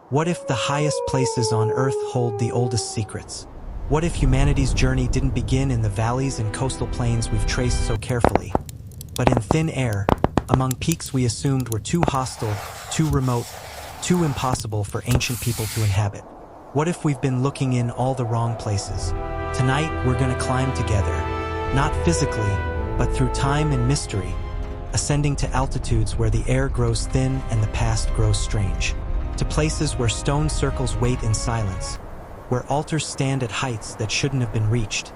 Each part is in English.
What if the highest places on Earth hold the oldest secrets? What if humanity's journey didn't begin in the valleys and coastal plains we've traced so carefully, but in thin air, among peaks we assumed were too hostile, too remote, too impossible for ancient people to inhabit? What if we've been looking in all the wrong places? Tonight, we're going to climb together, not physically, but through time and mystery, ascending to altitudes where the air grows thin and the past grows strange, to places where stone circles wait in silence, where altars stand at heights that shouldn't have been reached,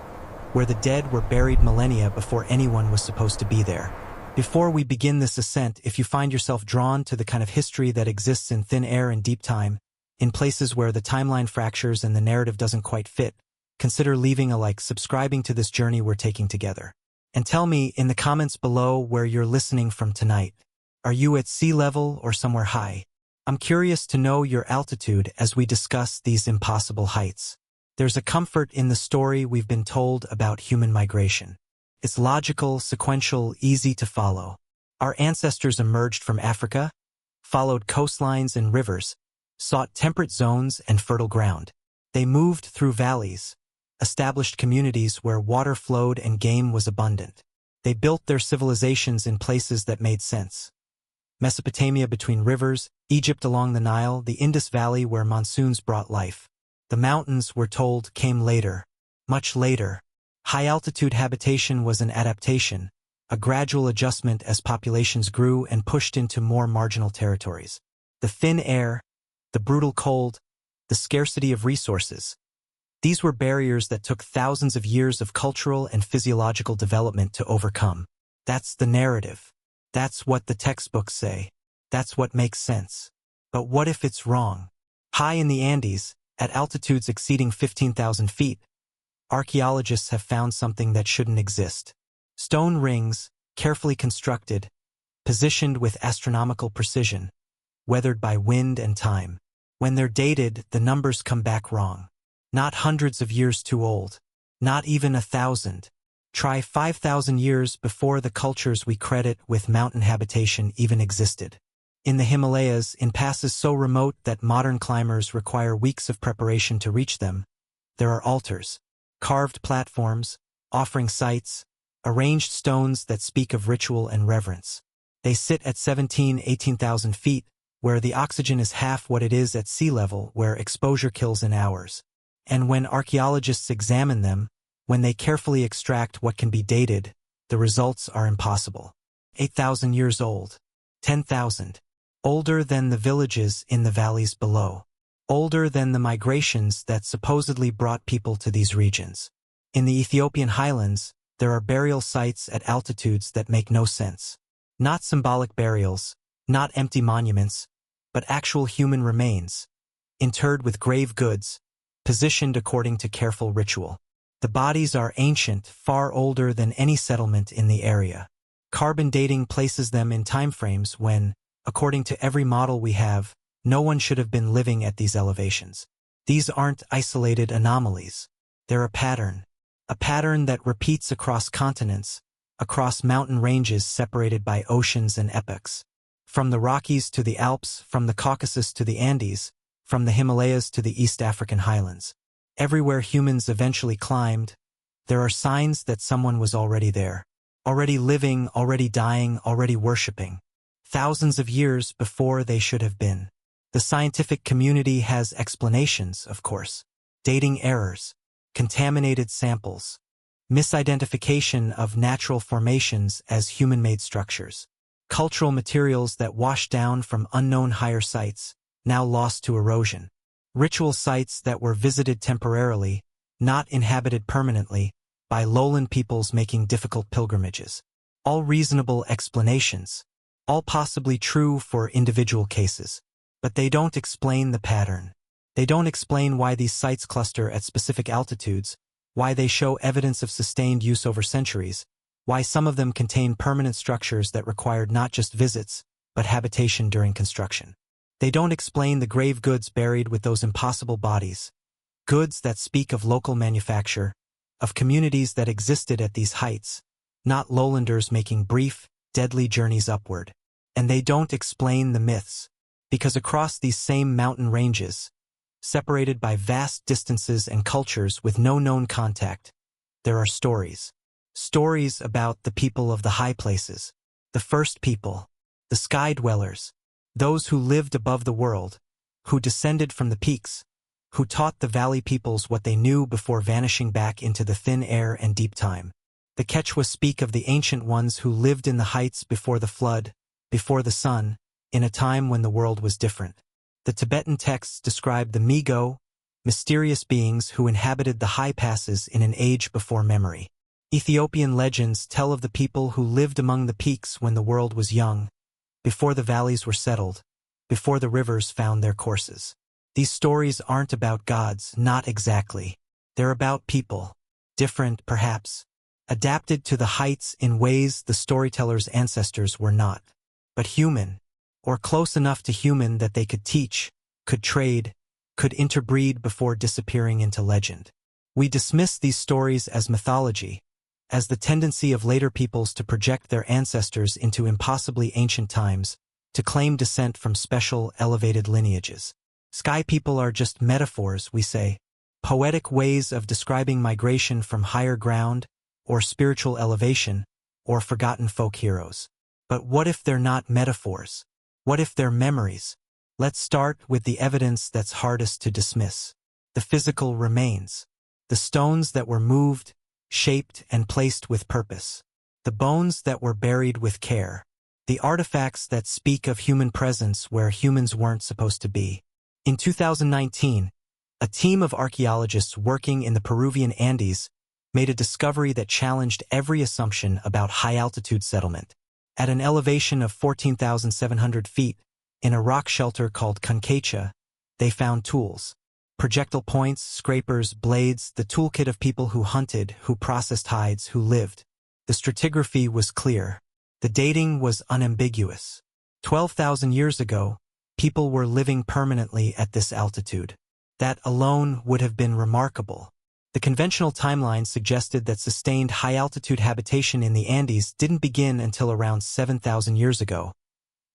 where the dead were buried millennia before anyone was supposed to be there. Before we begin this ascent, if you find yourself drawn to the kind of history that exists in thin air and deep time, in places where the timeline fractures and the narrative doesn't quite fit, consider leaving a like, subscribing to this journey we're taking together. And tell me in the comments below where you're listening from tonight. Are you at sea level or somewhere high? I'm curious to know your altitude as we discuss these impossible heights. There's a comfort in the story we've been told about human migration. It's logical, sequential, easy to follow. Our ancestors emerged from Africa, followed coastlines and rivers, sought temperate zones and fertile ground. They moved through valleys, established communities where water flowed and game was abundant. They built their civilizations in places that made sense. Mesopotamia between rivers, Egypt along the Nile, the Indus Valley where monsoons brought life. The mountains, we're told, came later, much later. High-altitude habitation was an adaptation, a gradual adjustment as populations grew and pushed into more marginal territories. The thin air, the brutal cold, the scarcity of resources. These were barriers that took thousands of years of cultural and physiological development to overcome. That's the narrative. That's what the textbooks say. That's what makes sense. But what if it's wrong? High in the Andes, at altitudes exceeding 15,000 feet, archaeologists have found something that shouldn't exist. Stone rings, carefully constructed, positioned with astronomical precision, weathered by wind and time. When they're dated, the numbers come back wrong. Not hundreds of years too old. Not even 1,000. Try 5,000 years before the cultures we credit with mountain habitation even existed. In the Himalayas, in passes so remote that modern climbers require weeks of preparation to reach them, there are altars, carved platforms, offering sites, arranged stones that speak of ritual and reverence. They sit at 18,000 feet, where the oxygen is half what it is at sea level, where exposure kills in hours. And when archaeologists examine them, when they carefully extract what can be dated, the results are impossible. 8,000 years old. 10,000. Older than the villages in the valleys below. Older than the migrations that supposedly brought people to these regions. In the Ethiopian highlands, there are burial sites at altitudes that make no sense. Not symbolic burials, not empty monuments, but actual human remains, interred with grave goods, positioned according to careful ritual. The bodies are ancient, far older than any settlement in the area. Carbon dating places them in timeframes when, according to every model we have, no one should have been living at these elevations. These aren't isolated anomalies. They're a pattern that repeats across continents, across mountain ranges separated by oceans and epochs. From the Rockies to the Alps, from the Caucasus to the Andes, from the Himalayas to the East African highlands. Everywhere humans eventually climbed, there are signs that someone was already there. Already living, already dying, already worshipping. Thousands of years before they should have been. The scientific community has explanations, of course. Dating errors, contaminated samples, misidentification of natural formations as human-made structures, cultural materials that wash down from unknown higher sites, now lost to erosion. Ritual sites that were visited temporarily, not inhabited permanently, by lowland peoples making difficult pilgrimages. All reasonable explanations, all possibly true for individual cases. But they don't explain the pattern. They don't explain why these sites cluster at specific altitudes, why they show evidence of sustained use over centuries, why some of them contain permanent structures that required not just visits, but habitation during construction. They don't explain the grave goods buried with those impossible bodies, goods that speak of local manufacture, of communities that existed at these heights, not lowlanders making brief, deadly journeys upward. And they don't explain the myths, Because across these same mountain ranges, separated by vast distances and cultures with no known contact, there are stories. Stories about the people of the high places, the first people, the sky dwellers, those who lived above the world, who descended from the peaks, who taught the valley peoples what they knew before vanishing back into the thin air and deep time. The Quechua speak of the ancient ones who lived in the heights before the flood, before the sun, in a time when the world was different. The Tibetan texts describe the Migo, mysterious beings who inhabited the high passes in an age before memory. Ethiopian legends tell of the people who lived among the peaks when the world was young, before the valleys were settled, before the rivers found their courses. These stories aren't about gods, not exactly. They're about people. Different, perhaps. Adapted to the heights in ways the storytellers' ancestors were not. But human, or close enough to human that they could teach, could trade, could interbreed before disappearing into legend. We dismiss these stories as mythology, as the tendency of later peoples to project their ancestors into impossibly ancient times, to claim descent from special, elevated lineages. Sky people are just metaphors, we say, poetic ways of describing migration from higher ground, or spiritual elevation, or forgotten folk heroes. But what if they're not metaphors? What if they're memories? Let's start with the evidence that's hardest to dismiss. The physical remains. The stones that were moved, shaped, and placed with purpose. The bones that were buried with care. The artifacts that speak of human presence where humans weren't supposed to be. In 2019, a team of archaeologists working in the Peruvian Andes made a discovery that challenged every assumption about high-altitude settlement. At an elevation of 14,700 feet, in a rock shelter called Conquecha, they found tools. Projectile points, scrapers, blades, the toolkit of people who hunted, who processed hides, who lived. The stratigraphy was clear. The dating was unambiguous. 12,000 years ago, people were living permanently at this altitude. That alone would have been remarkable. The conventional timeline suggested that sustained high-altitude habitation in the Andes didn't begin until around 7,000 years ago,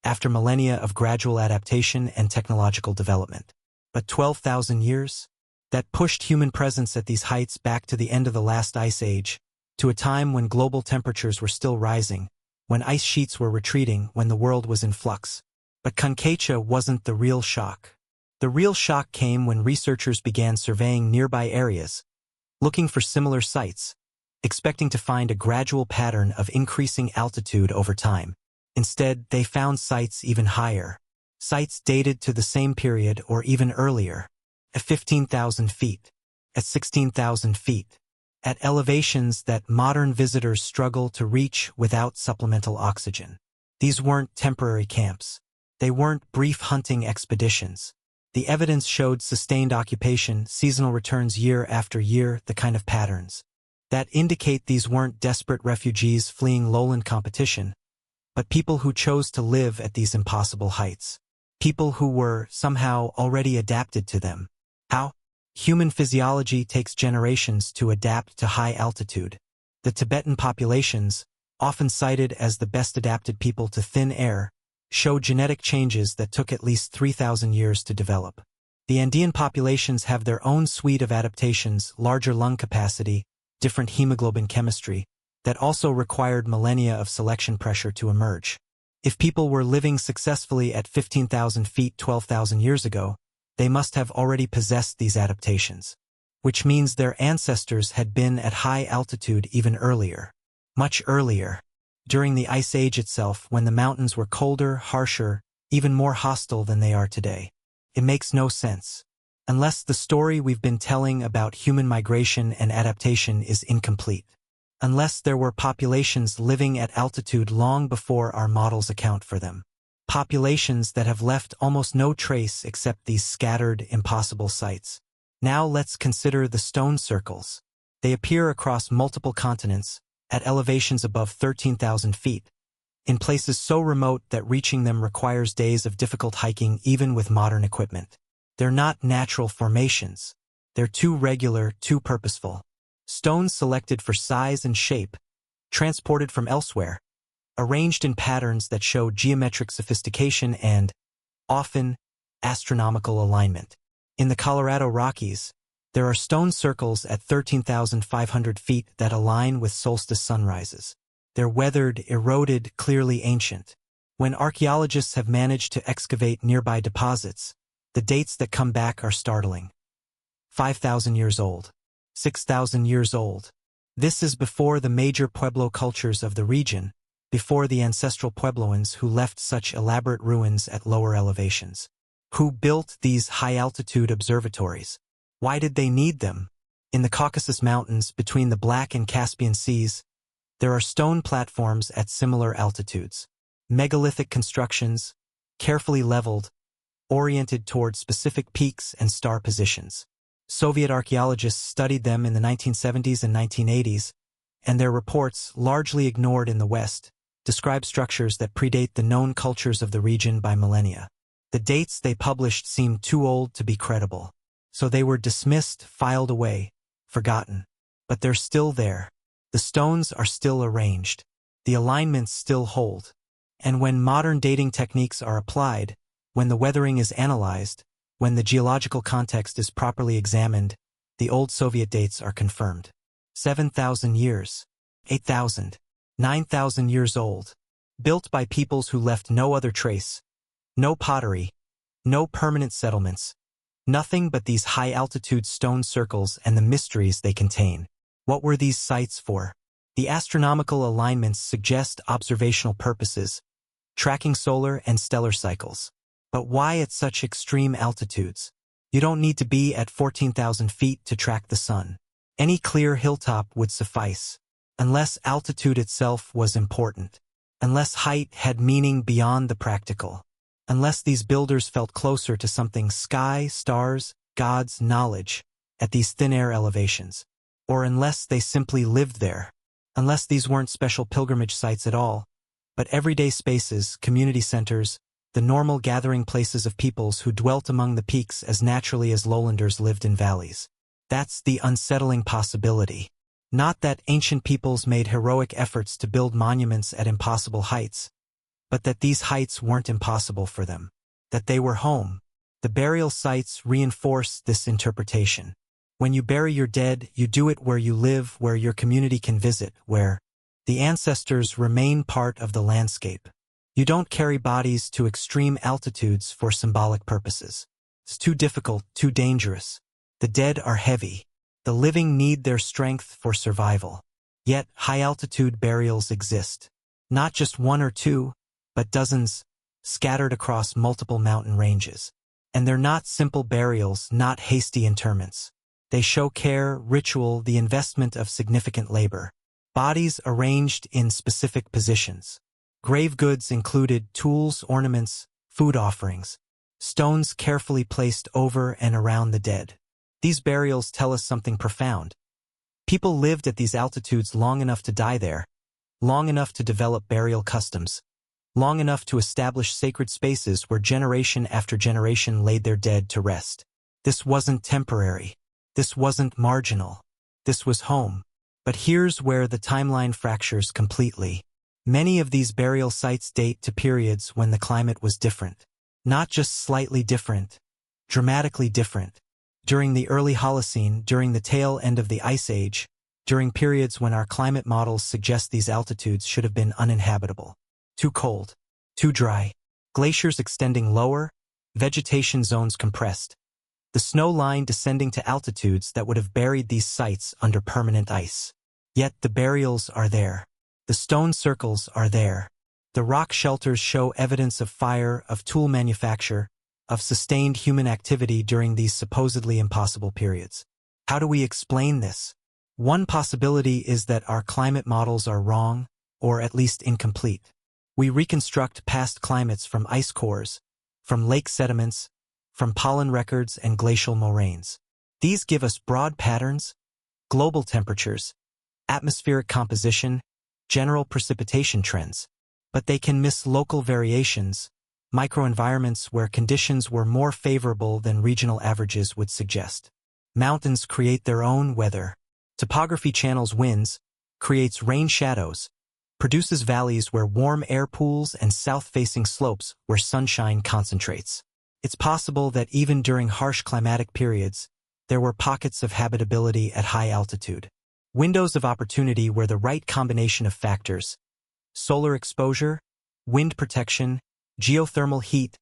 after millennia of gradual adaptation and technological development. But 12,000 years? That pushed human presence at these heights back to the end of the last ice age, to a time when global temperatures were still rising, when ice sheets were retreating, when the world was in flux. But Conquecha wasn't the real shock. The real shock came when researchers began surveying nearby areas, looking for similar sites, expecting to find a gradual pattern of increasing altitude over time. Instead, they found sites even higher. Sites dated to the same period or even earlier, at 15,000 feet, at 16,000 feet, at elevations that modern visitors struggle to reach without supplemental oxygen. These weren't temporary camps. They weren't brief hunting expeditions. The evidence showed sustained occupation, seasonal returns year after year, the kind of patterns that indicate these weren't desperate refugees fleeing lowland competition, but people who chose to live at these impossible heights. People who were, somehow, already adapted to them. How? Human physiology takes generations to adapt to high altitude. The Tibetan populations, often cited as the best adapted people to thin air, show genetic changes that took at least 3,000 years to develop. The Andean populations have their own suite of adaptations, larger lung capacity, different hemoglobin chemistry, that also required millennia of selection pressure to emerge. If people were living successfully at 15,000 feet 12,000 years ago, they must have already possessed these adaptations, which means their ancestors had been at high altitude even earlier. Much earlier. During the Ice Age itself, when the mountains were colder, harsher, even more hostile than they are today. It makes no sense. Unless the story we've been telling about human migration and adaptation is incomplete. Unless there were populations living at altitude long before our models account for them. Populations that have left almost no trace except these scattered, impossible sites. Now let's consider the stone circles. They appear across multiple continents, at elevations above 13,000 feet, in places so remote that reaching them requires days of difficult hiking even with modern equipment. They're not natural formations. They're too regular, too purposeful. Stones selected for size and shape, transported from elsewhere, arranged in patterns that show geometric sophistication and, often astronomical alignment. In the Colorado Rockies, there are stone circles at 13,500 feet that align with solstice sunrises. They're weathered, eroded, clearly ancient. When archaeologists have managed to excavate nearby deposits, the dates that come back are startling. 5,000 years old. 6,000 years old. This is before the major Pueblo cultures of the region, before the ancestral Puebloans who left such elaborate ruins at lower elevations. Who built these high-altitude observatories? Why did they need them? In the Caucasus Mountains, between the Black and Caspian Seas, there are stone platforms at similar altitudes. Megalithic constructions, carefully leveled, oriented toward specific peaks and star positions. Soviet archaeologists studied them in the 1970s and 1980s, and their reports, largely ignored in the West, describe structures that predate the known cultures of the region by millennia. The dates they published seemed too old to be credible, so they were dismissed, filed away, forgotten. But they're still there. The stones are still arranged. The alignments still hold. And when modern dating techniques are applied, when the weathering is analyzed, when the geological context is properly examined, the old Soviet dates are confirmed. 7,000 years, 8,000, 9,000 years old, built by peoples who left no other trace, no pottery, no permanent settlements, nothing but these high-altitude stone circles and the mysteries they contain. What were these sites for? The astronomical alignments suggest observational purposes, tracking solar and stellar cycles. But why at such extreme altitudes? You don't need to be at 14,000 feet to track the sun. Any clear hilltop would suffice, unless altitude itself was important, unless height had meaning beyond the practical, unless these builders felt closer to something sky, stars, God's knowledge at these thin-air elevations, or unless they simply lived there, unless these weren't special pilgrimage sites at all, but everyday spaces, community centers, the normal gathering places of peoples who dwelt among the peaks as naturally as lowlanders lived in valleys. That's the unsettling possibility. Not that ancient peoples made heroic efforts to build monuments at impossible heights, but that these heights weren't impossible for them, that they were home. The burial sites reinforce this interpretation. When you bury your dead, you do it where you live, where your community can visit, where the ancestors remain part of the landscape. You don't carry bodies to extreme altitudes for symbolic purposes. It's too difficult, too dangerous. The dead are heavy. The living need their strength for survival. Yet, high-altitude burials exist. Not just one or two, but dozens, scattered across multiple mountain ranges. And they're not simple burials, not hasty interments. They show care, ritual, the investment of significant labor. Bodies arranged in specific positions. Grave goods included tools, ornaments, food offerings, stones carefully placed over and around the dead. These burials tell us something profound. People lived at these altitudes long enough to die there, long enough to develop burial customs, long enough to establish sacred spaces where generation after generation laid their dead to rest. This wasn't temporary. This wasn't marginal. This was home. But here's where the timeline fractures completely. Many of these burial sites date to periods when the climate was different. Not just slightly different, dramatically different. During the early Holocene, during the tail end of the Ice Age, during periods when our climate models suggest these altitudes should have been uninhabitable. Too cold, too dry, glaciers extending lower, vegetation zones compressed. The snow line descending to altitudes that would have buried these sites under permanent ice. Yet the burials are there. The stone circles are there. The rock shelters show evidence of fire, of tool manufacture, of sustained human activity during these supposedly impossible periods. How do we explain this? One possibility is that our climate models are wrong, or at least incomplete. We reconstruct past climates from ice cores, from lake sediments, from pollen records and glacial moraines. These give us broad patterns, global temperatures, atmospheric composition, general precipitation trends, but they can miss local variations, microenvironments where conditions were more favorable than regional averages would suggest. Mountains create their own weather. Topography channels winds, creates rain shadows, produces valleys where warm air pools and south-facing slopes where sunshine concentrates. It's possible that even during harsh climatic periods, there were pockets of habitability at high altitude. Windows of opportunity where the right combination of factors, solar exposure, wind protection, geothermal heat,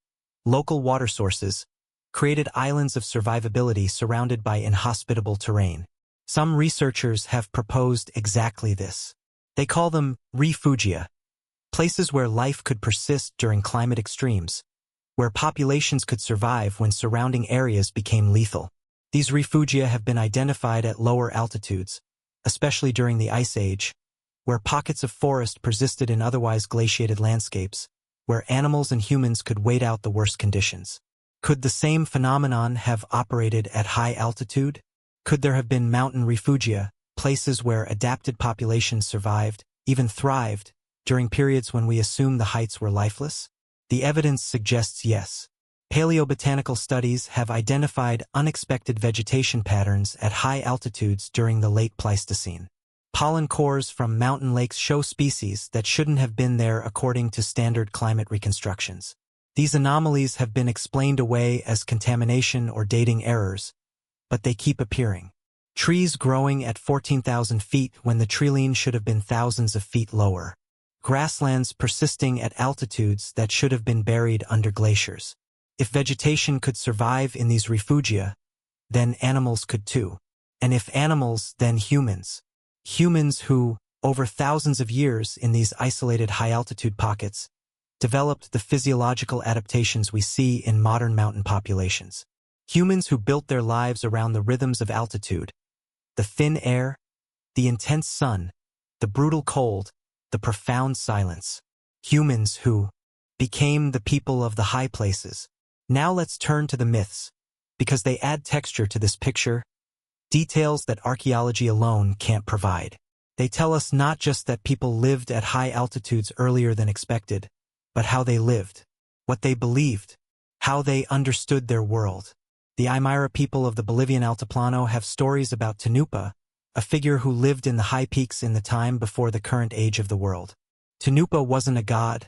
local water sources, created islands of survivability surrounded by inhospitable terrain. Some researchers have proposed exactly this. They call them refugia, places where life could persist during climate extremes, where populations could survive when surrounding areas became lethal. These refugia have been identified at lower altitudes, especially during the Ice Age, where pockets of forest persisted in otherwise glaciated landscapes, where animals and humans could wait out the worst conditions. Could the same phenomenon have operated at high altitude? Could there have been mountain refugia, places where adapted populations survived, even thrived, during periods when we assume the heights were lifeless? The evidence suggests yes. Paleobotanical studies have identified unexpected vegetation patterns at high altitudes during the late Pleistocene. Pollen cores from mountain lakes show species that shouldn't have been there according to standard climate reconstructions. These anomalies have been explained away as contamination or dating errors, but they keep appearing. Trees growing at 14,000 feet when the treeline should have been thousands of feet lower. Grasslands persisting at altitudes that should have been buried under glaciers. If vegetation could survive in these refugia, then animals could too. And if animals, then humans. Humans who, over thousands of years in these isolated high-altitude pockets, developed the physiological adaptations we see in modern mountain populations. Humans who built their lives around the rhythms of altitude, the thin air, the intense sun, the brutal cold, the profound silence. Humans who became the people of the high places. Now let's turn to the myths, because they add texture to this picture, details that archaeology alone can't provide. They tell us not just that people lived at high altitudes earlier than expected, but how they lived, what they believed, how they understood their world. The Aymara people of the Bolivian Altiplano have stories about Tanupa, a figure who lived in the high peaks in the time before the current age of the world. Tanupa wasn't a god,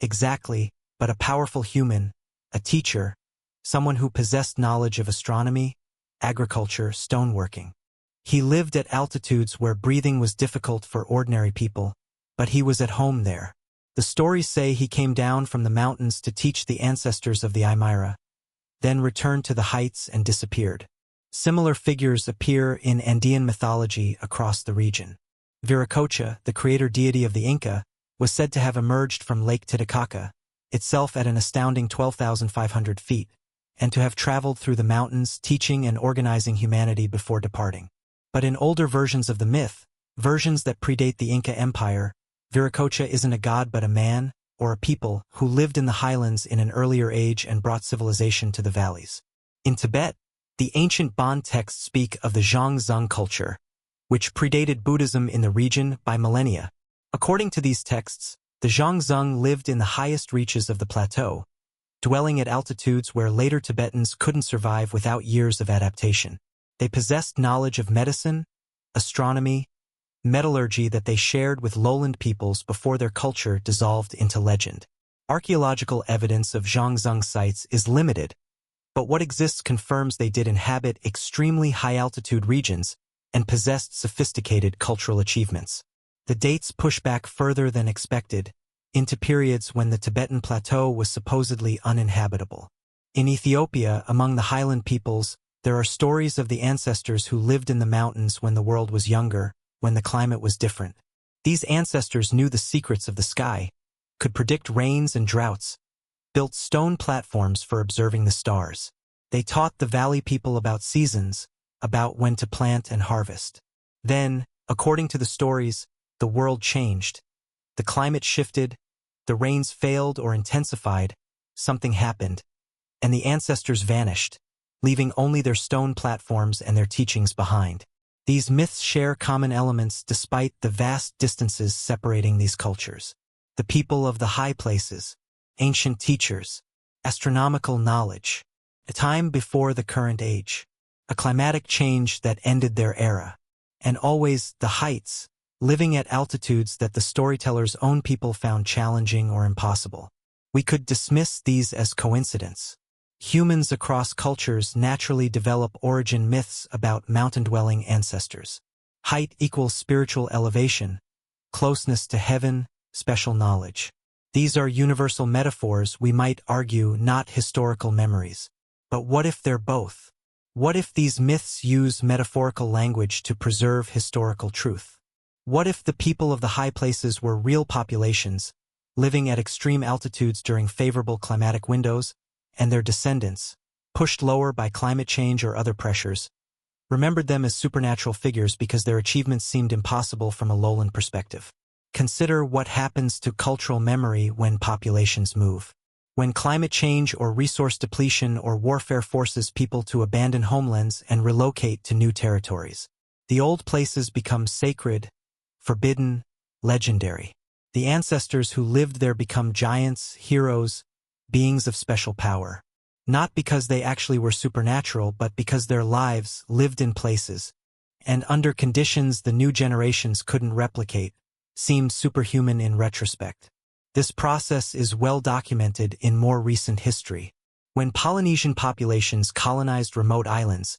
exactly, but a powerful human, a teacher, someone who possessed knowledge of astronomy, agriculture, stoneworking. He lived at altitudes where breathing was difficult for ordinary people, but he was at home there. The stories say he came down from the mountains to teach the ancestors of the Aymara, then returned to the heights and disappeared. Similar figures appear in Andean mythology across the region. Viracocha, the creator deity of the Inca, was said to have emerged from Lake Titicaca, itself at an astounding 12,500 feet, and to have traveled through the mountains teaching and organizing humanity before departing. But in older versions of the myth, versions that predate the Inca Empire, Viracocha isn't a god but a man, or a people, who lived in the highlands in an earlier age and brought civilization to the valleys. In Tibet, the ancient Bon texts speak of the Zhangzung culture, which predated Buddhism in the region by millennia. According to these texts, the Zhangzung lived in the highest reaches of the plateau, dwelling at altitudes where later Tibetans couldn't survive without years of adaptation. They possessed knowledge of medicine, astronomy, metallurgy that they shared with lowland peoples before their culture dissolved into legend. Archaeological evidence of Zhangzung sites is limited, but what exists confirms they did inhabit extremely high-altitude regions and possessed sophisticated cultural achievements. The dates push back further than expected, into periods when the Tibetan plateau was supposedly uninhabitable. In Ethiopia, among the highland peoples, there are stories of the ancestors who lived in the mountains when the world was younger, when the climate was different. These ancestors knew the secrets of the sky, could predict rains and droughts, built stone platforms for observing the stars. They taught the valley people about seasons, about when to plant and harvest. Then, according to the stories, the world changed. The climate shifted, the rains failed or intensified, something happened, and the ancestors vanished, leaving only their stone platforms and their teachings behind. These myths share common elements despite the vast distances separating these cultures. The people of the high places, ancient teachers, astronomical knowledge, a time before the current age, a climatic change that ended their era, and always the heights, living at altitudes that the storyteller's own people found challenging or impossible. We could dismiss these as coincidence. Humans across cultures naturally develop origin myths about mountain-dwelling ancestors. Height equals spiritual elevation, closeness to heaven, special knowledge. These are universal metaphors, we might argue, not historical memories. But what if they're both? What if these myths use metaphorical language to preserve historical truth? What if the people of the high places were real populations, living at extreme altitudes during favorable climatic windows, and their descendants, pushed lower by climate change or other pressures, remembered them as supernatural figures because their achievements seemed impossible from a lowland perspective? Consider what happens to cultural memory when populations move. When climate change or resource depletion or warfare forces people to abandon homelands and relocate to new territories, the old places become sacred, forbidden, legendary. The ancestors who lived there become giants, heroes, beings of special power. Not because they actually were supernatural, but because their lives lived in places, and under conditions the new generations couldn't replicate, seemed superhuman in retrospect. This process is well documented in more recent history. When Polynesian populations colonized remote islands,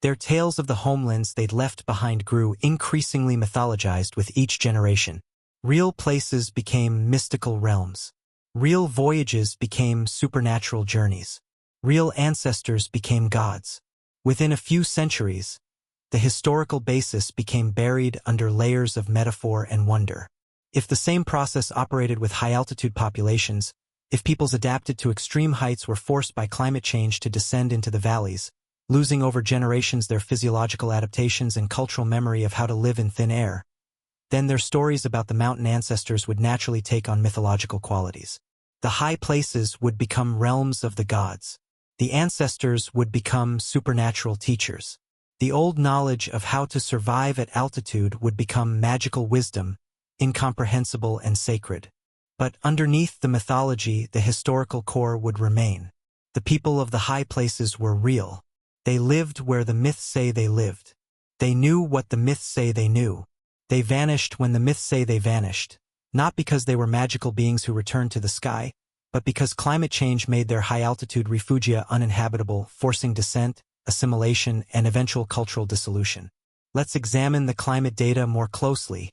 their tales of the homelands they'd left behind grew increasingly mythologized with each generation. Real places became mystical realms. Real voyages became supernatural journeys. Real ancestors became gods. Within a few centuries, the historical basis became buried under layers of metaphor and wonder. If the same process operated with high-altitude populations, if peoples adapted to extreme heights were forced by climate change to descend into the valleys, losing over generations their physiological adaptations and cultural memory of how to live in thin air, then their stories about the mountain ancestors would naturally take on mythological qualities. The high places would become realms of the gods. The ancestors would become supernatural teachers. The old knowledge of how to survive at altitude would become magical wisdom, incomprehensible and sacred. But underneath the mythology, the historical core would remain. The people of the high places were real. They lived where the myths say they lived. They knew what the myths say they knew. They vanished when the myths say they vanished, not because they were magical beings who returned to the sky, but because climate change made their high-altitude refugia uninhabitable, forcing descent, assimilation, and eventual cultural dissolution. Let's examine the climate data more closely,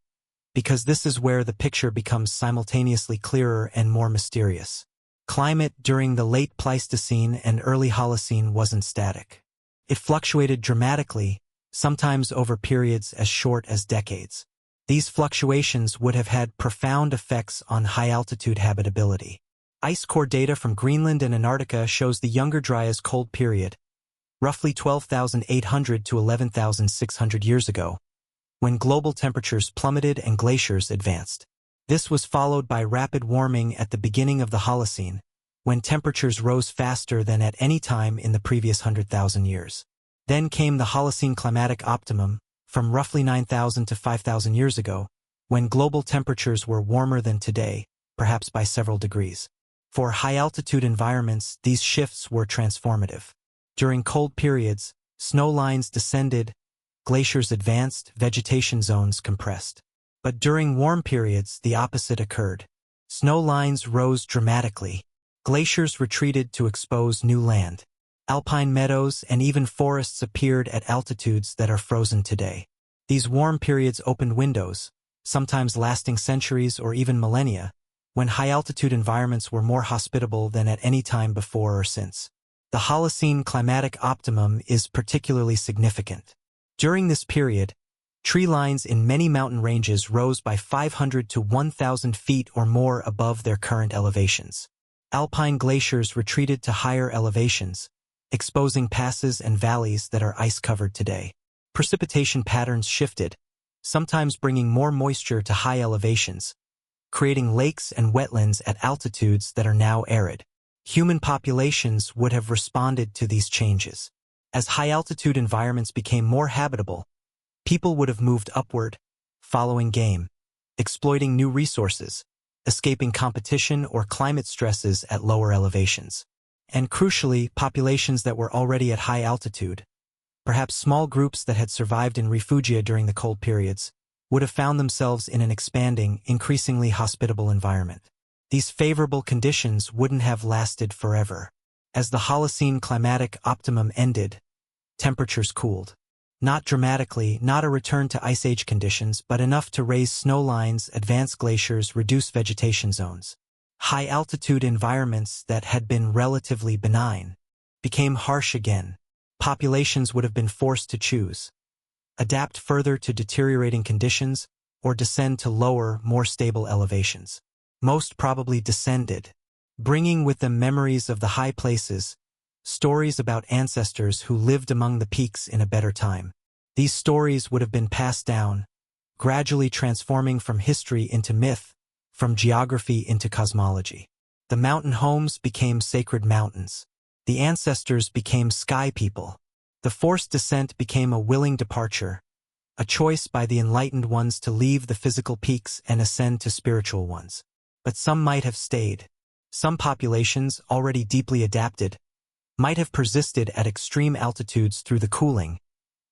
because this is where the picture becomes simultaneously clearer and more mysterious. Climate during the late Pleistocene and early Holocene wasn't static. It fluctuated dramatically, sometimes over periods as short as decades. These fluctuations would have had profound effects on high-altitude habitability. Ice core data from Greenland and Antarctica shows the Younger Dryas cold period, roughly 12,800 to 11,600 years ago, when global temperatures plummeted and glaciers advanced. This was followed by rapid warming at the beginning of the Holocene, when temperatures rose faster than at any time in the previous 100,000 years. Then came the Holocene climatic optimum, from roughly 9,000 to 5,000 years ago, when global temperatures were warmer than today, perhaps by several degrees. For high-altitude environments, these shifts were transformative. During cold periods, snow lines descended, glaciers advanced, vegetation zones compressed. But during warm periods, the opposite occurred. Snow lines rose dramatically. Glaciers retreated to expose new land. Alpine meadows and even forests appeared at altitudes that are frozen today. These warm periods opened windows, sometimes lasting centuries or even millennia, when high-altitude environments were more hospitable than at any time before or since. The Holocene climatic optimum is particularly significant. During this period, tree lines in many mountain ranges rose by 500 to 1,000 feet or more above their current elevations. Alpine glaciers retreated to higher elevations, exposing passes and valleys that are ice-covered today. Precipitation patterns shifted, sometimes bringing more moisture to high elevations, creating lakes and wetlands at altitudes that are now arid. Human populations would have responded to these changes. As high-altitude environments became more habitable, people would have moved upward, following game, exploiting new resources, escaping competition or climate stresses at lower elevations. And crucially, populations that were already at high altitude, perhaps small groups that had survived in refugia during the cold periods, would have found themselves in an expanding, increasingly hospitable environment. These favorable conditions wouldn't have lasted forever. As the Holocene climatic optimum ended, temperatures cooled. Not dramatically, not a return to Ice Age conditions, but enough to raise snow lines, advance glaciers, reduce vegetation zones. High-altitude environments that had been relatively benign became harsh again. Populations would have been forced to choose: adapt further to deteriorating conditions, or descend to lower, more stable elevations. Most probably descended, bringing with them memories of the high places, stories about ancestors who lived among the peaks in a better time. These stories would have been passed down, gradually transforming from history into myth, from geography into cosmology. The mountain homes became sacred mountains. The ancestors became sky people. The forced descent became a willing departure, a choice by the enlightened ones to leave the physical peaks and ascend to spiritual ones. But some might have stayed. Some populations, already deeply adapted, might have persisted at extreme altitudes through the cooling,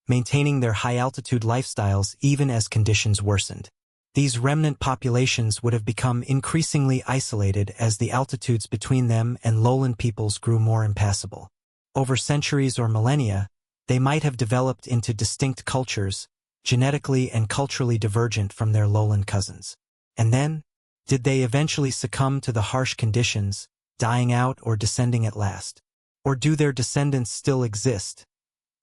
maintaining their high-altitude lifestyles even as conditions worsened. These remnant populations would have become increasingly isolated as the altitudes between them and lowland peoples grew more impassable. Over centuries or millennia, they might have developed into distinct cultures, genetically and culturally divergent from their lowland cousins. And then, did they eventually succumb to the harsh conditions, dying out or descending at last? Or do their descendants still exist,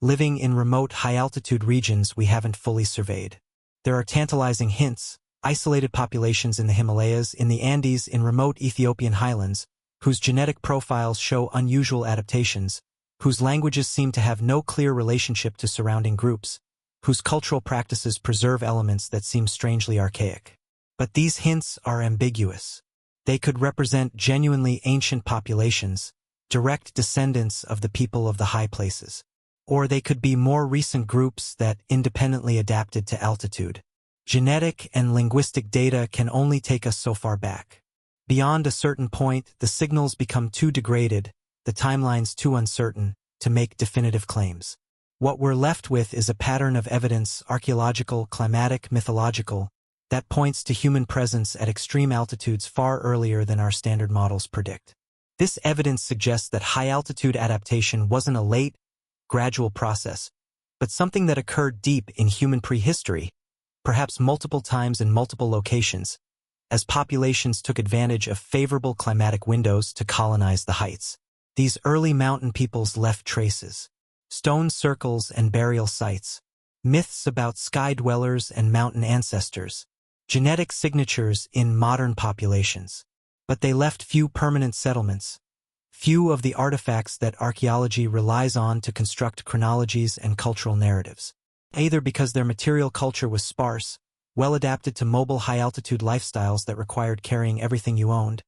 living in remote high-altitude regions we haven't fully surveyed? There are tantalizing hints: isolated populations in the Himalayas, in the Andes, in remote Ethiopian highlands, whose genetic profiles show unusual adaptations, whose languages seem to have no clear relationship to surrounding groups, whose cultural practices preserve elements that seem strangely archaic. But these hints are ambiguous. They could represent genuinely ancient populations, direct descendants of the people of the high places. Or they could be more recent groups that independently adapted to altitude. Genetic and linguistic data can only take us so far back. Beyond a certain point, the signals become too degraded, the timelines too uncertain, to make definitive claims. What we're left with is a pattern of evidence, archaeological, climatic, mythological, that points to human presence at extreme altitudes far earlier than our standard models predict. This evidence suggests that high-altitude adaptation wasn't a late, gradual process, but something that occurred deep in human prehistory, perhaps multiple times in multiple locations, as populations took advantage of favorable climatic windows to colonize the heights. These early mountain peoples left traces: stone circles and burial sites, myths about sky dwellers and mountain ancestors, genetic signatures in modern populations. But they left few permanent settlements, few of the artifacts that archaeology relies on to construct chronologies and cultural narratives. Either because their material culture was sparse, well adapted to mobile high-altitude lifestyles that required carrying everything you owned,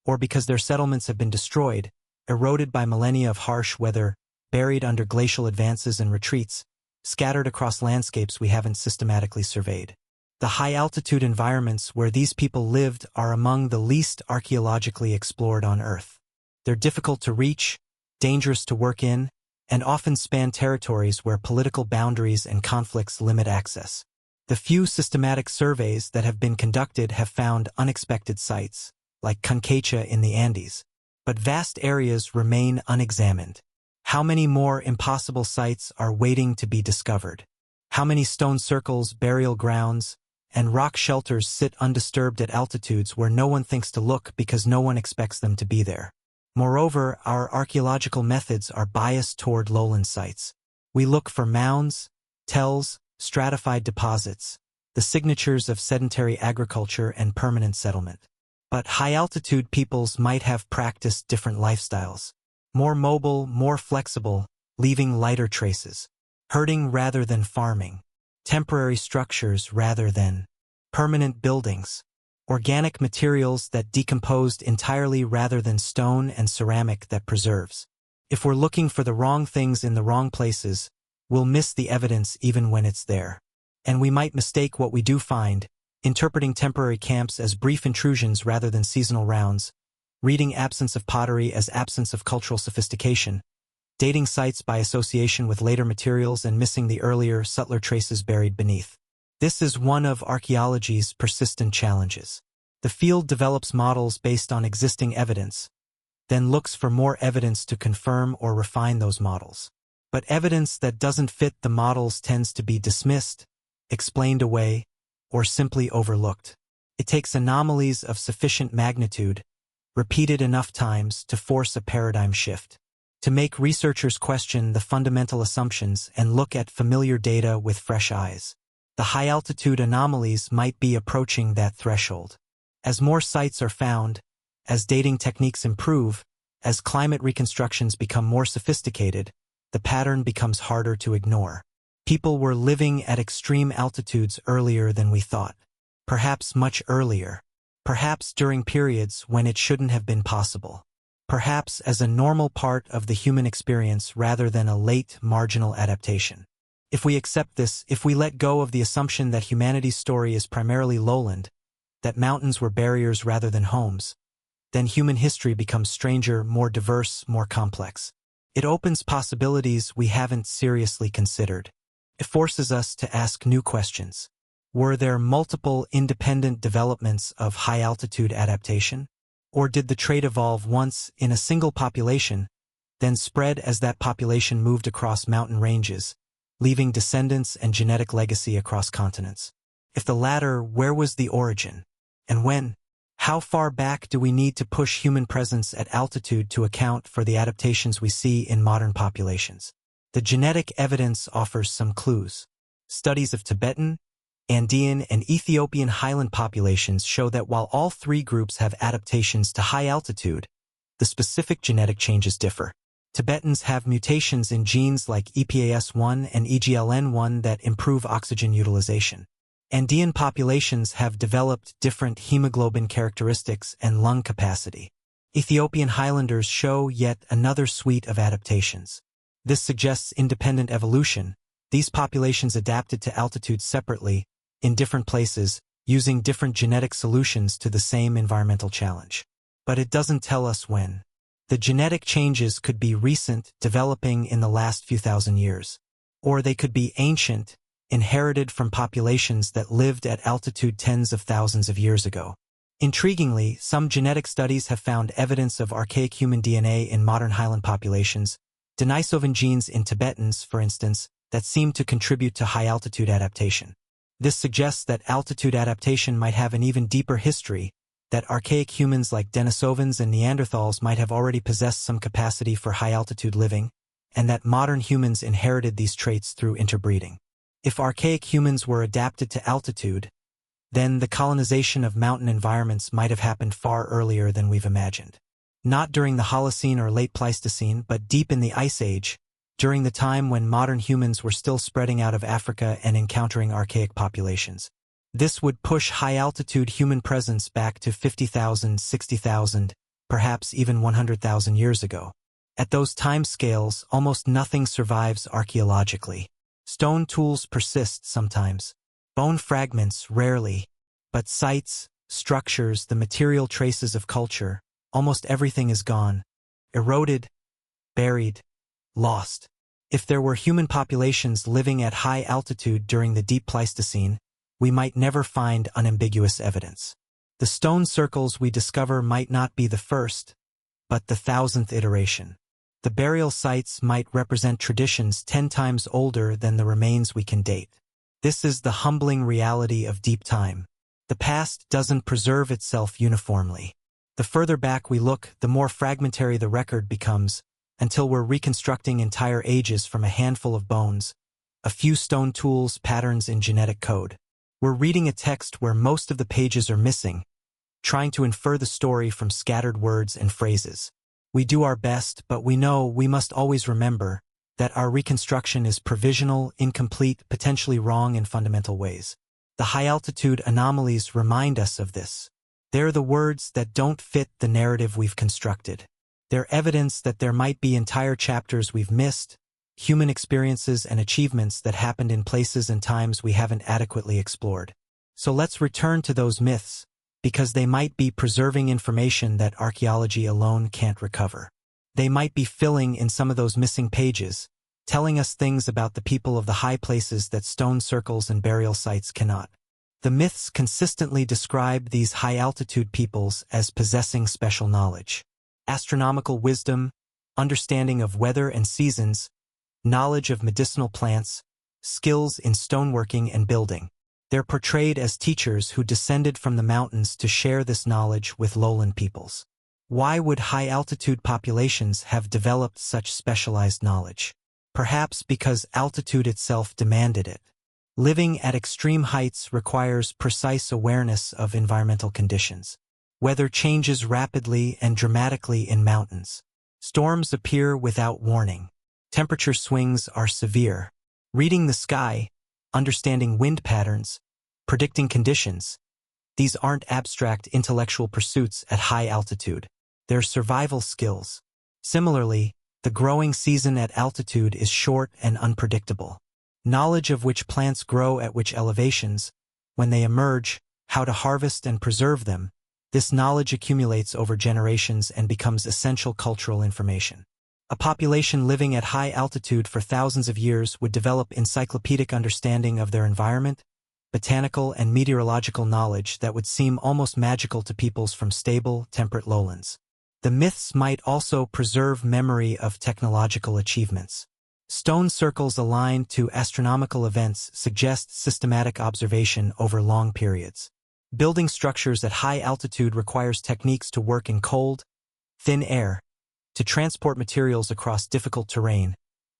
or because their settlements have been destroyed, eroded by millennia of harsh weather, buried under glacial advances and retreats, scattered across landscapes we haven't systematically surveyed. The high-altitude environments where these people lived are among the least archaeologically explored on Earth. They're difficult to reach, dangerous to work in, and often span territories where political boundaries and conflicts limit access. The few systematic surveys that have been conducted have found unexpected sites, like Concaicha in the Andes, but vast areas remain unexamined. How many more impossible sites are waiting to be discovered? How many stone circles, burial grounds, and rock shelters sit undisturbed at altitudes where no one thinks to look because no one expects them to be there? Moreover, our archaeological methods are biased toward lowland sites. We look for mounds, tells, stratified deposits, the signatures of sedentary agriculture and permanent settlement. But high-altitude peoples might have practiced different lifestyles. More mobile, more flexible, leaving lighter traces. Herding rather than farming. Temporary structures rather than permanent buildings. Organic materials that decomposed entirely rather than stone and ceramic that preserves. If we're looking for the wrong things in the wrong places, we'll miss the evidence even when it's there. And we might mistake what we do find, interpreting temporary camps as brief intrusions rather than seasonal rounds, reading absence of pottery as absence of cultural sophistication, dating sites by association with later materials and missing the earlier, subtler traces buried beneath. This is one of archaeology's persistent challenges. The field develops models based on existing evidence, then looks for more evidence to confirm or refine those models. But evidence that doesn't fit the models tends to be dismissed, explained away, or simply overlooked. It takes anomalies of sufficient magnitude, repeated enough times to force a paradigm shift, to make researchers question the fundamental assumptions and look at familiar data with fresh eyes. The high-altitude anomalies might be approaching that threshold. As more sites are found, as dating techniques improve, as climate reconstructions become more sophisticated, the pattern becomes harder to ignore. People were living at extreme altitudes earlier than we thought. Perhaps much earlier. Perhaps during periods when it shouldn't have been possible. Perhaps as a normal part of the human experience rather than a late, marginal adaptation. If we accept this, if we let go of the assumption that humanity's story is primarily lowland, that mountains were barriers rather than homes, then human history becomes stranger, more diverse, more complex. It opens possibilities we haven't seriously considered. It forces us to ask new questions. Were there multiple independent developments of high-altitude adaptation? Or did the trait evolve once in a single population, then spread as that population moved across mountain ranges, leaving descendants and genetic legacy across continents? If the latter, where was the origin? And when? How far back do we need to push human presence at altitude to account for the adaptations we see in modern populations? The genetic evidence offers some clues. Studies of Tibetan, Andean, and Ethiopian highland populations show that while all three groups have adaptations to high altitude, the specific genetic changes differ. Tibetans have mutations in genes like EPAS1 and EGLN1 that improve oxygen utilization. Andean populations have developed different hemoglobin characteristics and lung capacity. Ethiopian highlanders show yet another suite of adaptations. This suggests independent evolution. These populations adapted to altitude separately, in different places, using different genetic solutions to the same environmental challenge. But it doesn't tell us when. The genetic changes could be recent, developing in the last few thousand years. Or they could be ancient, inherited from populations that lived at altitude tens of thousands of years ago. Intriguingly, some genetic studies have found evidence of archaic human DNA in modern highland populations, Denisovan genes in Tibetans, for instance, that seem to contribute to high-altitude adaptation. This suggests that altitude adaptation might have an even deeper history, that archaic humans like Denisovans and Neanderthals might have already possessed some capacity for high-altitude living, and that modern humans inherited these traits through interbreeding. If archaic humans were adapted to altitude, then the colonization of mountain environments might have happened far earlier than we've imagined. Not during the Holocene or late Pleistocene, but deep in the Ice Age, during the time when modern humans were still spreading out of Africa and encountering archaic populations. This would push high-altitude human presence back to 50,000, 60,000, perhaps even 100,000 years ago. At those time scales, almost nothing survives archaeologically. Stone tools persist sometimes. Bone fragments rarely. But sites, structures, the material traces of culture, almost everything is gone. Eroded, buried, lost. If there were human populations living at high altitude during the deep Pleistocene, we might never find unambiguous evidence. The stone circles we discover might not be the first, but the 1,000th iteration. The burial sites might represent traditions 10 times older than the remains we can date. This is the humbling reality of deep time. The past doesn't preserve itself uniformly. The further back we look, the more fragmentary the record becomes, until we're reconstructing entire ages from a handful of bones, a few stone tools, patterns in genetic code. We're reading a text where most of the pages are missing, trying to infer the story from scattered words and phrases. We do our best, but we know we must always remember that our reconstruction is provisional, incomplete, potentially wrong in fundamental ways. The high-altitude anomalies remind us of this. They're the words that don't fit the narrative we've constructed. They're evidence that there might be entire chapters we've missed, human experiences and achievements that happened in places and times we haven't adequately explored. So let's return to those myths, because they might be preserving information that archaeology alone can't recover. They might be filling in some of those missing pages, telling us things about the people of the high places that stone circles and burial sites cannot. The myths consistently describe these high-altitude peoples as possessing special knowledge. Astronomical wisdom, understanding of weather and seasons, knowledge of medicinal plants, skills in stoneworking and building. They're portrayed as teachers who descended from the mountains to share this knowledge with lowland peoples. Why would high-altitude populations have developed such specialized knowledge? Perhaps because altitude itself demanded it. Living at extreme heights requires precise awareness of environmental conditions. Weather changes rapidly and dramatically in mountains. Storms appear without warning. Temperature swings are severe. Reading the sky, understanding wind patterns, predicting conditions, these aren't abstract intellectual pursuits at high altitude. They're survival skills. Similarly, the growing season at altitude is short and unpredictable. Knowledge of which plants grow at which elevations, when they emerge, how to harvest and preserve them, this knowledge accumulates over generations and becomes essential cultural information. A population living at high altitude for thousands of years would develop encyclopedic understanding of their environment, botanical and meteorological knowledge that would seem almost magical to peoples from stable, temperate lowlands. The myths might also preserve memory of technological achievements. Stone circles aligned to astronomical events suggest systematic observation over long periods. Building structures at high altitude requires techniques to work in cold, thin air, to transport materials across difficult terrain,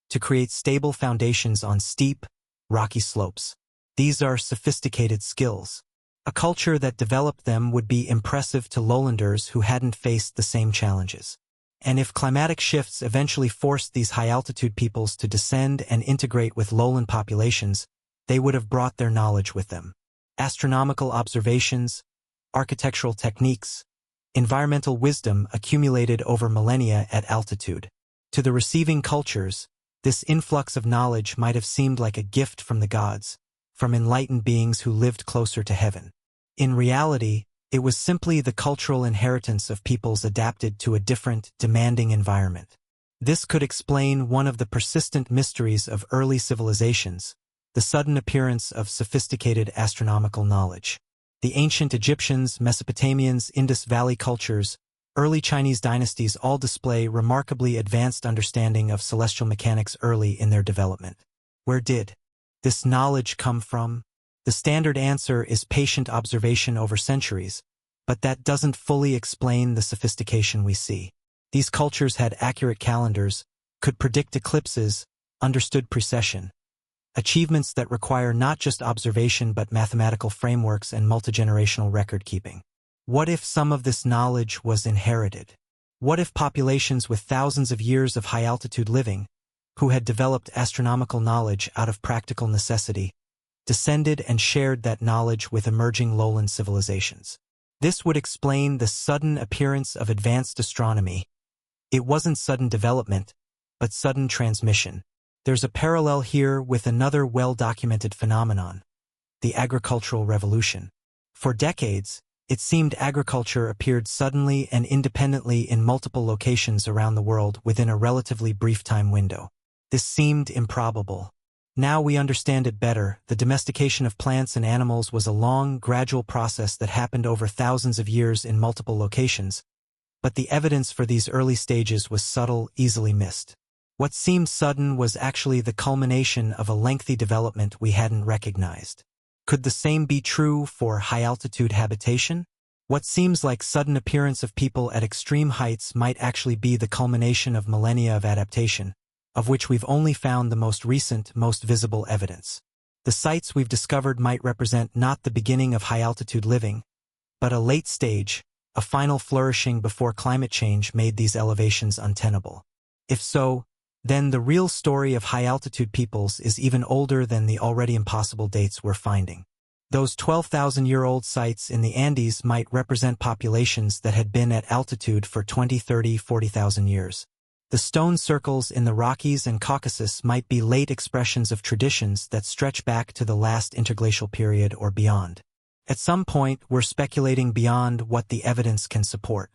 to create stable foundations on steep, rocky slopes. These are sophisticated skills. A culture that developed them would be impressive to lowlanders who hadn't faced the same challenges. And if climatic shifts eventually forced these high-altitude peoples to descend and integrate with lowland populations, they would have brought their knowledge with them. Astronomical observations, architectural techniques, environmental wisdom accumulated over millennia at altitude. To the receiving cultures, this influx of knowledge might have seemed like a gift from the gods, from enlightened beings who lived closer to heaven. In reality, it was simply the cultural inheritance of peoples adapted to a different, demanding environment. This could explain one of the persistent mysteries of early civilizations, the sudden appearance of sophisticated astronomical knowledge. The ancient Egyptians, Mesopotamians, Indus Valley cultures, early Chinese dynasties all display remarkably advanced understanding of celestial mechanics early in their development. Where did this knowledge come from? The standard answer is patient observation over centuries, but that doesn't fully explain the sophistication we see. These cultures had accurate calendars, could predict eclipses, understood precession. Achievements that require not just observation but mathematical frameworks and multigenerational record-keeping. What if some of this knowledge was inherited? What if populations with thousands of years of high-altitude living, who had developed astronomical knowledge out of practical necessity, descended and shared that knowledge with emerging lowland civilizations? This would explain the sudden appearance of advanced astronomy. It wasn't sudden development, but sudden transmission. There's a parallel here with another well-documented phenomenon, the agricultural revolution. For decades, it seemed agriculture appeared suddenly and independently in multiple locations around the world within a relatively brief time window. This seemed improbable. Now we understand it better. The domestication of plants and animals was a long, gradual process that happened over thousands of years in multiple locations, but the evidence for these early stages was subtle, easily missed. What seemed sudden was actually the culmination of a lengthy development we hadn't recognized. Could the same be true for high-altitude habitation? What seems like sudden appearance of people at extreme heights might actually be the culmination of millennia of adaptation, of which we've only found the most recent, most visible evidence. The sites we've discovered might represent not the beginning of high-altitude living, but a late stage, a final flourishing before climate change made these elevations untenable. If so, then the real story of high-altitude peoples is even older than the already impossible dates we're finding. Those 12,000-year-old sites in the Andes might represent populations that had been at altitude for 20, 30, 40,000 years. The stone circles in the Rockies and Caucasus might be late expressions of traditions that stretch back to the last interglacial period or beyond. At some point, we're speculating beyond what the evidence can support.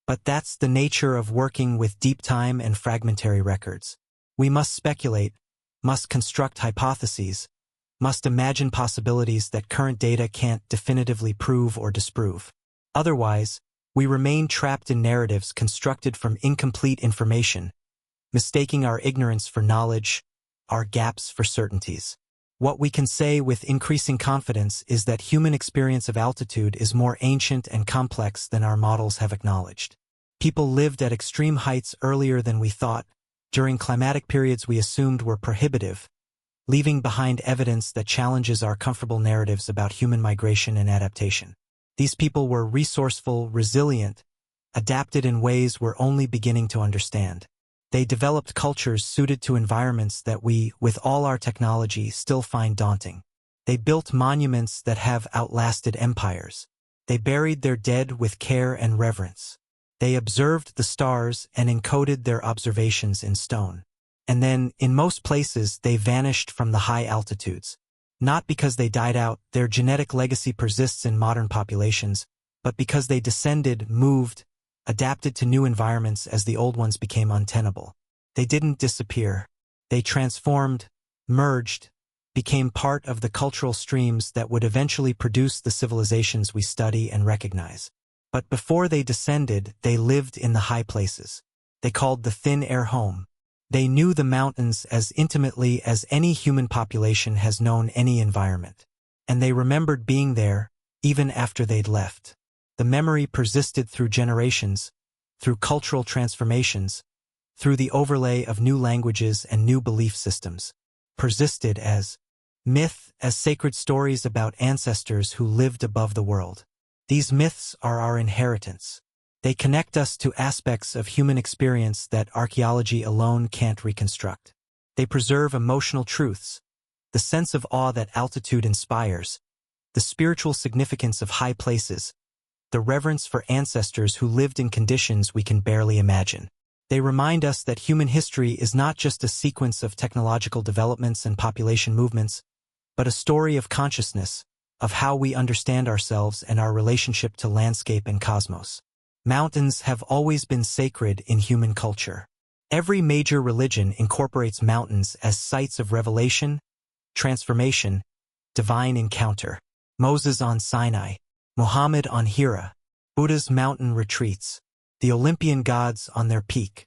But that's the nature of working with deep time and fragmentary records. We must speculate, must construct hypotheses, must imagine possibilities that current data can't definitively prove or disprove. Otherwise, we remain trapped in narratives constructed from incomplete information, mistaking our ignorance for knowledge, our gaps for certainties. What we can say with increasing confidence is that human experience of altitude is more ancient and complex than our models have acknowledged. People lived at extreme heights earlier than we thought, during climatic periods we assumed were prohibitive, leaving behind evidence that challenges our comfortable narratives about human migration and adaptation. These people were resourceful, resilient, adapted in ways we're only beginning to understand. They developed cultures suited to environments that we, with all our technology, still find daunting. They built monuments that have outlasted empires. They buried their dead with care and reverence. They observed the stars and encoded their observations in stone. And then, in most places, they vanished from the high altitudes. Not because they died out, their genetic legacy persists in modern populations, but because they descended, moved, adapted to new environments as the old ones became untenable. They didn't disappear. They transformed, merged, became part of the cultural streams that would eventually produce the civilizations we study and recognize. But before they descended, they lived in the high places. They called the thin air home. They knew the mountains as intimately as any human population has known any environment. And they remembered being there, even after they'd left. The memory persisted through generations, through cultural transformations, through the overlay of new languages and new belief systems. Persisted as myth, as sacred stories about ancestors who lived above the world. These myths are our inheritance. They connect us to aspects of human experience that archaeology alone can't reconstruct. They preserve emotional truths, the sense of awe that altitude inspires, the spiritual significance of high places, the reverence for ancestors who lived in conditions we can barely imagine. They remind us that human history is not just a sequence of technological developments and population movements, but a story of consciousness, of how we understand ourselves and our relationship to landscape and cosmos. Mountains have always been sacred in human culture. Every major religion incorporates mountains as sites of revelation, transformation, divine encounter. Moses on Sinai, Muhammad on Hira, Buddha's mountain retreats, the Olympian gods on their peak,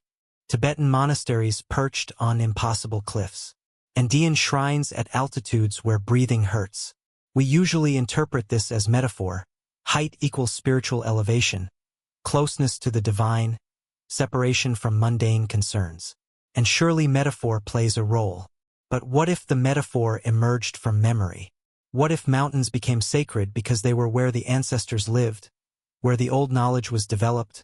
Tibetan monasteries perched on impossible cliffs, Andean shrines at altitudes where breathing hurts. We usually interpret this as metaphor. Height equals spiritual elevation, closeness to the divine, separation from mundane concerns. And surely metaphor plays a role. But what if the metaphor emerged from memory? What if mountains became sacred because they were where the ancestors lived, where the old knowledge was developed,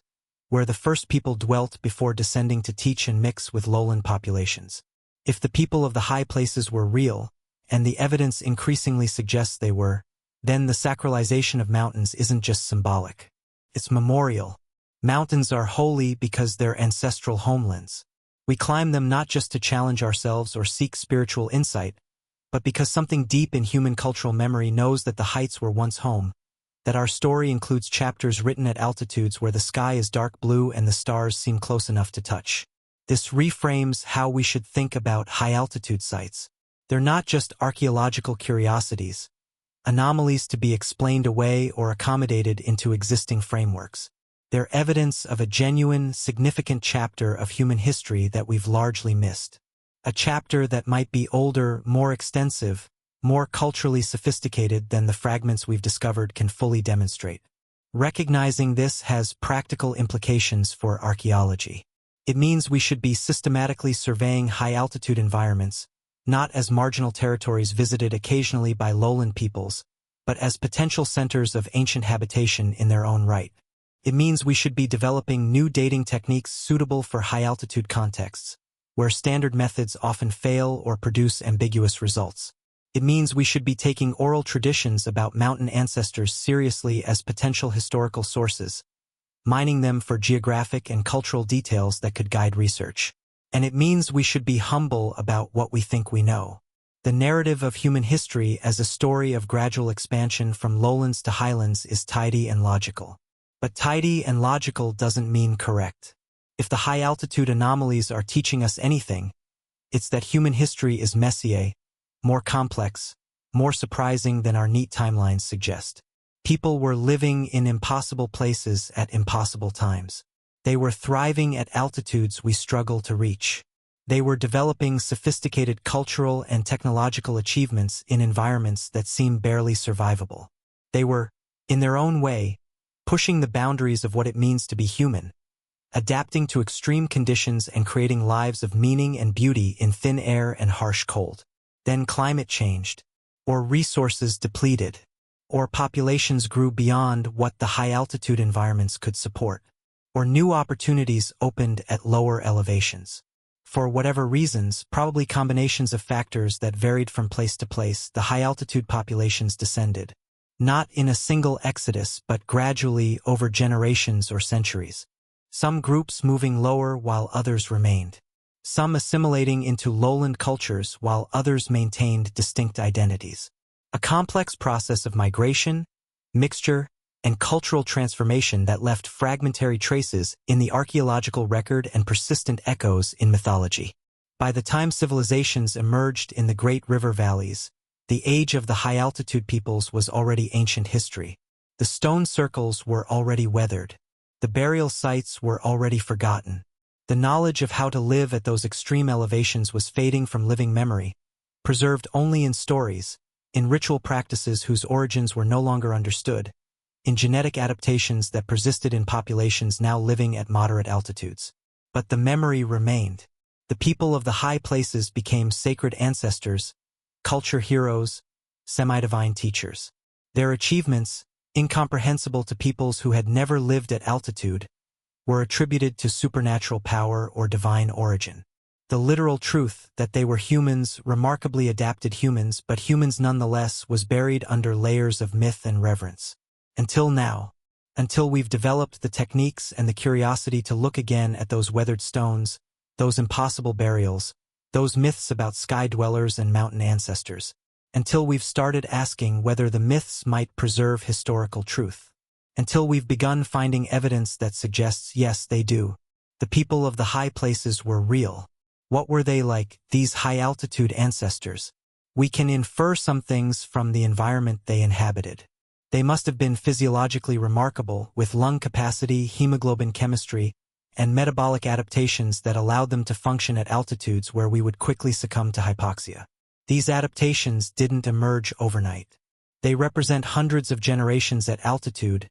where the first people dwelt before descending to teach and mix with lowland populations? If the people of the high places were real, and the evidence increasingly suggests they were, then the sacralization of mountains isn't just symbolic. It's memorial. Mountains are holy because they're ancestral homelands. We climb them not just to challenge ourselves or seek spiritual insight, but because something deep in human cultural memory knows that the heights were once home, that our story includes chapters written at altitudes where the sky is dark blue and the stars seem close enough to touch. This reframes how we should think about high-altitude sites. They're not just archaeological curiosities, anomalies to be explained away or accommodated into existing frameworks. They're evidence of a genuine, significant chapter of human history that we've largely missed. A chapter that might be older, more extensive, more culturally sophisticated than the fragments we've discovered can fully demonstrate. Recognizing this has practical implications for archaeology. It means we should be systematically surveying high-altitude environments, not as marginal territories visited occasionally by lowland peoples, but as potential centers of ancient habitation in their own right. It means we should be developing new dating techniques suitable for high-altitude contexts, where standard methods often fail or produce ambiguous results. It means we should be taking oral traditions about mountain ancestors seriously as potential historical sources, mining them for geographic and cultural details that could guide research. And it means we should be humble about what we think we know. The narrative of human history as a story of gradual expansion from lowlands to highlands is tidy and logical. But tidy and logical doesn't mean correct. If the high-altitude anomalies are teaching us anything, It's that human history is messier, more complex, more surprising than our neat timelines suggest. People were living in impossible places at impossible times. They were thriving at altitudes we struggle to reach. They were developing sophisticated cultural and technological achievements in environments that seem barely survivable. They were, in their own way, pushing the boundaries of what it means to be human, adapting to extreme conditions and creating lives of meaning and beauty in thin air and harsh cold. Then climate changed, or resources depleted, or populations grew beyond what the high-altitude environments could support, or new opportunities opened at lower elevations. For whatever reasons, probably combinations of factors that varied from place to place, the high-altitude populations descended, not in a single exodus but gradually over generations or centuries. Some groups moving lower while others remained. Some assimilating into lowland cultures while others maintained distinct identities. A complex process of migration, mixture, and cultural transformation that left fragmentary traces in the archaeological record and persistent echoes in mythology. By the time civilizations emerged in the great river valleys, the age of the high-altitude peoples was already ancient history. The stone circles were already weathered. The burial sites were already forgotten. The knowledge of how to live at those extreme elevations was fading from living memory, preserved only in stories, in ritual practices whose origins were no longer understood, in genetic adaptations that persisted in populations now living at moderate altitudes. But the memory remained. The people of the high places became sacred ancestors, culture heroes, semi-divine teachers. Their achievements, incomprehensible to peoples who had never lived at altitude, were attributed to supernatural power or divine origin. The literal truth that they were humans, remarkably adapted humans, but humans nonetheless, was buried under layers of myth and reverence. Until now. Until we've developed the techniques and the curiosity to look again at those weathered stones, those impossible burials, those myths about sky dwellers and mountain ancestors. Until we've started asking whether the myths might preserve historical truth. Until we've begun finding evidence that suggests yes, they do. The people of the high places were real. What were they like, these high-altitude ancestors? We can infer some things from the environment they inhabited. They must have been physiologically remarkable, with lung capacity, hemoglobin chemistry, and metabolic adaptations that allowed them to function at altitudes where we would quickly succumb to hypoxia. These adaptations didn't emerge overnight. They represent hundreds of generations at altitude,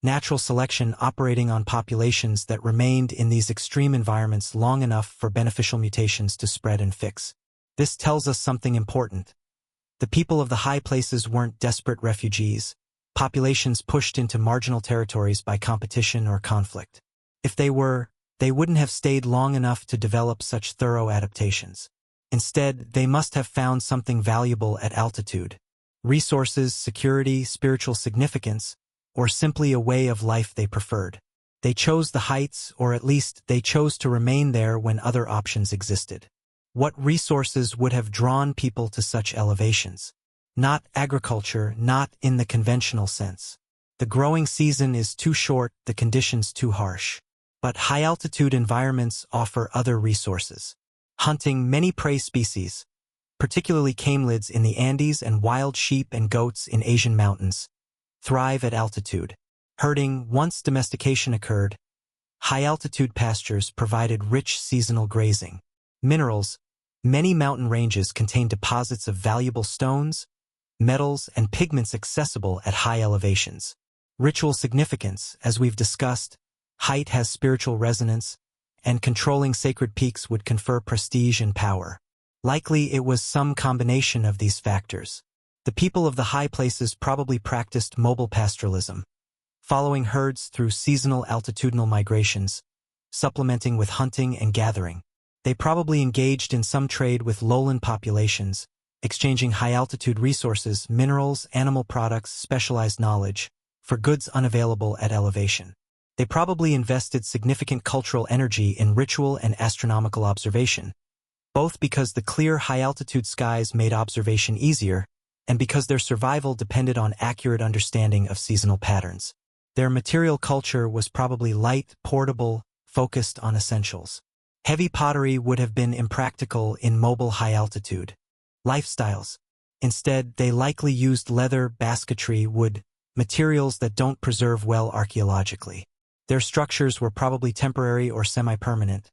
natural selection operating on populations that remained in these extreme environments long enough for beneficial mutations to spread and fix. This tells us something important. The people of the high places weren't desperate refugees, populations pushed into marginal territories by competition or conflict. If they were, they wouldn't have stayed long enough to develop such thorough adaptations. Instead, they must have found something valuable at altitude. Resources, security, spiritual significance, or simply a way of life they preferred. They chose the heights, or at least they chose to remain there when other options existed. What resources would have drawn people to such elevations? Not agriculture, not in the conventional sense. The growing season is too short, the conditions too harsh. But high-altitude environments offer other resources. Hunting many prey species, particularly camelids in the Andes and wild sheep and goats in Asian mountains, thrive at altitude. Herding, once domestication occurred, high-altitude pastures provided rich seasonal grazing. Minerals, many mountain ranges contain deposits of valuable stones, metals, and pigments accessible at high elevations. Ritual significance, as we've discussed, height has spiritual resonance, and controlling sacred peaks would confer prestige and power. Likely it was some combination of these factors. The people of the high places probably practiced mobile pastoralism, following herds through seasonal altitudinal migrations, supplementing with hunting and gathering. They probably engaged in some trade with lowland populations, exchanging high-altitude resources, minerals, animal products, specialized knowledge, for goods unavailable at elevation. They probably invested significant cultural energy in ritual and astronomical observation, both because the clear high-altitude skies made observation easier, and because their survival depended on accurate understanding of seasonal patterns. Their material culture was probably light, portable, focused on essentials. Heavy pottery would have been impractical in mobile high-altitude lifestyles. Instead, they likely used leather, basketry, wood, materials that don't preserve well archaeologically. Their structures were probably temporary or semi-permanent,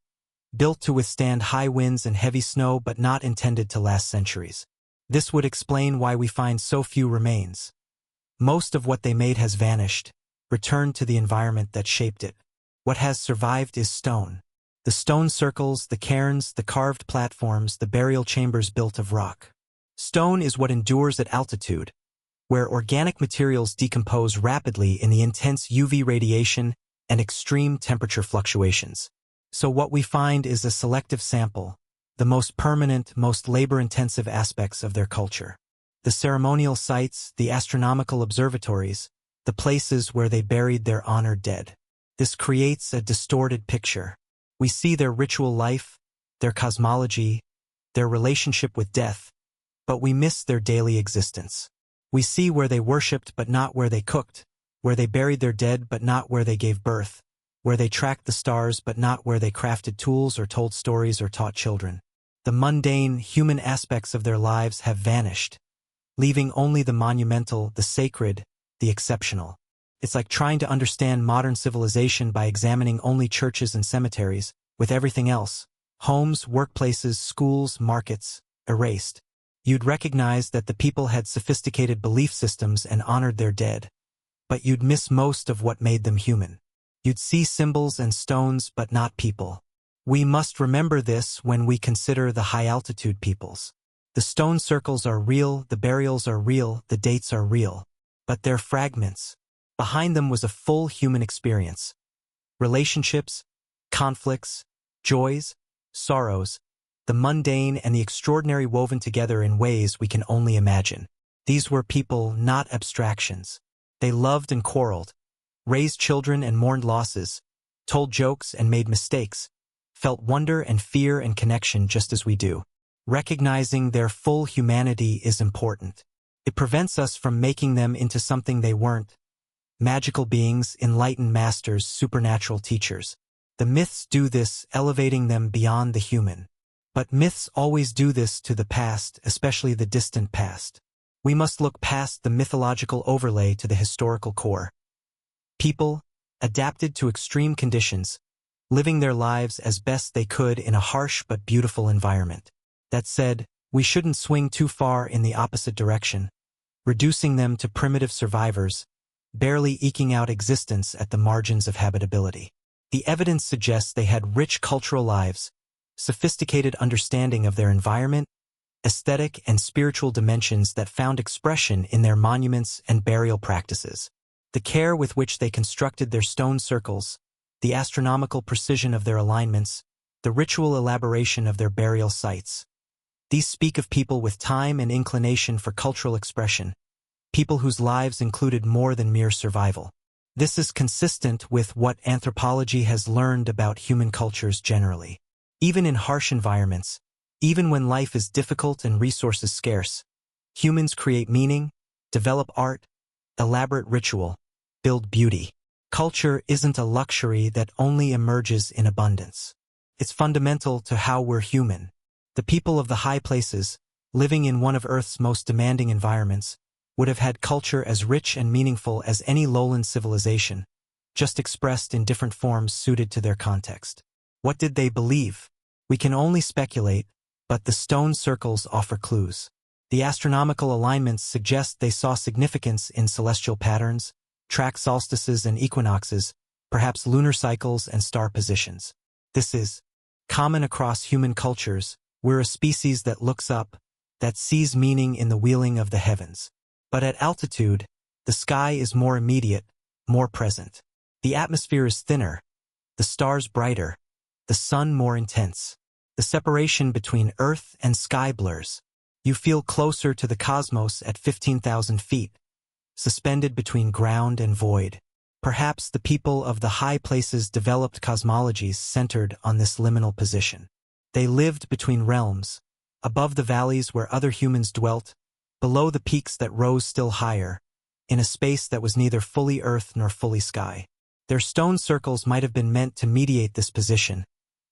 built to withstand high winds and heavy snow but not intended to last centuries. This would explain why we find so few remains. Most of what they made has vanished, returned to the environment that shaped it. What has survived is stone. The stone circles, the cairns, the carved platforms, the burial chambers built of rock. Stone is what endures at altitude, where organic materials decompose rapidly in the intense UV radiation and extreme temperature fluctuations. So what we find is a selective sample, the most permanent, most labor-intensive aspects of their culture. The ceremonial sites, the astronomical observatories, the places where they buried their honored dead. This creates a distorted picture. We see their ritual life, their cosmology, their relationship with death, but we miss their daily existence. We see where they worshipped but not where they cooked, where they buried their dead but not where they gave birth, where they tracked the stars but not where they crafted tools or told stories or taught children. The mundane, human aspects of their lives have vanished, leaving only the monumental, the sacred, the exceptional. It's like trying to understand modern civilization by examining only churches and cemeteries, with everything else, homes, workplaces, schools, markets, erased. You'd recognize that the people had sophisticated belief systems and honored their dead, but you'd miss most of what made them human. You'd see symbols and stones but not people. We must remember this when we consider the high-altitude peoples. The stone circles are real, the burials are real, the dates are real, but they're fragments. Behind them was a full human experience. Relationships, conflicts, joys, sorrows, the mundane and the extraordinary woven together in ways we can only imagine. These were people, not abstractions. They loved and quarreled, raised children and mourned losses, told jokes and made mistakes, felt wonder and fear and connection just as we do. Recognizing their full humanity is important. It prevents us from making them into something they weren't. Magical beings, enlightened masters, supernatural teachers. The myths do this, elevating them beyond the human. But myths always do this to the past, especially the distant past. We must look past the mythological overlay to the historical core. People, adapted to extreme conditions, living their lives as best they could in a harsh but beautiful environment. That said, we shouldn't swing too far in the opposite direction, reducing them to primitive survivors, barely eking out existence at the margins of habitability. The evidence suggests they had rich cultural lives, sophisticated understanding of their environment, aesthetic and spiritual dimensions that found expression in their monuments and burial practices. The care with which they constructed their stone circles, the astronomical precision of their alignments, the ritual elaboration of their burial sites. These speak of people with time and inclination for cultural expression, people whose lives included more than mere survival. This is consistent with what anthropology has learned about human cultures generally. Even in harsh environments, even when life is difficult and resources scarce, humans create meaning, develop art, elaborate ritual, build beauty. Culture isn't a luxury that only emerges in abundance. It's fundamental to how we're human. The people of the high places, living in one of Earth's most demanding environments, would have had culture as rich and meaningful as any lowland civilization, just expressed in different forms suited to their context. What did they believe? We can only speculate, but the stone circles offer clues. The astronomical alignments suggest they saw significance in celestial patterns, track solstices and equinoxes, perhaps lunar cycles and star positions. This is common across human cultures. We're a species that looks up, that sees meaning in the wheeling of the heavens. But at altitude, the sky is more immediate, more present. The atmosphere is thinner, the stars brighter, the sun more intense. The separation between Earth and sky blurs. You feel closer to the cosmos at 15,000 feet, suspended between ground and void. Perhaps the people of the high places developed cosmologies centered on this liminal position. They lived between realms, above the valleys where other humans dwelt, below the peaks that rose still higher, in a space that was neither fully earth nor fully sky. Their stone circles might have been meant to mediate this position,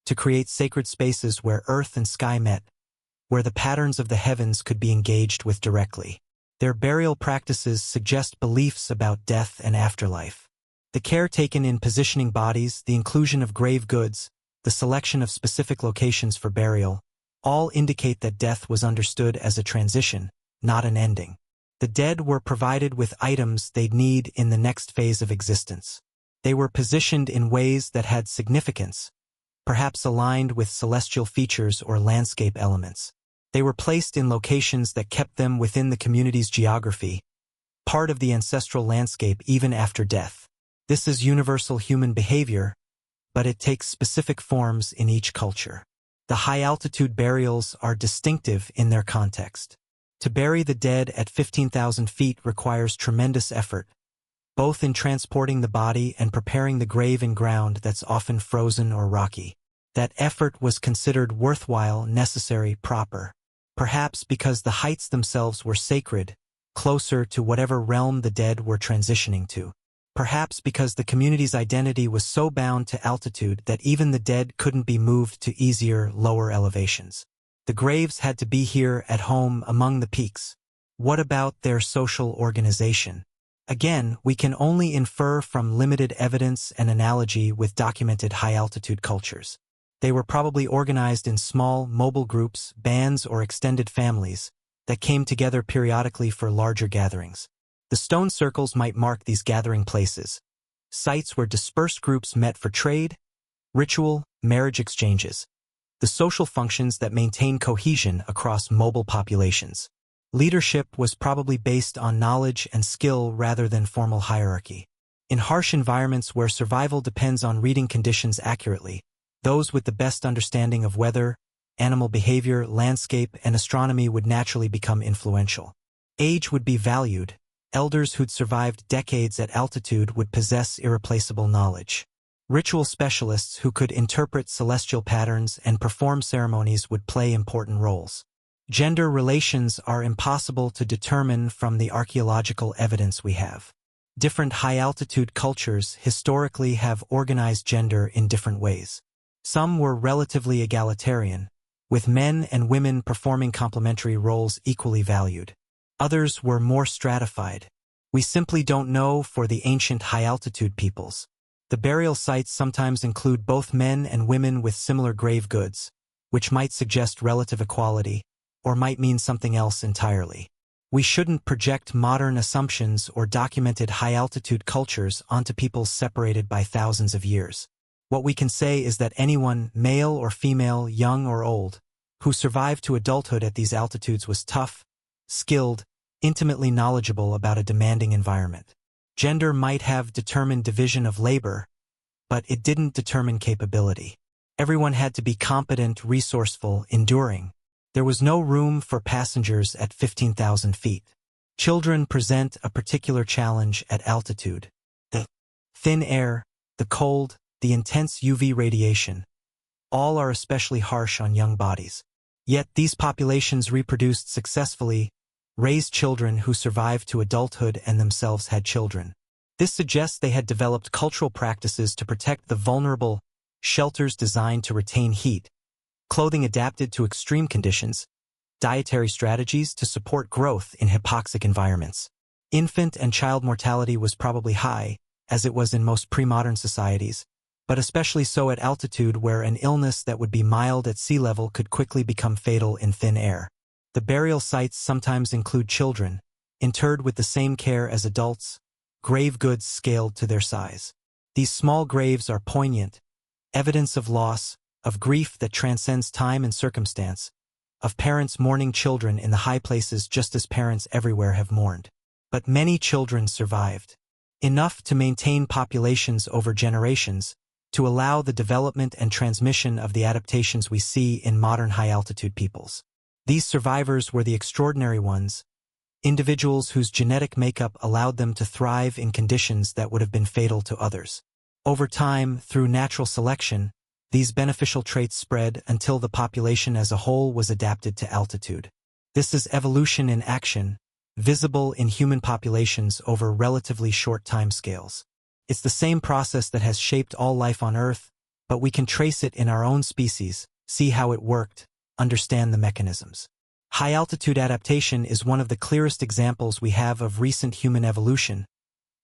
to create sacred spaces where earth and sky met, where the patterns of the heavens could be engaged with directly. Their burial practices suggest beliefs about death and afterlife. The care taken in positioning bodies, the inclusion of grave goods, the selection of specific locations for burial, all indicate that death was understood as a transition, not an ending. The dead were provided with items they'd need in the next phase of existence. They were positioned in ways that had significance, perhaps aligned with celestial features or landscape elements. They were placed in locations that kept them within the community's geography, part of the ancestral landscape even after death. This is universal human behavior, but it takes specific forms in each culture. The high-altitude burials are distinctive in their context. To bury the dead at 15,000 feet requires tremendous effort, both in transporting the body and preparing the grave in ground that's often frozen or rocky. That effort was considered worthwhile, necessary, proper. Perhaps because the heights themselves were sacred, closer to whatever realm the dead were transitioning to. Perhaps because the community's identity was so bound to altitude that even the dead couldn't be moved to easier, lower elevations. The graves had to be here at home among the peaks. What about their social organization? Again, we can only infer from limited evidence and analogy with documented high-altitude cultures. They were probably organized in small, mobile groups, bands, or extended families that came together periodically for larger gatherings. The stone circles might mark these gathering places, sites where dispersed groups met for trade, ritual, marriage exchanges, the social functions that maintain cohesion across mobile populations. Leadership was probably based on knowledge and skill rather than formal hierarchy. In harsh environments where survival depends on reading conditions accurately, those with the best understanding of weather, animal behavior, landscape, and astronomy would naturally become influential. Age would be valued. Elders who'd survived decades at altitude would possess irreplaceable knowledge. Ritual specialists who could interpret celestial patterns and perform ceremonies would play important roles. Gender relations are impossible to determine from the archaeological evidence we have. Different high-altitude cultures historically have organized gender in different ways. Some were relatively egalitarian, with men and women performing complementary roles equally valued. Others were more stratified. We simply don't know for the ancient high-altitude peoples. The burial sites sometimes include both men and women with similar grave goods, which might suggest relative equality, or might mean something else entirely. We shouldn't project modern assumptions or documented high-altitude cultures onto peoples separated by thousands of years. What we can say is that anyone, male or female, young or old, who survived to adulthood at these altitudes was tough, skilled, intimately knowledgeable about a demanding environment. Gender might have determined division of labor, but it didn't determine capability. Everyone had to be competent, resourceful, enduring. There was no room for passengers at 15,000 feet. Children present a particular challenge at altitude. The thin air, the cold, the intense UV radiation, all are especially harsh on young bodies. Yet these populations reproduced successfully, raised children who survived to adulthood and themselves had children. This suggests they had developed cultural practices to protect the vulnerable, shelters designed to retain heat, clothing adapted to extreme conditions, dietary strategies to support growth in hypoxic environments. Infant and child mortality was probably high, as it was in most pre-modern societies, but especially so at altitude where an illness that would be mild at sea level could quickly become fatal in thin air. The burial sites sometimes include children, interred with the same care as adults, grave goods scaled to their size. These small graves are poignant, evidence of loss, of grief that transcends time and circumstance, of parents mourning children in the high places just as parents everywhere have mourned. But many children survived. Enough to maintain populations over generations, to allow the development and transmission of the adaptations we see in modern high-altitude peoples. These survivors were the extraordinary ones, individuals whose genetic makeup allowed them to thrive in conditions that would have been fatal to others. Over time, through natural selection, these beneficial traits spread until the population as a whole was adapted to altitude. This is evolution in action, visible in human populations over relatively short timescales. It's the same process that has shaped all life on Earth, but we can trace it in our own species, see how it worked, understand the mechanisms. High-altitude adaptation is one of the clearest examples we have of recent human evolution,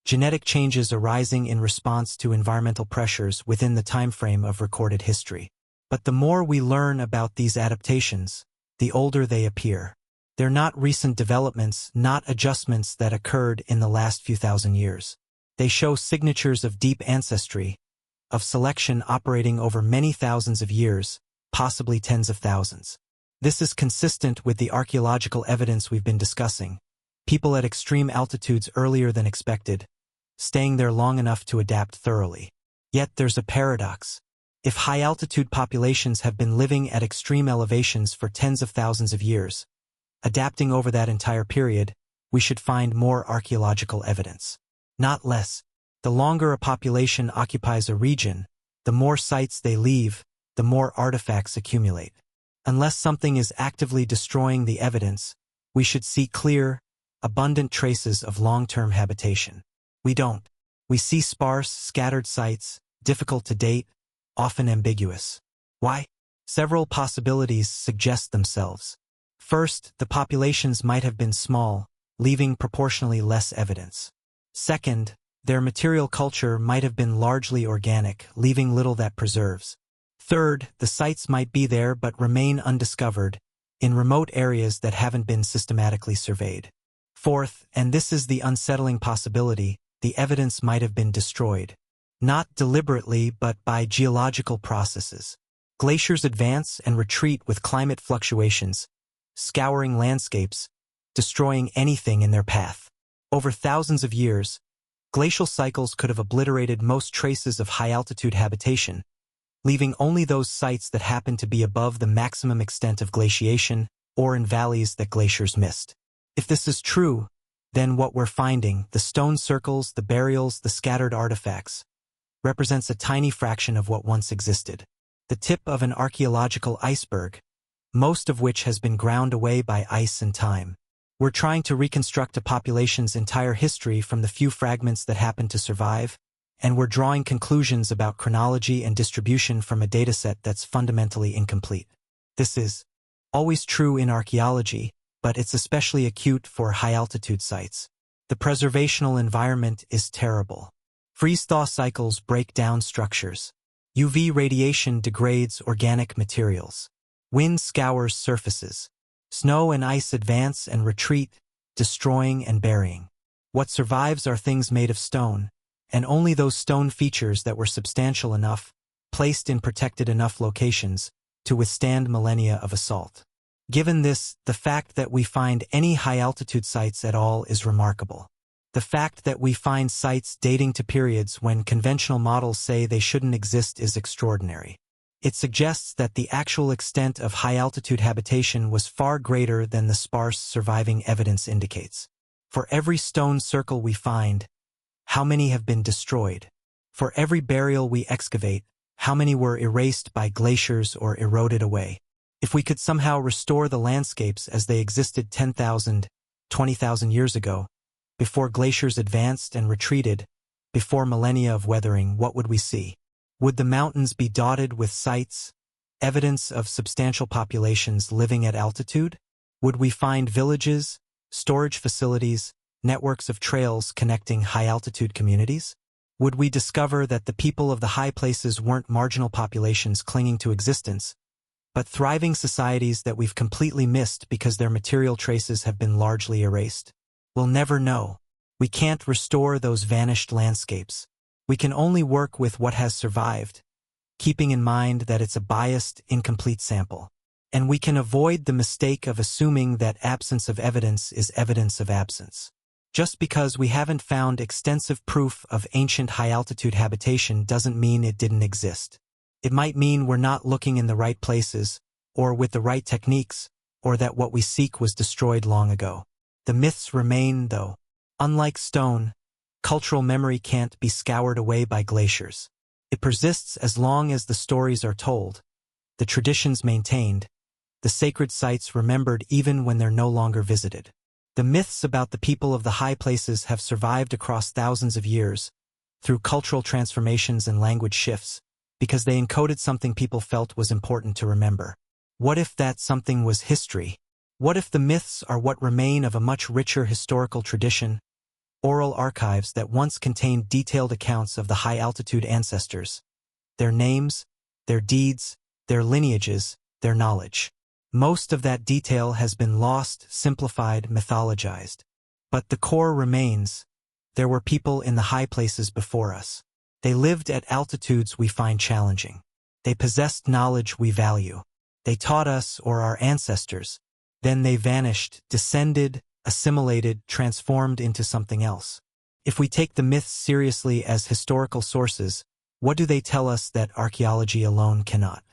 genetic changes arising in response to environmental pressures within the time frame of recorded history. But the more we learn about these adaptations, the older they appear. They're not recent developments, not adjustments that occurred in the last few thousand years. They show signatures of deep ancestry, of selection operating over many thousands of years, possibly tens of thousands. This is consistent with the archaeological evidence we've been discussing. People at extreme altitudes earlier than expected, staying there long enough to adapt thoroughly. Yet there's a paradox. If high-altitude populations have been living at extreme elevations for tens of thousands of years, adapting over that entire period, we should find more archaeological evidence. Not less. The longer a population occupies a region, the more sites they leave, the more artifacts accumulate. Unless something is actively destroying the evidence, we should see clear, abundant traces of long-term habitation. We don't. We see sparse, scattered sites, difficult to date, often ambiguous. Why? Several possibilities suggest themselves. First, the populations might have been small, leaving proportionally less evidence. Second, their material culture might have been largely organic, leaving little that preserves. Third, the sites might be there but remain undiscovered, in remote areas that haven't been systematically surveyed. Fourth, and this is the unsettling possibility, the evidence might have been destroyed. Not deliberately but by geological processes. Glaciers advance and retreat with climate fluctuations, scouring landscapes, destroying anything in their path. Over thousands of years, glacial cycles could have obliterated most traces of high-altitude habitation, leaving only those sites that happen to be above the maximum extent of glaciation or in valleys that glaciers missed. If this is true, then what we're finding, the stone circles, the burials, the scattered artifacts, represents a tiny fraction of what once existed. The tip of an archaeological iceberg, most of which has been ground away by ice and time. We're trying to reconstruct a population's entire history from the few fragments that happen to survive, and we're drawing conclusions about chronology and distribution from a dataset that's fundamentally incomplete. This is always true in archaeology, but it's especially acute for high-altitude sites. The preservational environment is terrible. Freeze-thaw cycles break down structures. UV radiation degrades organic materials. Wind scours surfaces. Snow and ice advance and retreat, destroying and burying. What survives are things made of stone, and only those stone features that were substantial enough, placed in protected enough locations, to withstand millennia of assault. Given this, the fact that we find any high-altitude sites at all is remarkable. The fact that we find sites dating to periods when conventional models say they shouldn't exist is extraordinary. It suggests that the actual extent of high-altitude habitation was far greater than the sparse surviving evidence indicates. For every stone circle we find, how many have been destroyed? For every burial we excavate, how many were erased by glaciers or eroded away? If we could somehow restore the landscapes as they existed 10,000, 20,000 years ago, before glaciers advanced and retreated, before millennia of weathering, what would we see? Would the mountains be dotted with sites, evidence of substantial populations living at altitude? Would we find villages, storage facilities, networks of trails connecting high-altitude communities? Would we discover that the people of the high places weren't marginal populations clinging to existence, but thriving societies that we've completely missed because their material traces have been largely erased? We'll never know. We can't restore those vanished landscapes. We can only work with what has survived, keeping in mind that it's a biased, incomplete sample. And we can avoid the mistake of assuming that absence of evidence is evidence of absence. Just because we haven't found extensive proof of ancient high-altitude habitation doesn't mean it didn't exist. It might mean we're not looking in the right places, or with the right techniques, or that what we seek was destroyed long ago. The myths remain, though. Unlike stone, cultural memory can't be scoured away by glaciers. It persists as long as the stories are told, the traditions maintained, the sacred sites remembered even when they're no longer visited. The myths about the people of the high places have survived across thousands of years, through cultural transformations and language shifts, because they encoded something people felt was important to remember. What if that something was history? What if the myths are what remain of a much richer historical tradition, oral archives that once contained detailed accounts of the high-altitude ancestors, their names, their deeds, their lineages, their knowledge? Most of that detail has been lost, simplified, mythologized. But the core remains. There were people in the high places before us. They lived at altitudes we find challenging. They possessed knowledge we value. They taught us, or our ancestors. Then they vanished, descended, assimilated, transformed into something else. If we take the myths seriously as historical sources, what do they tell us that archaeology alone cannot?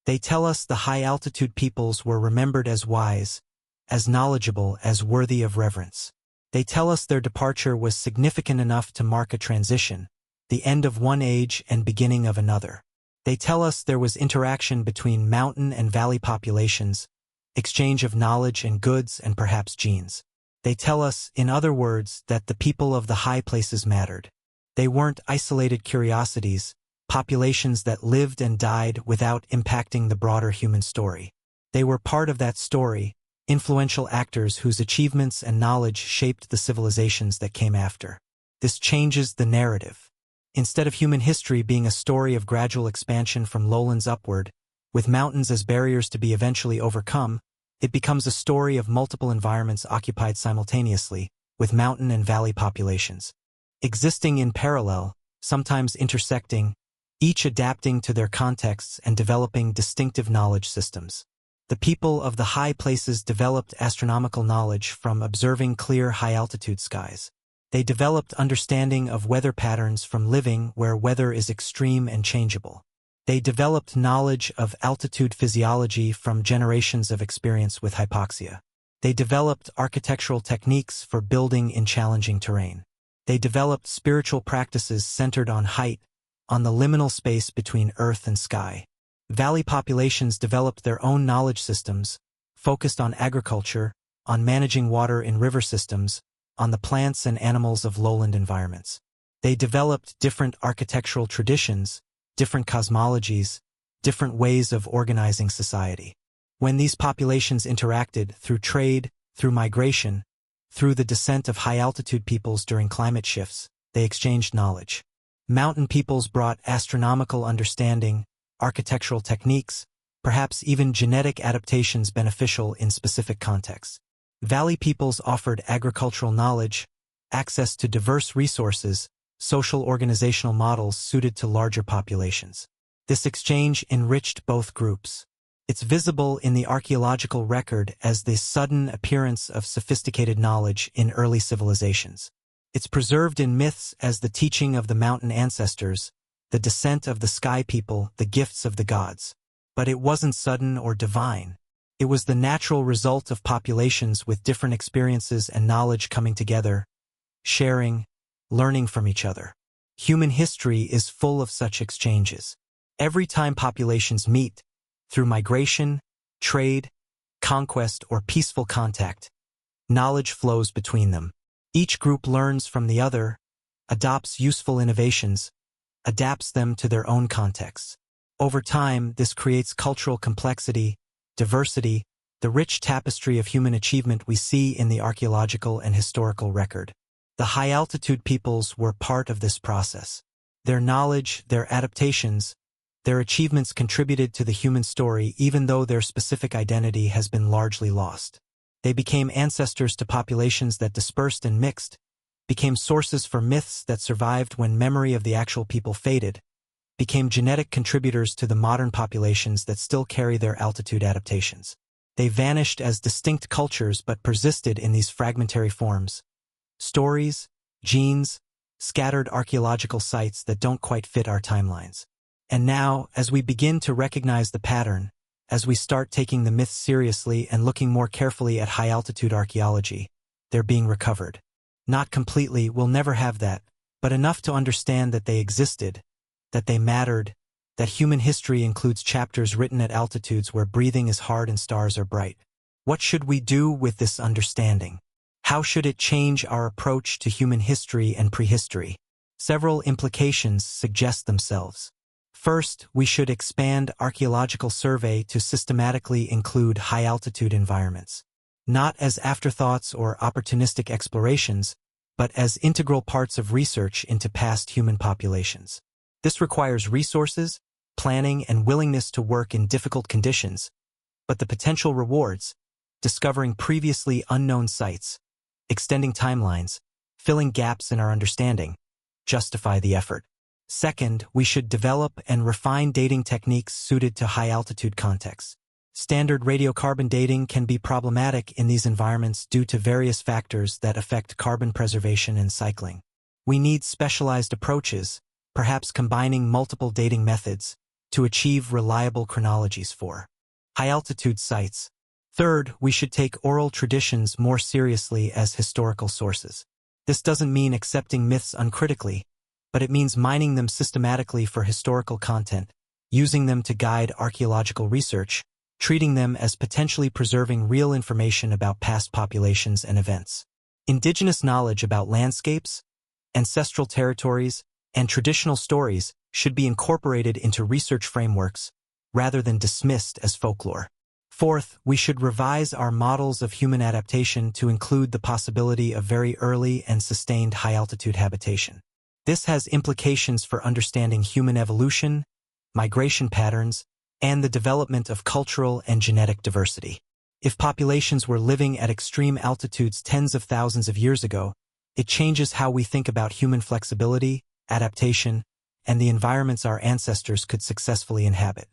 They tell us the high-altitude peoples were remembered as wise, as knowledgeable, as worthy of reverence. They tell us their departure was significant enough to mark a transition, the end of one age and beginning of another. They tell us there was interaction between mountain and valley populations, exchange of knowledge and goods and perhaps genes. They tell us, in other words, that the people of the high places mattered. They weren't isolated curiosities, populations that lived and died without impacting the broader human story. They were part of that story, influential actors whose achievements and knowledge shaped the civilizations that came after. This changes the narrative. Instead of human history being a story of gradual expansion from lowlands upward, with mountains as barriers to be eventually overcome, it becomes a story of multiple environments occupied simultaneously, with mountain and valley populations, existing in parallel, sometimes intersecting, each adapting to their contexts and developing distinctive knowledge systems. The people of the high places developed astronomical knowledge from observing clear high-altitude skies. They developed understanding of weather patterns from living where weather is extreme and changeable. They developed knowledge of altitude physiology from generations of experience with hypoxia. They developed architectural techniques for building in challenging terrain. They developed spiritual practices centered on height, on the liminal space between earth and sky. Valley populations developed their own knowledge systems, focused on agriculture, on managing water in river systems, on the plants and animals of lowland environments. They developed different architectural traditions, different cosmologies, different ways of organizing society. When these populations interacted through trade, through migration, through the descent of high-altitude peoples during climate shifts, they exchanged knowledge. Mountain peoples brought astronomical understanding, architectural techniques, perhaps even genetic adaptations beneficial in specific contexts. Valley peoples offered agricultural knowledge, access to diverse resources, social organizational models suited to larger populations. This exchange enriched both groups. It's visible in the archaeological record as the sudden appearance of sophisticated knowledge in early civilizations. It's preserved in myths as the teaching of the mountain ancestors, the descent of the sky people, the gifts of the gods. But it wasn't sudden or divine. It was the natural result of populations with different experiences and knowledge coming together, sharing, learning from each other. Human history is full of such exchanges. Every time populations meet, through migration, trade, conquest, or peaceful contact, knowledge flows between them. Each group learns from the other, adopts useful innovations, adapts them to their own contexts. Over time, this creates cultural complexity, diversity, the rich tapestry of human achievement we see in the archaeological and historical record. The high-altitude peoples were part of this process. Their knowledge, their adaptations, their achievements contributed to the human story even though their specific identity has been largely lost. They became ancestors to populations that dispersed and mixed, became sources for myths that survived when memory of the actual people faded, became genetic contributors to the modern populations that still carry their altitude adaptations. They vanished as distinct cultures but persisted in these fragmentary forms. Stories, genes, scattered archaeological sites that don't quite fit our timelines. And now, as we begin to recognize the pattern, as we start taking the myths seriously and looking more carefully at high-altitude archaeology, they're being recovered. Not completely, we'll never have that, but enough to understand that they existed, that they mattered, that human history includes chapters written at altitudes where breathing is hard and stars are bright. What should we do with this understanding? How should it change our approach to human history and prehistory? Several implications suggest themselves. First, we should expand archaeological survey to systematically include high-altitude environments, not as afterthoughts or opportunistic explorations, but as integral parts of research into past human populations. This requires resources, planning, and willingness to work in difficult conditions, but the potential rewards, discovering previously unknown sites, extending timelines, filling gaps in our understanding, justify the effort. Second, we should develop and refine dating techniques suited to high-altitude contexts. Standard radiocarbon dating can be problematic in these environments due to various factors that affect carbon preservation and cycling. We need specialized approaches, perhaps combining multiple dating methods, to achieve reliable chronologies for high-altitude sites. Third, we should take oral traditions more seriously as historical sources. This doesn't mean accepting myths uncritically, but it means mining them systematically for historical content, using them to guide archaeological research, treating them as potentially preserving real information about past populations and events. Indigenous knowledge about landscapes, ancestral territories, and traditional stories should be incorporated into research frameworks rather than dismissed as folklore. Fourth, we should revise our models of human adaptation to include the possibility of very early and sustained high-altitude habitation. This has implications for understanding human evolution, migration patterns, and the development of cultural and genetic diversity. If populations were living at extreme altitudes tens of thousands of years ago, it changes how we think about human flexibility, adaptation, and the environments our ancestors could successfully inhabit.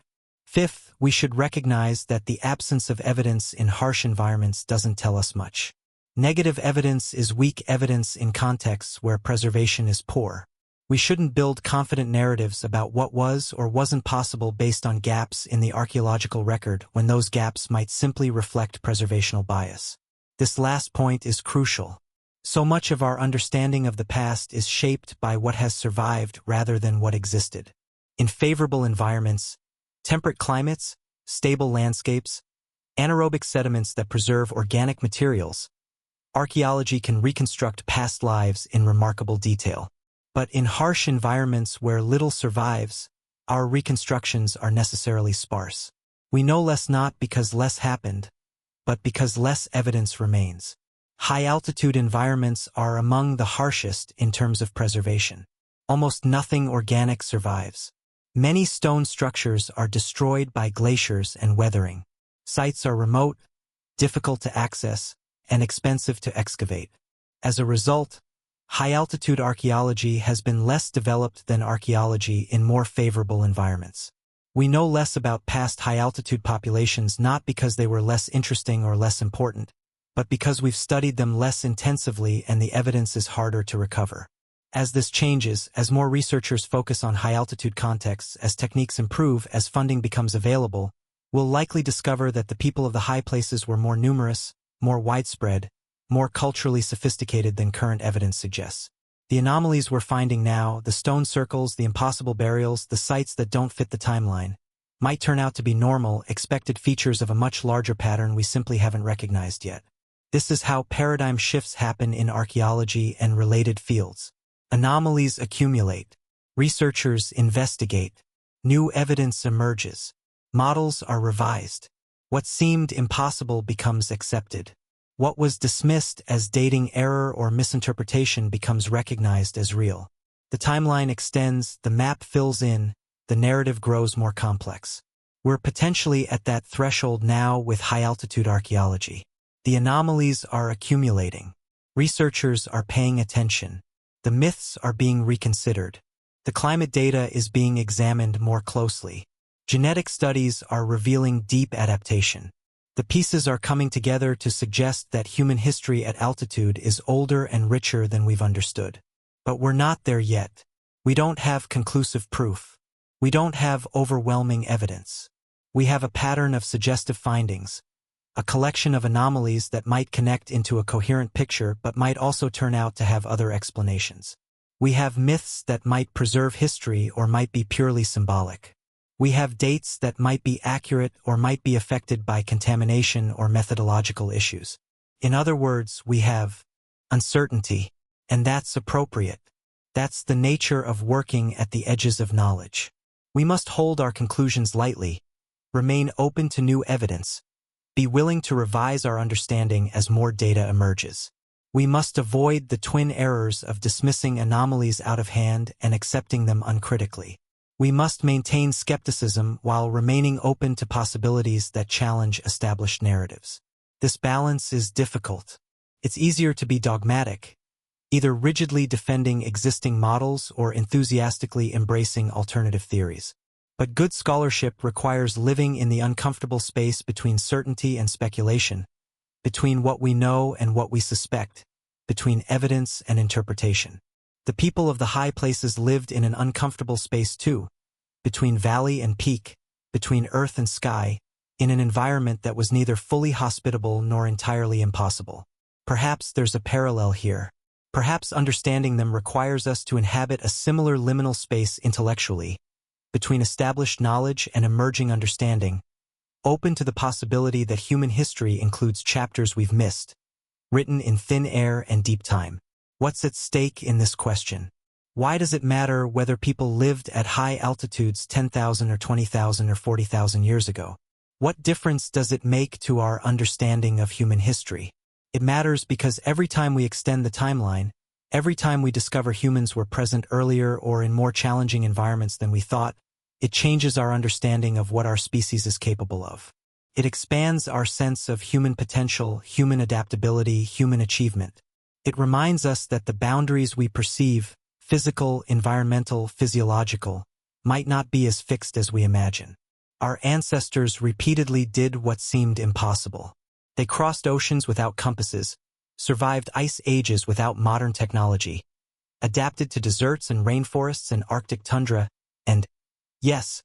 Fifth, we should recognize that the absence of evidence in harsh environments doesn't tell us much. Negative evidence is weak evidence in contexts where preservation is poor. We shouldn't build confident narratives about what was or wasn't possible based on gaps in the archaeological record when those gaps might simply reflect preservational bias. This last point is crucial. So much of our understanding of the past is shaped by what has survived rather than what existed. In favorable environments, temperate climates, stable landscapes, anaerobic sediments that preserve organic materials, archaeology can reconstruct past lives in remarkable detail. But in harsh environments where little survives, our reconstructions are necessarily sparse. We know less not because less happened, but because less evidence remains. High-altitude environments are among the harshest in terms of preservation. Almost nothing organic survives. Many stone structures are destroyed by glaciers and weathering. Sites are remote, difficult to access, and expensive to excavate. As a result, high-altitude archaeology has been less developed than archaeology in more favorable environments. We know less about past high-altitude populations not because they were less interesting or less important, but because we've studied them less intensively and the evidence is harder to recover. As this changes, as more researchers focus on high-altitude contexts, as techniques improve, as funding becomes available, we'll likely discover that the people of the high places were more numerous, more widespread, more culturally sophisticated than current evidence suggests. The anomalies we're finding now, the stone circles, the impossible burials, the sites that don't fit the timeline, might turn out to be normal, expected features of a much larger pattern we simply haven't recognized yet. This is how paradigm shifts happen in archaeology and related fields. Anomalies accumulate. Researchers investigate. New evidence emerges. Models are revised. What seemed impossible becomes accepted. What was dismissed as dating error or misinterpretation becomes recognized as real. The timeline extends, the map fills in, the narrative grows more complex. We're potentially at that threshold now with high-altitude archaeology. The anomalies are accumulating. Researchers are paying attention. The myths are being reconsidered. The climate data is being examined more closely. Genetic studies are revealing deep adaptation. The pieces are coming together to suggest that human history at altitude is older and richer than we've understood. But we're not there yet. We don't have conclusive proof. We don't have overwhelming evidence. We have a pattern of suggestive findings, a collection of anomalies that might connect into a coherent picture but might also turn out to have other explanations. We have myths that might preserve history or might be purely symbolic. We have dates that might be accurate or might be affected by contamination or methodological issues. In other words, we have uncertainty, and that's appropriate. That's the nature of working at the edges of knowledge. We must hold our conclusions lightly, remain open to new evidence, be willing to revise our understanding as more data emerges. We must avoid the twin errors of dismissing anomalies out of hand and accepting them uncritically. We must maintain skepticism while remaining open to possibilities that challenge established narratives. This balance is difficult. It's easier to be dogmatic, either rigidly defending existing models or enthusiastically embracing alternative theories. But good scholarship requires living in the uncomfortable space between certainty and speculation, between what we know and what we suspect, between evidence and interpretation. The people of the high places lived in an uncomfortable space too, between valley and peak, between earth and sky, in an environment that was neither fully hospitable nor entirely impossible. Perhaps there's a parallel here. Perhaps understanding them requires us to inhabit a similar liminal space intellectually, between established knowledge and emerging understanding, open to the possibility that human history includes chapters we've missed, written in thin air and deep time. What's at stake in this question? Why does it matter whether people lived at high altitudes 10,000 or 20,000 or 40,000 years ago? What difference does it make to our understanding of human history? It matters because every time we extend the timeline, every time we discover humans were present earlier or in more challenging environments than we thought, it changes our understanding of what our species is capable of. It expands our sense of human potential, human adaptability, human achievement. It reminds us that the boundaries we perceive, physical, environmental, physiological, might not be as fixed as we imagine. Our ancestors repeatedly did what seemed impossible. They crossed oceans without compasses, survived ice ages without modern technology, adapted to deserts and rainforests and Arctic tundra, and, yes,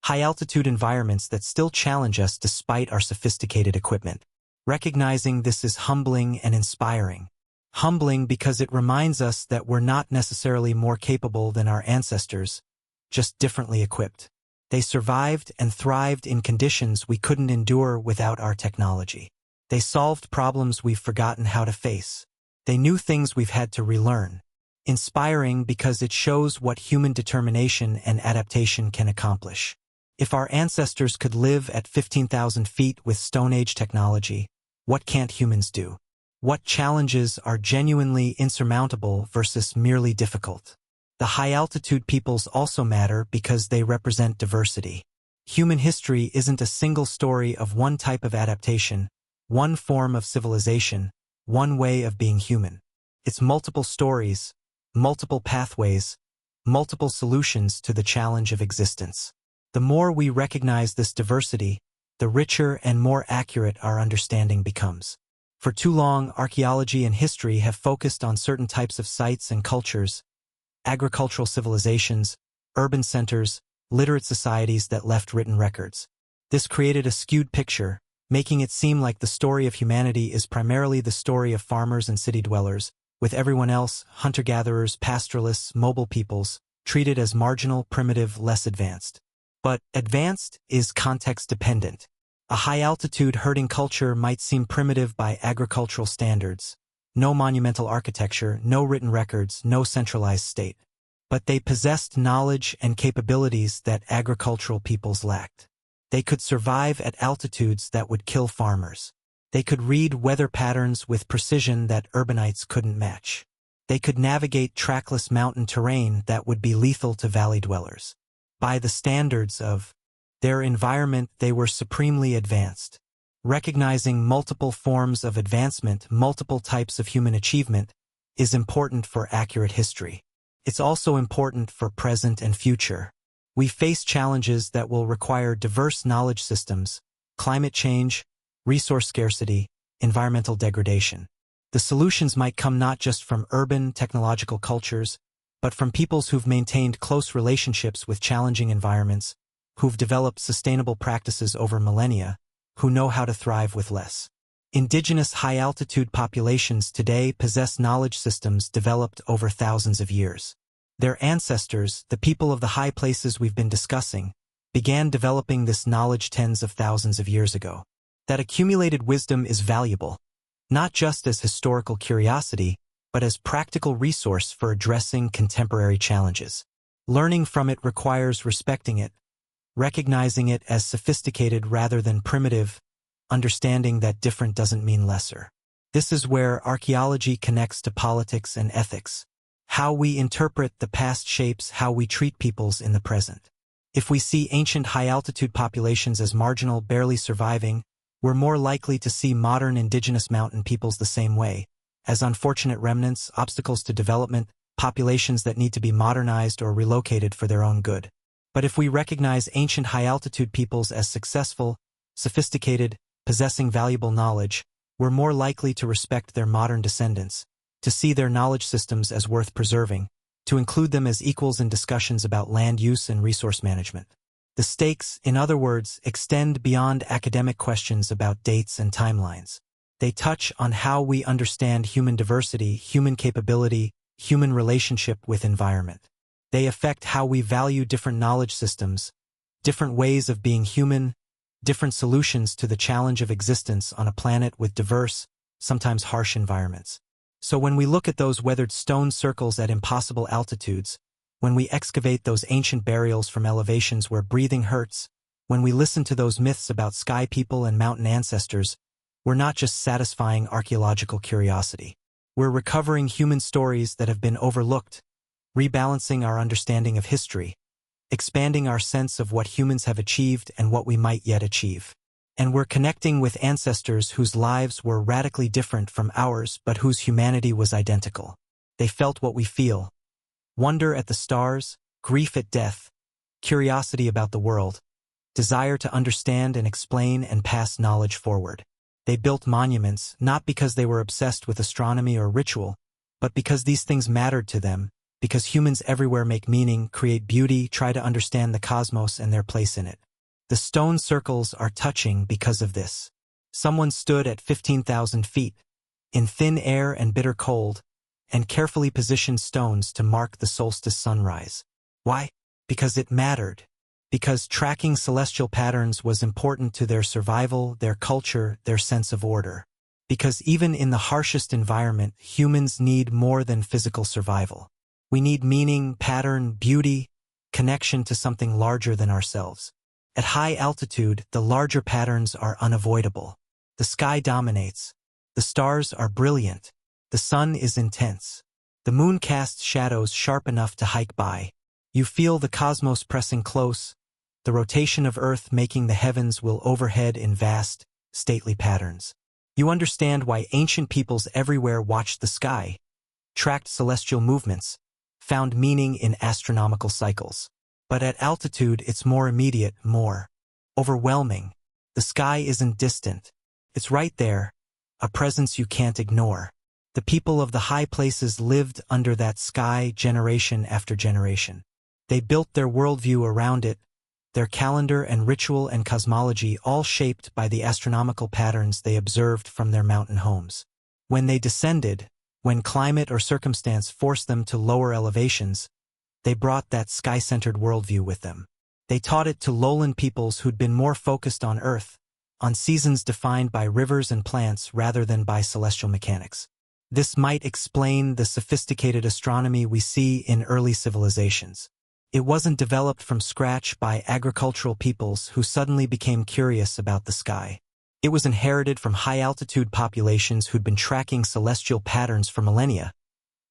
high-altitude environments that still challenge us despite our sophisticated equipment. Recognizing this is humbling and inspiring. Humbling because it reminds us that we're not necessarily more capable than our ancestors, just differently equipped. They survived and thrived in conditions we couldn't endure without our technology. They solved problems we've forgotten how to face. They knew things we've had to relearn. Inspiring because it shows what human determination and adaptation can accomplish. If our ancestors could live at 15,000 feet with Stone Age technology, what can't humans do? What challenges are genuinely insurmountable versus merely difficult? The high-altitude peoples also matter because they represent diversity. Human history isn't a single story of one type of adaptation, one form of civilization, one way of being human. It's multiple stories, multiple pathways, multiple solutions to the challenge of existence. The more we recognize this diversity, the richer and more accurate our understanding becomes. For too long, archaeology and history have focused on certain types of sites and cultures, agricultural civilizations, urban centers, literate societies that left written records. This created a skewed picture, making it seem like the story of humanity is primarily the story of farmers and city dwellers, with everyone else, hunter-gatherers, pastoralists, mobile peoples, treated as marginal, primitive, less advanced. But advanced is context-dependent. A high-altitude herding culture might seem primitive by agricultural standards. No monumental architecture, no written records, no centralized state. But they possessed knowledge and capabilities that agricultural peoples lacked. They could survive at altitudes that would kill farmers. They could read weather patterns with precision that urbanites couldn't match. They could navigate trackless mountain terrain that would be lethal to valley dwellers. By the standards of their environment, they were supremely advanced. Recognizing multiple forms of advancement, multiple types of human achievement, is important for accurate history. It's also important for present and future. We face challenges that will require diverse knowledge systems, climate change, resource scarcity, environmental degradation. The solutions might come not just from urban, technological cultures, but from peoples who've maintained close relationships with challenging environments, who've developed sustainable practices over millennia, who know how to thrive with less. Indigenous high-altitude populations today possess knowledge systems developed over thousands of years. Their ancestors, the people of the high places we've been discussing, began developing this knowledge tens of thousands of years ago. That accumulated wisdom is valuable, not just as historical curiosity, but as practical resource for addressing contemporary challenges. Learning from it requires respecting it, recognizing it as sophisticated rather than primitive, understanding that different doesn't mean lesser. This is where archaeology connects to politics and ethics. How we interpret the past shapes how we treat peoples in the present. If we see ancient high-altitude populations as marginal, barely surviving, we're more likely to see modern indigenous mountain peoples the same way, as unfortunate remnants, obstacles to development, populations that need to be modernized or relocated for their own good. But if we recognize ancient high-altitude peoples as successful, sophisticated, possessing valuable knowledge, we're more likely to respect their modern descendants, to see their knowledge systems as worth preserving, to include them as equals in discussions about land use and resource management. The stakes, in other words, extend beyond academic questions about dates and timelines. They touch on how we understand human diversity, human capability, human relationship with environment. They affect how we value different knowledge systems, different ways of being human, different solutions to the challenge of existence on a planet with diverse, sometimes harsh environments. So when we look at those weathered stone circles at impossible altitudes, when we excavate those ancient burials from elevations where breathing hurts, when we listen to those myths about sky people and mountain ancestors, we're not just satisfying archaeological curiosity. We're recovering human stories that have been overlooked, rebalancing our understanding of history, expanding our sense of what humans have achieved and what we might yet achieve. And we're connecting with ancestors whose lives were radically different from ours but whose humanity was identical. They felt what we feel: wonder at the stars, grief at death, curiosity about the world, desire to understand and explain and pass knowledge forward. They built monuments not because they were obsessed with astronomy or ritual, but because these things mattered to them, because humans everywhere make meaning, create beauty, try to understand the cosmos and their place in it. The stone circles are touching because of this. Someone stood at 15,000 feet, in thin air and bitter cold, and carefully positioned stones to mark the solstice sunrise. Why? Because it mattered. Because tracking celestial patterns was important to their survival, their culture, their sense of order. Because even in the harshest environment, humans need more than physical survival. We need meaning, pattern, beauty, connection to something larger than ourselves. At high altitude, the larger patterns are unavoidable. The sky dominates. The stars are brilliant. The sun is intense. The moon casts shadows sharp enough to hike by. You feel the cosmos pressing close, the rotation of Earth making the heavens will overhead in vast, stately patterns. You understand why ancient peoples everywhere watched the sky, tracked celestial movements, found meaning in astronomical cycles. But at altitude, it's more immediate, more overwhelming. The sky isn't distant. It's right there, a presence you can't ignore. The people of the high places lived under that sky generation after generation. They built their worldview around it, their calendar and ritual and cosmology all shaped by the astronomical patterns they observed from their mountain homes. When they descended, when climate or circumstance forced them to lower elevations, they brought that sky-centered worldview with them. They taught it to lowland peoples who'd been more focused on Earth, on seasons defined by rivers and plants rather than by celestial mechanics. This might explain the sophisticated astronomy we see in early civilizations. It wasn't developed from scratch by agricultural peoples who suddenly became curious about the sky. It was inherited from high-altitude populations who'd been tracking celestial patterns for millennia,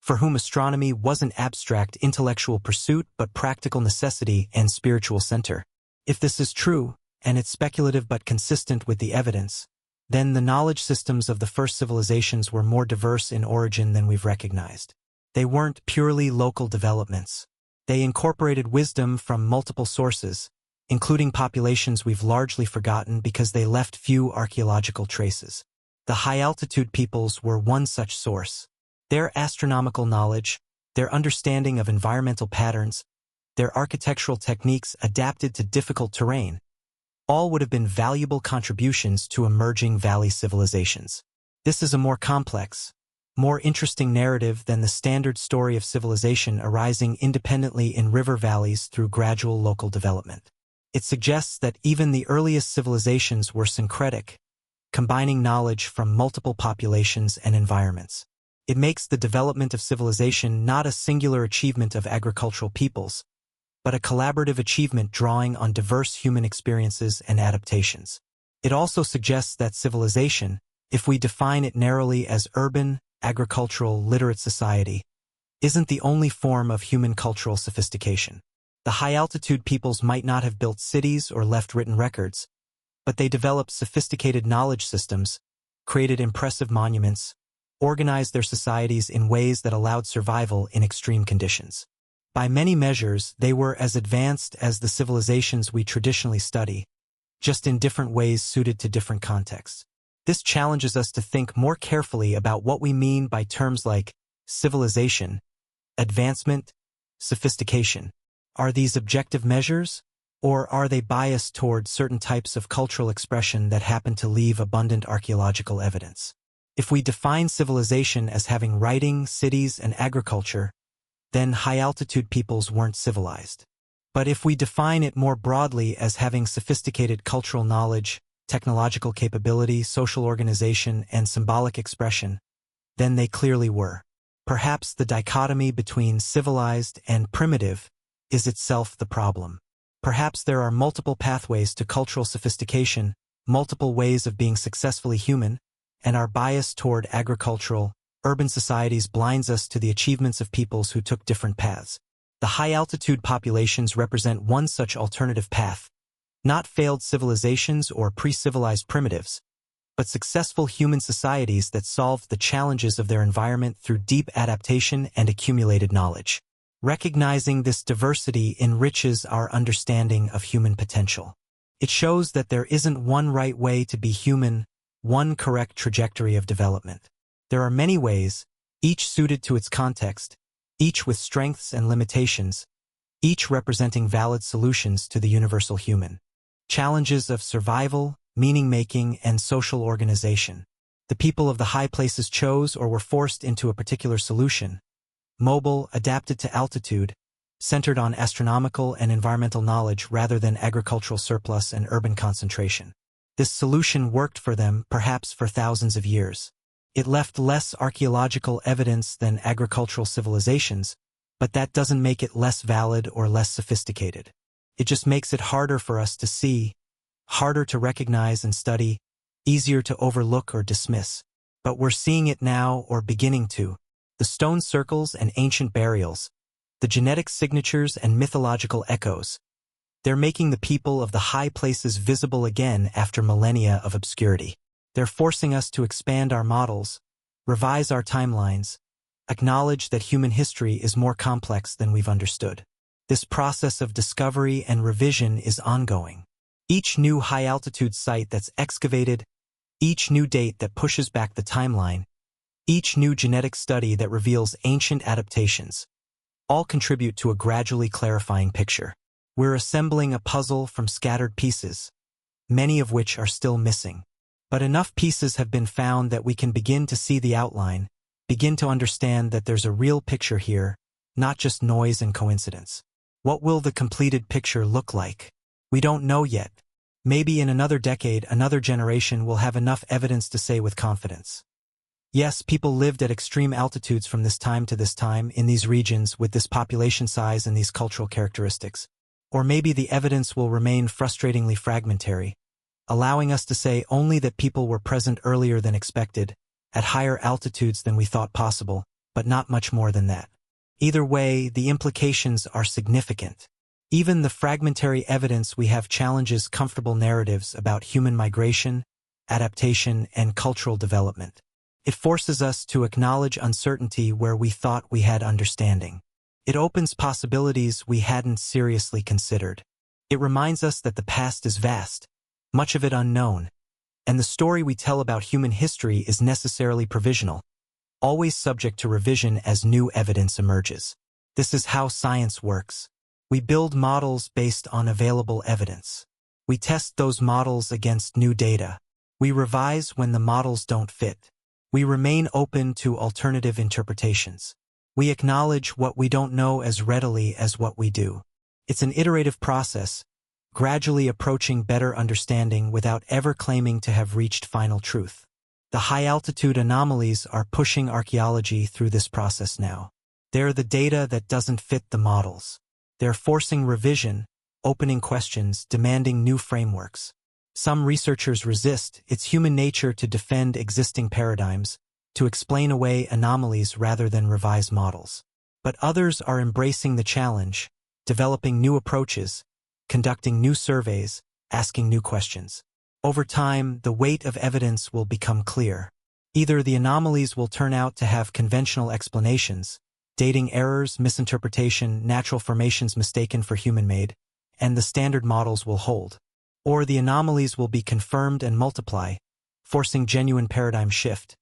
for whom astronomy wasn't abstract intellectual pursuit but practical necessity and spiritual center. If this is true, and it's speculative but consistent with the evidence, then the knowledge systems of the first civilizations were more diverse in origin than we've recognized. They weren't purely local developments. They incorporated wisdom from multiple sources, including populations we've largely forgotten because they left few archaeological traces. The high-altitude peoples were one such source. Their astronomical knowledge, their understanding of environmental patterns, their architectural techniques adapted to difficult terrain, all would have been valuable contributions to emerging valley civilizations. This is a more complex, more interesting narrative than the standard story of civilization arising independently in river valleys through gradual local development. It suggests that even the earliest civilizations were syncretic, combining knowledge from multiple populations and environments. It makes the development of civilization not a singular achievement of agricultural peoples, but a collaborative achievement drawing on diverse human experiences and adaptations. It also suggests that civilization, if we define it narrowly as urban, agricultural, literate society, isn't the only form of human cultural sophistication. The high-altitude peoples might not have built cities or left written records, but they developed sophisticated knowledge systems, created impressive monuments, organized their societies in ways that allowed survival in extreme conditions. By many measures, they were as advanced as the civilizations we traditionally study, just in different ways suited to different contexts. This challenges us to think more carefully about what we mean by terms like civilization, advancement, sophistication. Are these objective measures, or are they biased toward certain types of cultural expression that happen to leave abundant archaeological evidence? If we define civilization as having writing, cities, and agriculture, then high-altitude peoples weren't civilized. But if we define it more broadly as having sophisticated cultural knowledge, technological capability, social organization, and symbolic expression, then they clearly were. Perhaps the dichotomy between civilized and primitive is itself the problem. Perhaps there are multiple pathways to cultural sophistication, multiple ways of being successfully human, and our bias toward agricultural, urban societies blinds us to the achievements of peoples who took different paths. The high-altitude populations represent one such alternative path, not failed civilizations or pre-civilized primitives, but successful human societies that solved the challenges of their environment through deep adaptation and accumulated knowledge. Recognizing this diversity enriches our understanding of human potential. It shows that there isn't one right way to be human, one correct trajectory of development. There are many ways, each suited to its context, each with strengths and limitations, each representing valid solutions to the universal human challenges of survival, meaning-making, and social organization. The people of the high places chose or were forced into a particular solution, mobile, adapted to altitude, centered on astronomical and environmental knowledge rather than agricultural surplus and urban concentration. This solution worked for them, perhaps for thousands of years. It left less archaeological evidence than agricultural civilizations, but that doesn't make it less valid or less sophisticated. It just makes it harder for us to see, harder to recognize and study, easier to overlook or dismiss. But we're seeing it now, or beginning to. The stone circles and ancient burials, the genetic signatures and mythological echoes. They're making the people of the high places visible again after millennia of obscurity. They're forcing us to expand our models, revise our timelines, acknowledge that human history is more complex than we've understood. This process of discovery and revision is ongoing. Each new high-altitude site that's excavated, each new date that pushes back the timeline, each new genetic study that reveals ancient adaptations, all contribute to a gradually clarifying picture. We're assembling a puzzle from scattered pieces, many of which are still missing. But enough pieces have been found that we can begin to see the outline, begin to understand that there's a real picture here, not just noise and coincidence. What will the completed picture look like? We don't know yet. Maybe in another decade, another generation will have enough evidence to say with confidence. Yes, people lived at extreme altitudes from this time to this time in these regions with this population size and these cultural characteristics. Or maybe the evidence will remain frustratingly fragmentary, allowing us to say only that people were present earlier than expected, at higher altitudes than we thought possible, but not much more than that. Either way, the implications are significant. Even the fragmentary evidence we have challenges comfortable narratives about human migration, adaptation, and cultural development. It forces us to acknowledge uncertainty where we thought we had understanding. It opens possibilities we hadn't seriously considered. It reminds us that the past is vast, much of it unknown, and the story we tell about human history is necessarily provisional, always subject to revision as new evidence emerges. This is how science works. We build models based on available evidence. We test those models against new data. We revise when the models don't fit. We remain open to alternative interpretations. We acknowledge what we don't know as readily as what we do. It's an iterative process, gradually approaching better understanding without ever claiming to have reached final truth. The high-altitude anomalies are pushing archaeology through this process now. They're the data that doesn't fit the models. They're forcing revision, opening questions, demanding new frameworks. Some researchers resist. It's human nature to defend existing paradigms, to explain away anomalies rather than revise models. But others are embracing the challenge, developing new approaches, conducting new surveys, asking new questions. Over time, the weight of evidence will become clear. Either the anomalies will turn out to have conventional explanations, dating errors, misinterpretation, natural formations mistaken for human-made, and the standard models will hold. Or the anomalies will be confirmed and multiply, forcing genuine paradigm shift,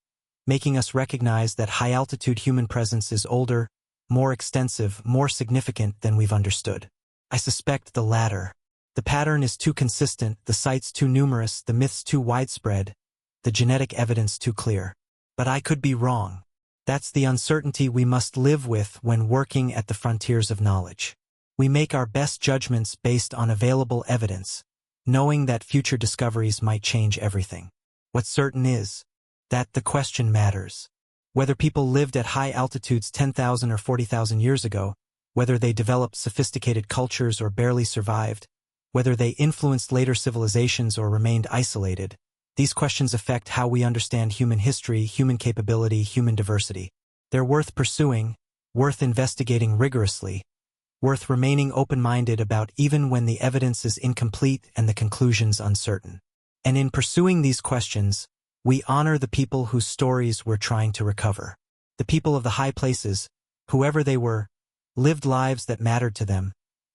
making us recognize that high-altitude human presence is older, more extensive, more significant than we've understood. I suspect the latter. The pattern is too consistent, the sites too numerous, the myths too widespread, the genetic evidence too clear. But I could be wrong. That's the uncertainty we must live with when working at the frontiers of knowledge. We make our best judgments based on available evidence, knowing that future discoveries might change everything. What's certain is that the question matters. Whether people lived at high altitudes 10,000 or 40,000 years ago, whether they developed sophisticated cultures or barely survived, whether they influenced later civilizations or remained isolated, these questions affect how we understand human history, human capability, human diversity. They're worth pursuing, worth investigating rigorously, worth remaining open-minded about even when the evidence is incomplete and the conclusions uncertain. And in pursuing these questions, we honor the people whose stories we're trying to recover. The people of the high places, whoever they were, lived lives that mattered to them,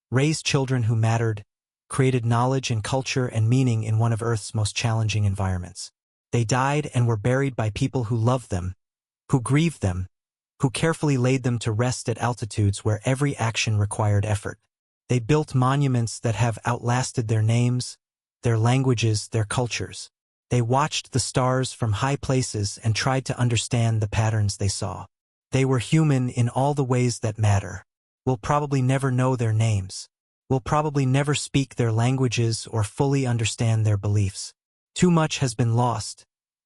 raised children who mattered, created knowledge and culture and meaning in one of Earth's most challenging environments. They died and were buried by people who loved them, who grieved them, who carefully laid them to rest at altitudes where every action required effort. They built monuments that have outlasted their names, their languages, their cultures. They watched the stars from high places and tried to understand the patterns they saw. They were human in all the ways that matter. We'll probably never know their names. We'll probably never speak their languages or fully understand their beliefs. Too much has been lost,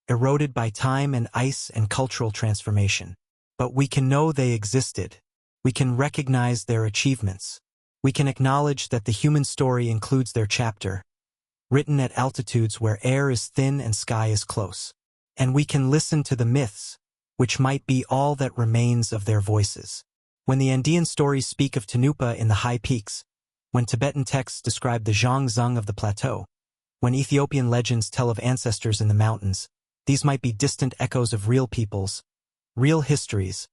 eroded by time and ice and cultural transformation. But we can know they existed. We can recognize their achievements. We can acknowledge that the human story includes their chapter, written at altitudes where air is thin and sky is close. And we can listen to the myths, which might be all that remains of their voices. When the Andean stories speak of Tanupa in the high peaks, when Tibetan texts describe the Zhangzung of the plateau, when Ethiopian legends tell of ancestors in the mountains, these might be distant echoes of real peoples, real histories,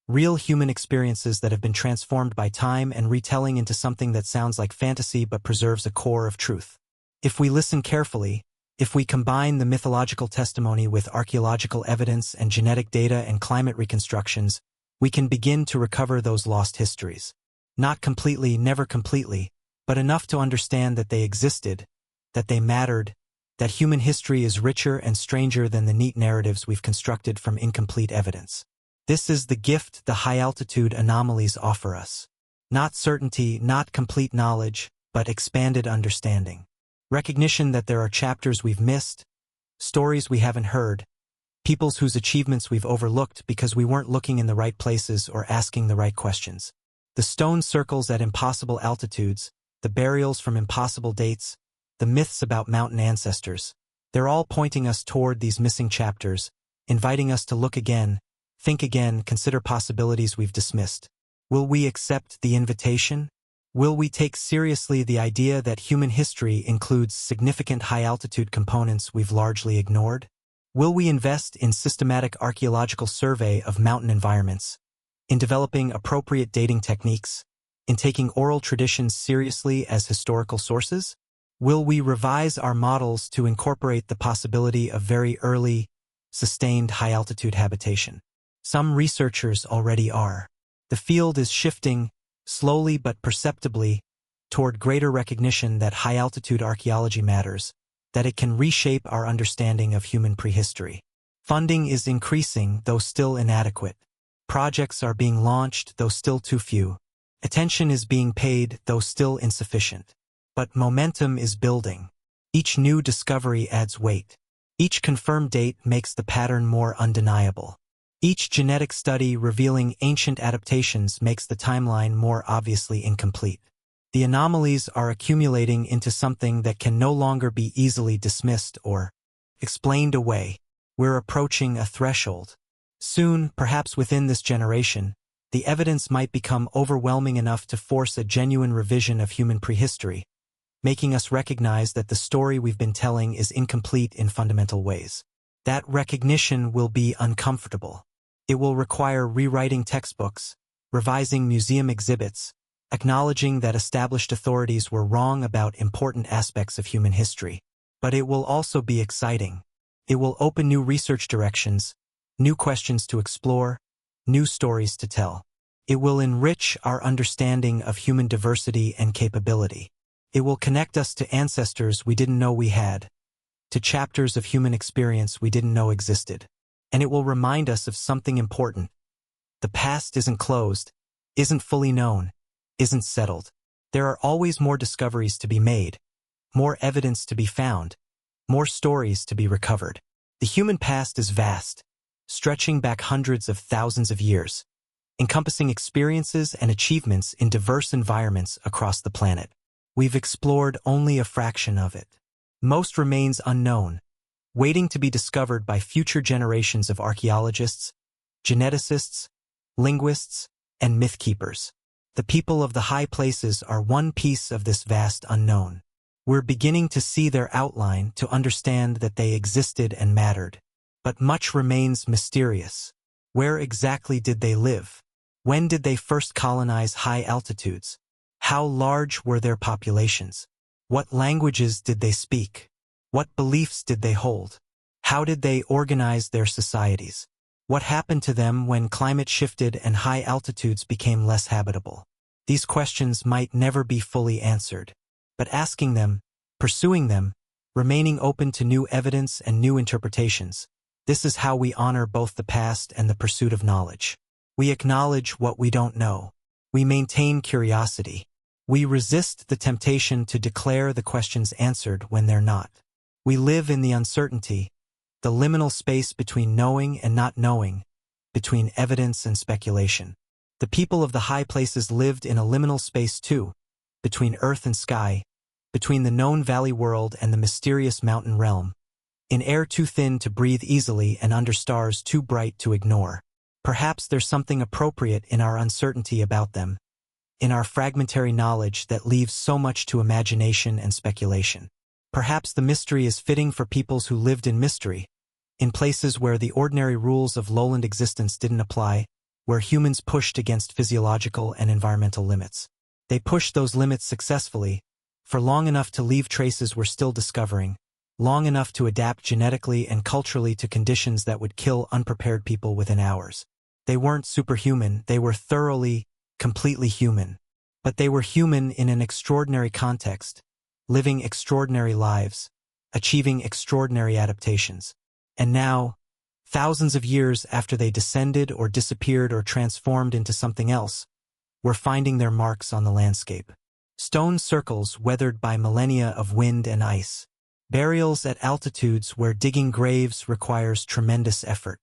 real human experiences that have been transformed by time and retelling into something that sounds like fantasy but preserves a core of truth. If we listen carefully, if we combine the mythological testimony with archaeological evidence and genetic data and climate reconstructions, we can begin to recover those lost histories. Not completely, never completely, but enough to understand that they existed, that they mattered, that human history is richer and stranger than the neat narratives we've constructed from incomplete evidence. This is the gift the high-altitude anomalies offer us. Not certainty, not complete knowledge, but expanded understanding. Recognition that there are chapters we've missed, stories we haven't heard, peoples whose achievements we've overlooked because we weren't looking in the right places or asking the right questions. The stone circles at impossible altitudes, the burials from impossible dates, the myths about mountain ancestors, they're all pointing us toward these missing chapters, inviting us to look again, think again, consider possibilities we've dismissed. Will we accept the invitation? Will we take seriously the idea that human history includes significant high-altitude components we've largely ignored? Will we invest in systematic archaeological survey of mountain environments, in developing appropriate dating techniques, in taking oral traditions seriously as historical sources? Will we revise our models to incorporate the possibility of very early, sustained high-altitude habitation? Some researchers already are. The field is shifting, slowly but perceptibly, toward greater recognition that high-altitude archaeology matters, that it can reshape our understanding of human prehistory. Funding is increasing, though still inadequate. Projects are being launched, though still too few. Attention is being paid, though still insufficient. But momentum is building. Each new discovery adds weight. Each confirmed date makes the pattern more undeniable. Each genetic study revealing ancient adaptations makes the timeline more obviously incomplete. The anomalies are accumulating into something that can no longer be easily dismissed or explained away. We're approaching a threshold. Soon, perhaps within this generation, the evidence might become overwhelming enough to force a genuine revision of human prehistory, making us recognize that the story we've been telling is incomplete in fundamental ways. That recognition will be uncomfortable. It will require rewriting textbooks, revising museum exhibits, acknowledging that established authorities were wrong about important aspects of human history. But it will also be exciting. It will open new research directions, new questions to explore, new stories to tell. It will enrich our understanding of human diversity and capability. It will connect us to ancestors we didn't know we had, to chapters of human experience we didn't know existed. And it will remind us of something important. The past isn't closed, isn't fully known, isn't settled. There are always more discoveries to be made, more evidence to be found, more stories to be recovered. The human past is vast, stretching back hundreds of thousands of years, encompassing experiences and achievements in diverse environments across the planet. We've explored only a fraction of it. Most remains unknown, waiting to be discovered by future generations of archaeologists, geneticists, linguists, and myth keepers. The people of the high places are one piece of this vast unknown. We're beginning to see their outline, to understand that they existed and mattered. But much remains mysterious. Where exactly did they live? When did they first colonize high altitudes? How large were their populations? What languages did they speak? What beliefs did they hold? How did they organize their societies? What happened to them when climate shifted and high altitudes became less habitable? These questions might never be fully answered. But asking them, pursuing them, remaining open to new evidence and new interpretations, this is how we honor both the past and the pursuit of knowledge. We acknowledge what we don't know. We maintain curiosity. We resist the temptation to declare the questions answered when they're not. We live in the uncertainty, the liminal space between knowing and not knowing, between evidence and speculation. The people of the high places lived in a liminal space too, between earth and sky, between the known valley world and the mysterious mountain realm, in air too thin to breathe easily and under stars too bright to ignore. Perhaps there's something appropriate in our uncertainty about them, in our fragmentary knowledge that leaves so much to imagination and speculation. Perhaps the mystery is fitting for peoples who lived in mystery, in places where the ordinary rules of lowland existence didn't apply, where humans pushed against physiological and environmental limits. They pushed those limits successfully, for long enough to leave traces we're still discovering, long enough to adapt genetically and culturally to conditions that would kill unprepared people within hours. They weren't superhuman, they were thoroughly, completely human. But they were human in an extraordinary context, living extraordinary lives, achieving extraordinary adaptations. And now, thousands of years after they descended or disappeared or transformed into something else, we're finding their marks on the landscape. Stone circles weathered by millennia of wind and ice. Burials at altitudes where digging graves requires tremendous effort.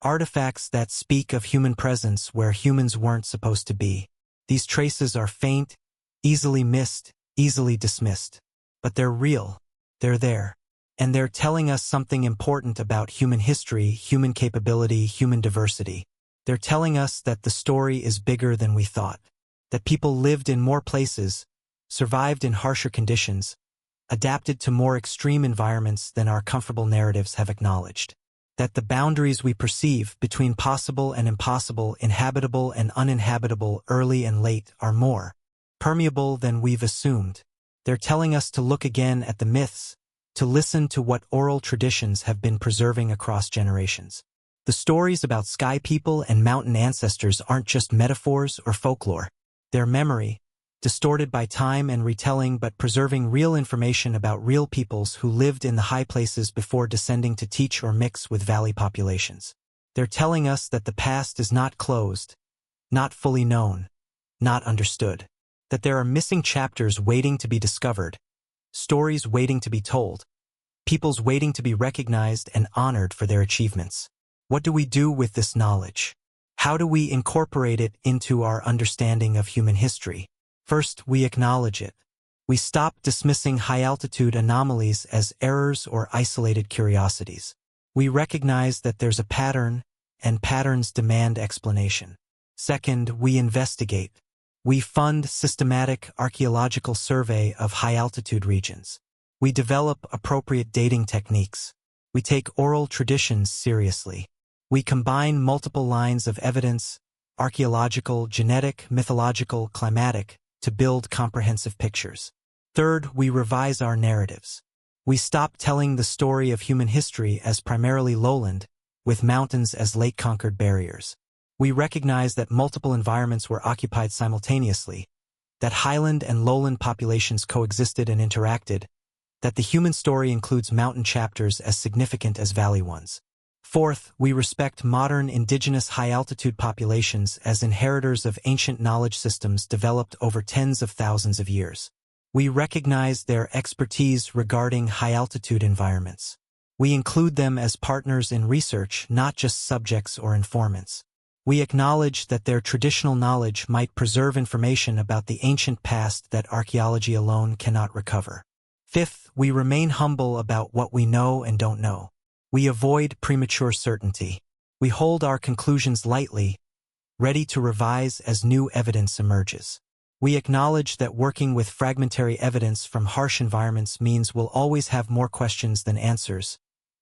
Artifacts that speak of human presence where humans weren't supposed to be. These traces are faint, easily missed, easily dismissed. But they're real. They're there. And they're telling us something important about human history, human capability, human diversity. They're telling us that the story is bigger than we thought. That people lived in more places, survived in harsher conditions, adapted to more extreme environments than our comfortable narratives have acknowledged. That the boundaries we perceive between possible and impossible, inhabitable and uninhabitable, early and late, are more permeable than we've assumed. They're telling us to look again at the myths, to listen to what oral traditions have been preserving across generations. The stories about sky people and mountain ancestors aren't just metaphors or folklore. They're memory, distorted by time and retelling but preserving real information about real peoples who lived in the high places before descending to teach or mix with valley populations. They're telling us that the past is not closed, not fully known, not understood. That there are missing chapters waiting to be discovered, stories waiting to be told, peoples waiting to be recognized and honored for their achievements. What do we do with this knowledge? How do we incorporate it into our understanding of human history? First, we acknowledge it. We stop dismissing high-altitude anomalies as errors or isolated curiosities. We recognize that there's a pattern, and patterns demand explanation. Second, we investigate. We fund systematic archaeological survey of high-altitude regions. We develop appropriate dating techniques. We take oral traditions seriously. We combine multiple lines of evidence, archaeological, genetic, mythological, climatic, to build comprehensive pictures. Third, we revise our narratives. We stop telling the story of human history as primarily lowland, with mountains as lake-conquered barriers. We recognize that multiple environments were occupied simultaneously, that highland and lowland populations coexisted and interacted, that the human story includes mountain chapters as significant as valley ones. Fourth, we respect modern indigenous high-altitude populations as inheritors of ancient knowledge systems developed over tens of thousands of years. We recognize their expertise regarding high-altitude environments. We include them as partners in research, not just subjects or informants. We acknowledge that their traditional knowledge might preserve information about the ancient past that archaeology alone cannot recover. Fifth, we remain humble about what we know and don't know. We avoid premature certainty. We hold our conclusions lightly, ready to revise as new evidence emerges. We acknowledge that working with fragmentary evidence from harsh environments means we'll always have more questions than answers,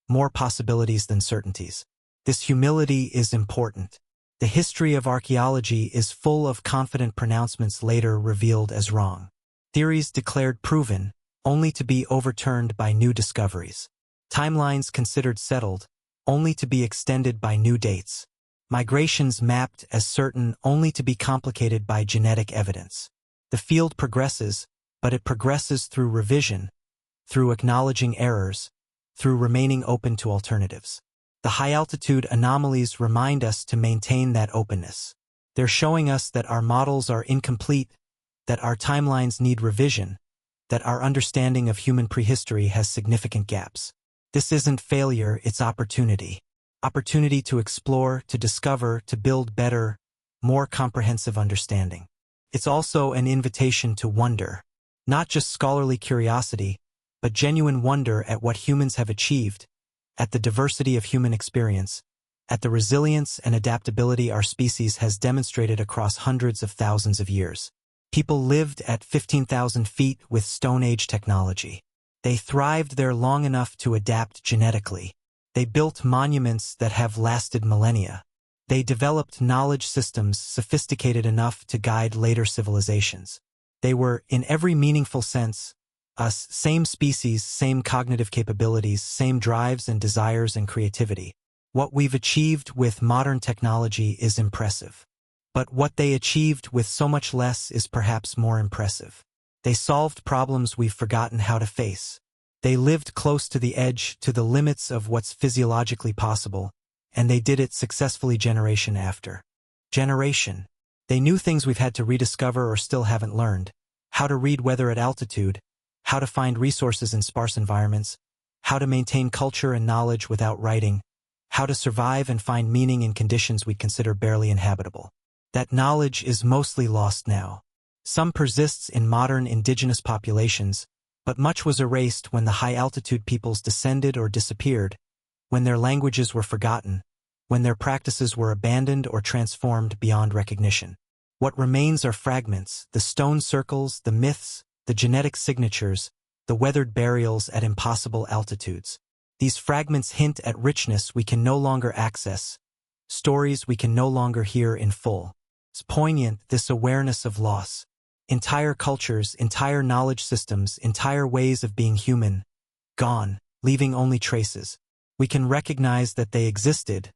more possibilities than certainties. This humility is important. The history of archaeology is full of confident pronouncements later revealed as wrong. Theories declared proven, only to be overturned by new discoveries. Timelines considered settled, only to be extended by new dates. Migrations mapped as certain, only to be complicated by genetic evidence. The field progresses, but it progresses through revision, through acknowledging errors, through remaining open to alternatives. The high-altitude anomalies remind us to maintain that openness. They're showing us that our models are incomplete, that our timelines need revision, that our understanding of human prehistory has significant gaps. This isn't failure, it's opportunity. Opportunity to explore, to discover, to build better, more comprehensive understanding. It's also an invitation to wonder, not just scholarly curiosity, but genuine wonder at what humans have achieved, at the diversity of human experience, at the resilience and adaptability our species has demonstrated across hundreds of thousands of years. People lived at 15,000 feet with Stone Age technology. They thrived there long enough to adapt genetically. They built monuments that have lasted millennia. They developed knowledge systems sophisticated enough to guide later civilizations. They were, in every meaningful sense, us, same species, same cognitive capabilities, same drives and desires and creativity. What we've achieved with modern technology is impressive. But what they achieved with so much less is perhaps more impressive. They solved problems we've forgotten how to face. They lived close to the edge, to the limits of what's physiologically possible, and they did it successfully generation after generation. They knew things we've had to rediscover or still haven't learned: how to read weather at altitude, how to find resources in sparse environments, how to maintain culture and knowledge without writing, how to survive and find meaning in conditions we consider barely inhabitable. That knowledge is mostly lost now. Some persists in modern indigenous populations, but much was erased when the high-altitude peoples descended or disappeared, when their languages were forgotten, when their practices were abandoned or transformed beyond recognition. What remains are fragments: the stone circles, the myths, the genetic signatures, the weathered burials at impossible altitudes. These fragments hint at richness we can no longer access, stories we can no longer hear in full. It's poignant, this awareness of loss. Entire cultures, entire knowledge systems, entire ways of being human, gone, leaving only traces. We can recognize that they existed,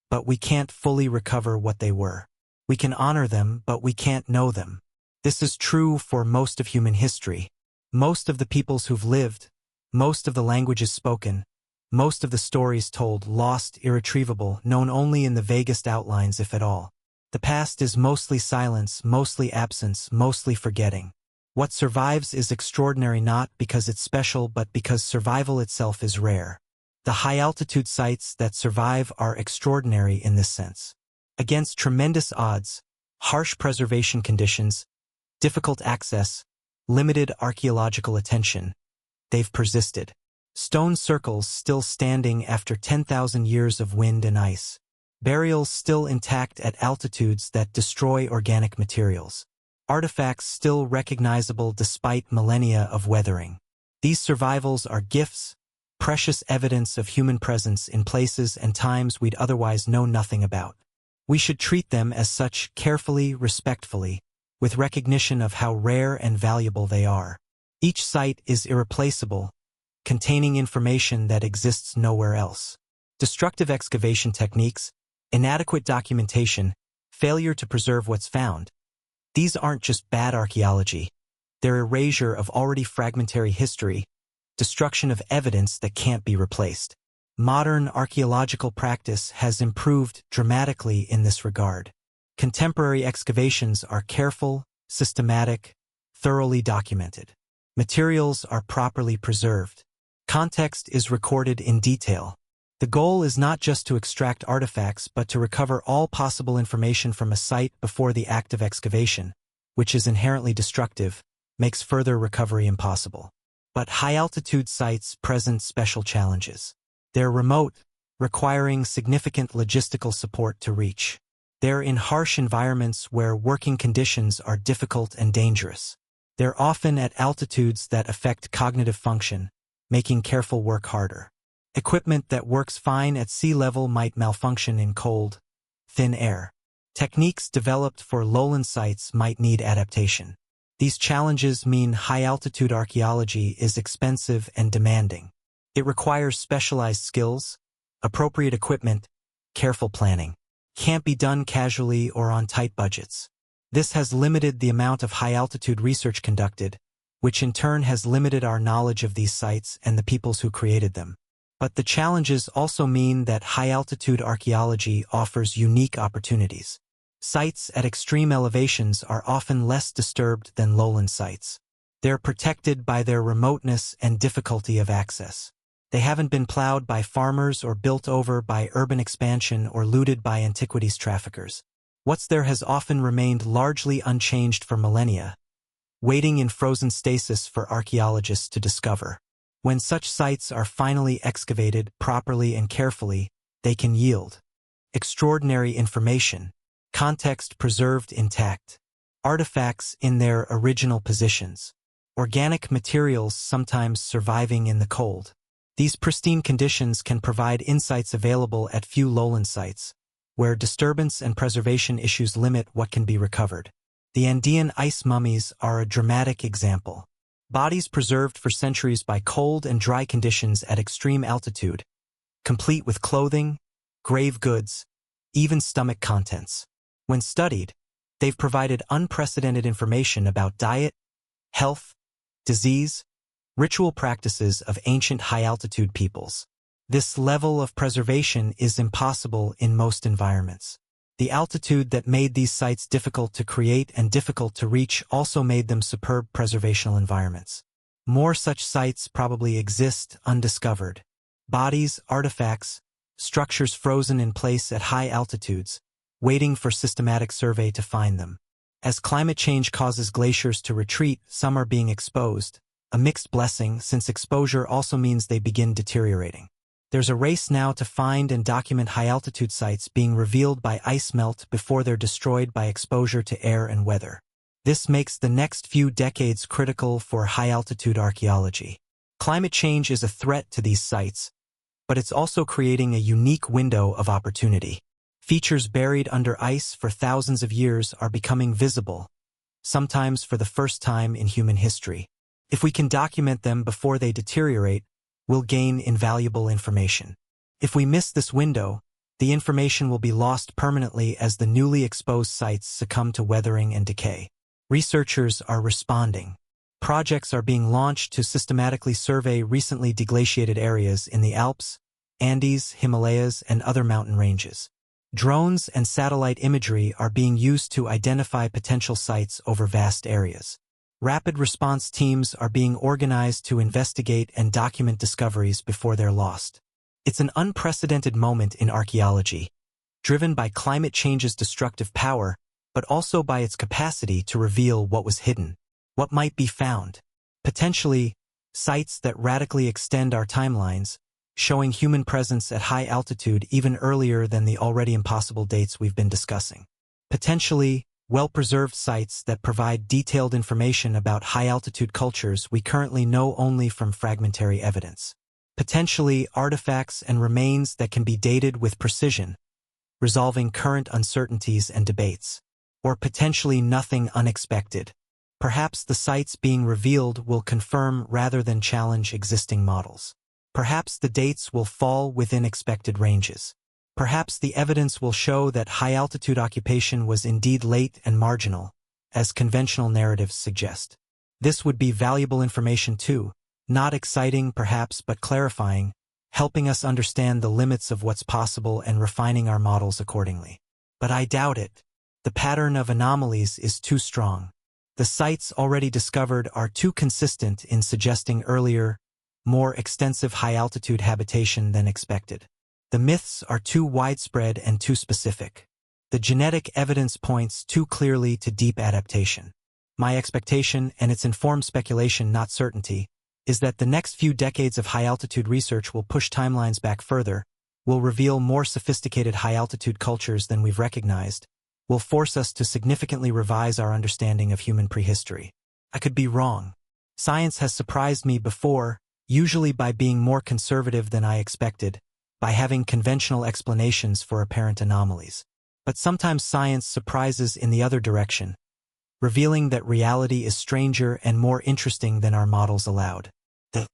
but we can't fully recover what they were. We can honor them, but we can't know them. This is true for most of human history. Most of the peoples who've lived, most of the languages spoken, most of the stories told, lost, irretrievable, known only in the vaguest outlines if at all. The past is mostly silence, mostly absence, mostly forgetting. What survives is extraordinary not because it's special but because survival itself is rare. The high-altitude sites that survive are extraordinary in this sense. Against tremendous odds, harsh preservation conditions, difficult access, limited archaeological attention. They've persisted. Stone circles still standing after 10,000 years of wind and ice. Burials still intact at altitudes that destroy organic materials. Artifacts still recognizable despite millennia of weathering. These survivals are gifts, precious evidence of human presence in places and times we'd otherwise know nothing about. We should treat them as such carefully, respectfully, with recognition of how rare and valuable they are. Each site is irreplaceable, containing information that exists nowhere else. Destructive excavation techniques, inadequate documentation, failure to preserve what's found. These aren't just bad archaeology. They're erasure of already fragmentary history, destruction of evidence that can't be replaced. Modern archaeological practice has improved dramatically in this regard. Contemporary excavations are careful, systematic, thoroughly documented. Materials are properly preserved. Context is recorded in detail. The goal is not just to extract artifacts but to recover all possible information from a site before the act of excavation, which is inherently destructive, makes further recovery impossible. But high-altitude sites present special challenges. They're remote, requiring significant logistical support to reach. They're in harsh environments where working conditions are difficult and dangerous. They're often at altitudes that affect cognitive function, making careful work harder. Equipment that works fine at sea level might malfunction in cold, thin air. Techniques developed for lowland sites might need adaptation. These challenges mean high-altitude archaeology is expensive and demanding. It requires specialized skills, appropriate equipment, careful planning. Can't be done casually or on tight budgets. This has limited the amount of high-altitude research conducted, which in turn has limited our knowledge of these sites and the peoples who created them. But the challenges also mean that high-altitude archaeology offers unique opportunities. Sites at extreme elevations are often less disturbed than lowland sites. They're protected by their remoteness and difficulty of access. They haven't been plowed by farmers or built over by urban expansion or looted by antiquities traffickers. What's there has often remained largely unchanged for millennia, waiting in frozen stasis for archaeologists to discover. When such sites are finally excavated properly and carefully, they can yield extraordinary information, context preserved intact, artifacts in their original positions, organic materials sometimes surviving in the cold. These pristine conditions can provide insights available at few lowland sites, where disturbance and preservation issues limit what can be recovered. The Andean ice mummies are a dramatic example. Bodies preserved for centuries by cold and dry conditions at extreme altitude, complete with clothing, grave goods, even stomach contents. When studied, they've provided unprecedented information about diet, health, disease, ritual practices of ancient high-altitude peoples. This level of preservation is impossible in most environments. The altitude that made these sites difficult to create and difficult to reach also made them superb preservational environments. More such sites probably exist undiscovered. Bodies, artifacts, structures frozen in place at high altitudes, waiting for systematic survey to find them. As climate change causes glaciers to retreat, some are being exposed, a mixed blessing since exposure also means they begin deteriorating. There's a race now to find and document high-altitude sites being revealed by ice melt before they're destroyed by exposure to air and weather. This makes the next few decades critical for high-altitude archaeology. Climate change is a threat to these sites, but it's also creating a unique window of opportunity. Features buried under ice for thousands of years are becoming visible, sometimes for the first time in human history. If we can document them before they deteriorate, we'll gain invaluable information. If we miss this window, the information will be lost permanently as the newly exposed sites succumb to weathering and decay. Researchers are responding. Projects are being launched to systematically survey recently deglaciated areas in the Alps, Andes, Himalayas, and other mountain ranges. Drones and satellite imagery are being used to identify potential sites over vast areas. Rapid response teams are being organized to investigate and document discoveries before they're lost. It's an unprecedented moment in archaeology. Driven by climate change's destructive power, but also by its capacity to reveal what was hidden, what might be found. Potentially, sites that radically extend our timelines, showing human presence at high altitude even earlier than the already impossible dates we've been discussing. Potentially, well-preserved sites that provide detailed information about high-altitude cultures we currently know only from fragmentary evidence. Potentially, artifacts and remains that can be dated with precision, resolving current uncertainties and debates. Or potentially nothing unexpected. Perhaps the sites being revealed will confirm rather than challenge existing models. Perhaps the dates will fall within expected ranges. Perhaps the evidence will show that high-altitude occupation was indeed late and marginal, as conventional narratives suggest. This would be valuable information too, not exciting perhaps but clarifying, helping us understand the limits of what's possible and refining our models accordingly. But I doubt it. The pattern of anomalies is too strong. The sites already discovered are too consistent in suggesting earlier, more extensive high-altitude habitation than expected. The myths are too widespread and too specific. The genetic evidence points too clearly to deep adaptation. My expectation, and it's informed speculation not certainty, is that the next few decades of high-altitude research will push timelines back further, will reveal more sophisticated high-altitude cultures than we've recognized, will force us to significantly revise our understanding of human prehistory. I could be wrong. Science has surprised me before, usually by being more conservative than I expected, by having conventional explanations for apparent anomalies. But sometimes science surprises in the other direction, revealing that reality is stranger and more interesting than our models allowed. The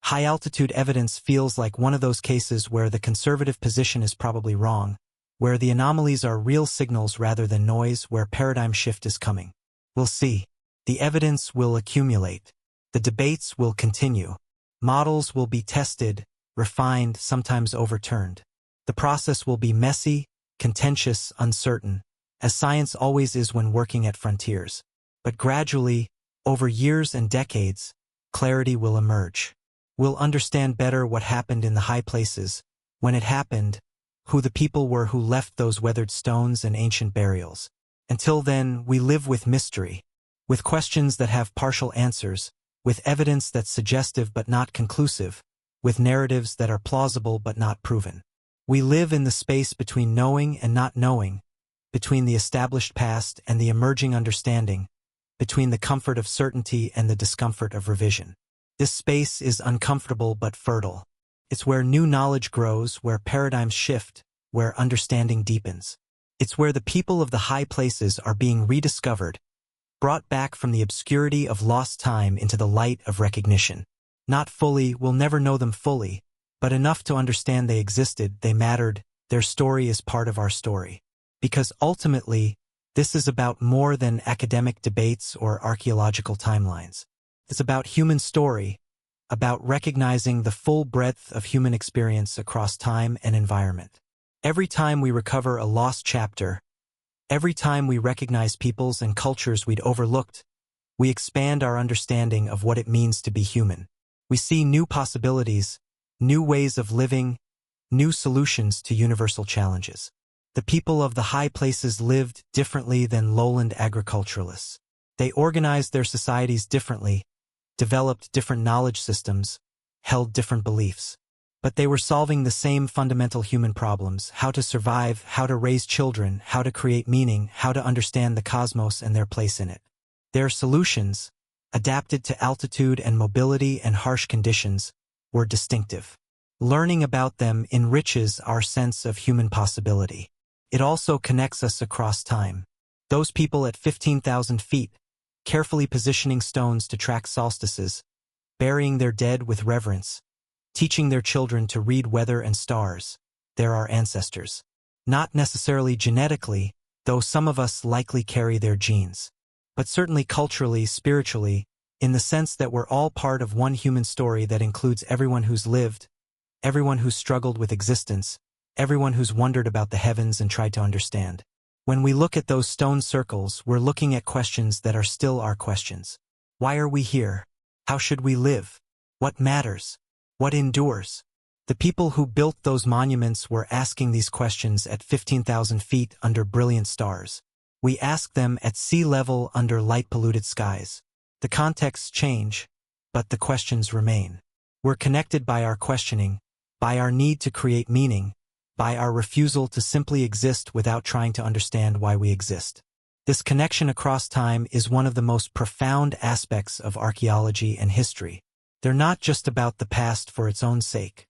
high-altitude evidence feels like one of those cases where the conservative position is probably wrong, where the anomalies are real signals rather than noise, where paradigm shift is coming. We'll see. The evidence will accumulate. The debates will continue. Models will be tested, refined, sometimes overturned. The process will be messy, contentious, uncertain, as science always is when working at frontiers. But gradually, over years and decades, clarity will emerge. We'll understand better what happened in the high places, when it happened, who the people were who left those weathered stones and ancient burials. Until then, we live with mystery, with questions that have partial answers, with evidence that's suggestive but not conclusive, with narratives that are plausible but not proven. We live in the space between knowing and not knowing, between the established past and the emerging understanding, between the comfort of certainty and the discomfort of revision. This space is uncomfortable but fertile. It's where new knowledge grows, where paradigms shift, where understanding deepens. It's where the people of the high places are being rediscovered, brought back from the obscurity of lost time into the light of recognition. Not fully, we'll never know them fully, but enough to understand they existed, they mattered, their story is part of our story. Because ultimately, this is about more than academic debates or archaeological timelines. It's about human story, about recognizing the full breadth of human experience across time and environment. Every time we recover a lost chapter, every time we recognize peoples and cultures we'd overlooked, we expand our understanding of what it means to be human. We see new possibilities, new ways of living, new solutions to universal challenges. The people of the high places lived differently than lowland agriculturalists. They organized their societies differently, developed different knowledge systems, held different beliefs. But they were solving the same fundamental human problems: how to survive, how to raise children, how to create meaning, how to understand the cosmos and their place in it. Their solutions, adapted to altitude and mobility and harsh conditions, were distinctive. Learning about them enriches our sense of human possibility. It also connects us across time. Those people at 15,000 feet, carefully positioning stones to track solstices, burying their dead with reverence, teaching their children to read weather and stars, they're our ancestors. Not necessarily genetically, though some of us likely carry their genes, but certainly culturally, spiritually, in the sense that we're all part of one human story that includes everyone who's lived, everyone who's struggled with existence, everyone who's wondered about the heavens and tried to understand. When we look at those stone circles, we're looking at questions that are still our questions. Why are we here? How should we live? What matters? What endures? The people who built those monuments were asking these questions at 15,000 feet under brilliant stars. We ask them at sea level under light-polluted skies. The contexts change, but the questions remain. We're connected by our questioning, by our need to create meaning, by our refusal to simply exist without trying to understand why we exist. This connection across time is one of the most profound aspects of archaeology and history. They're not just about the past for its own sake.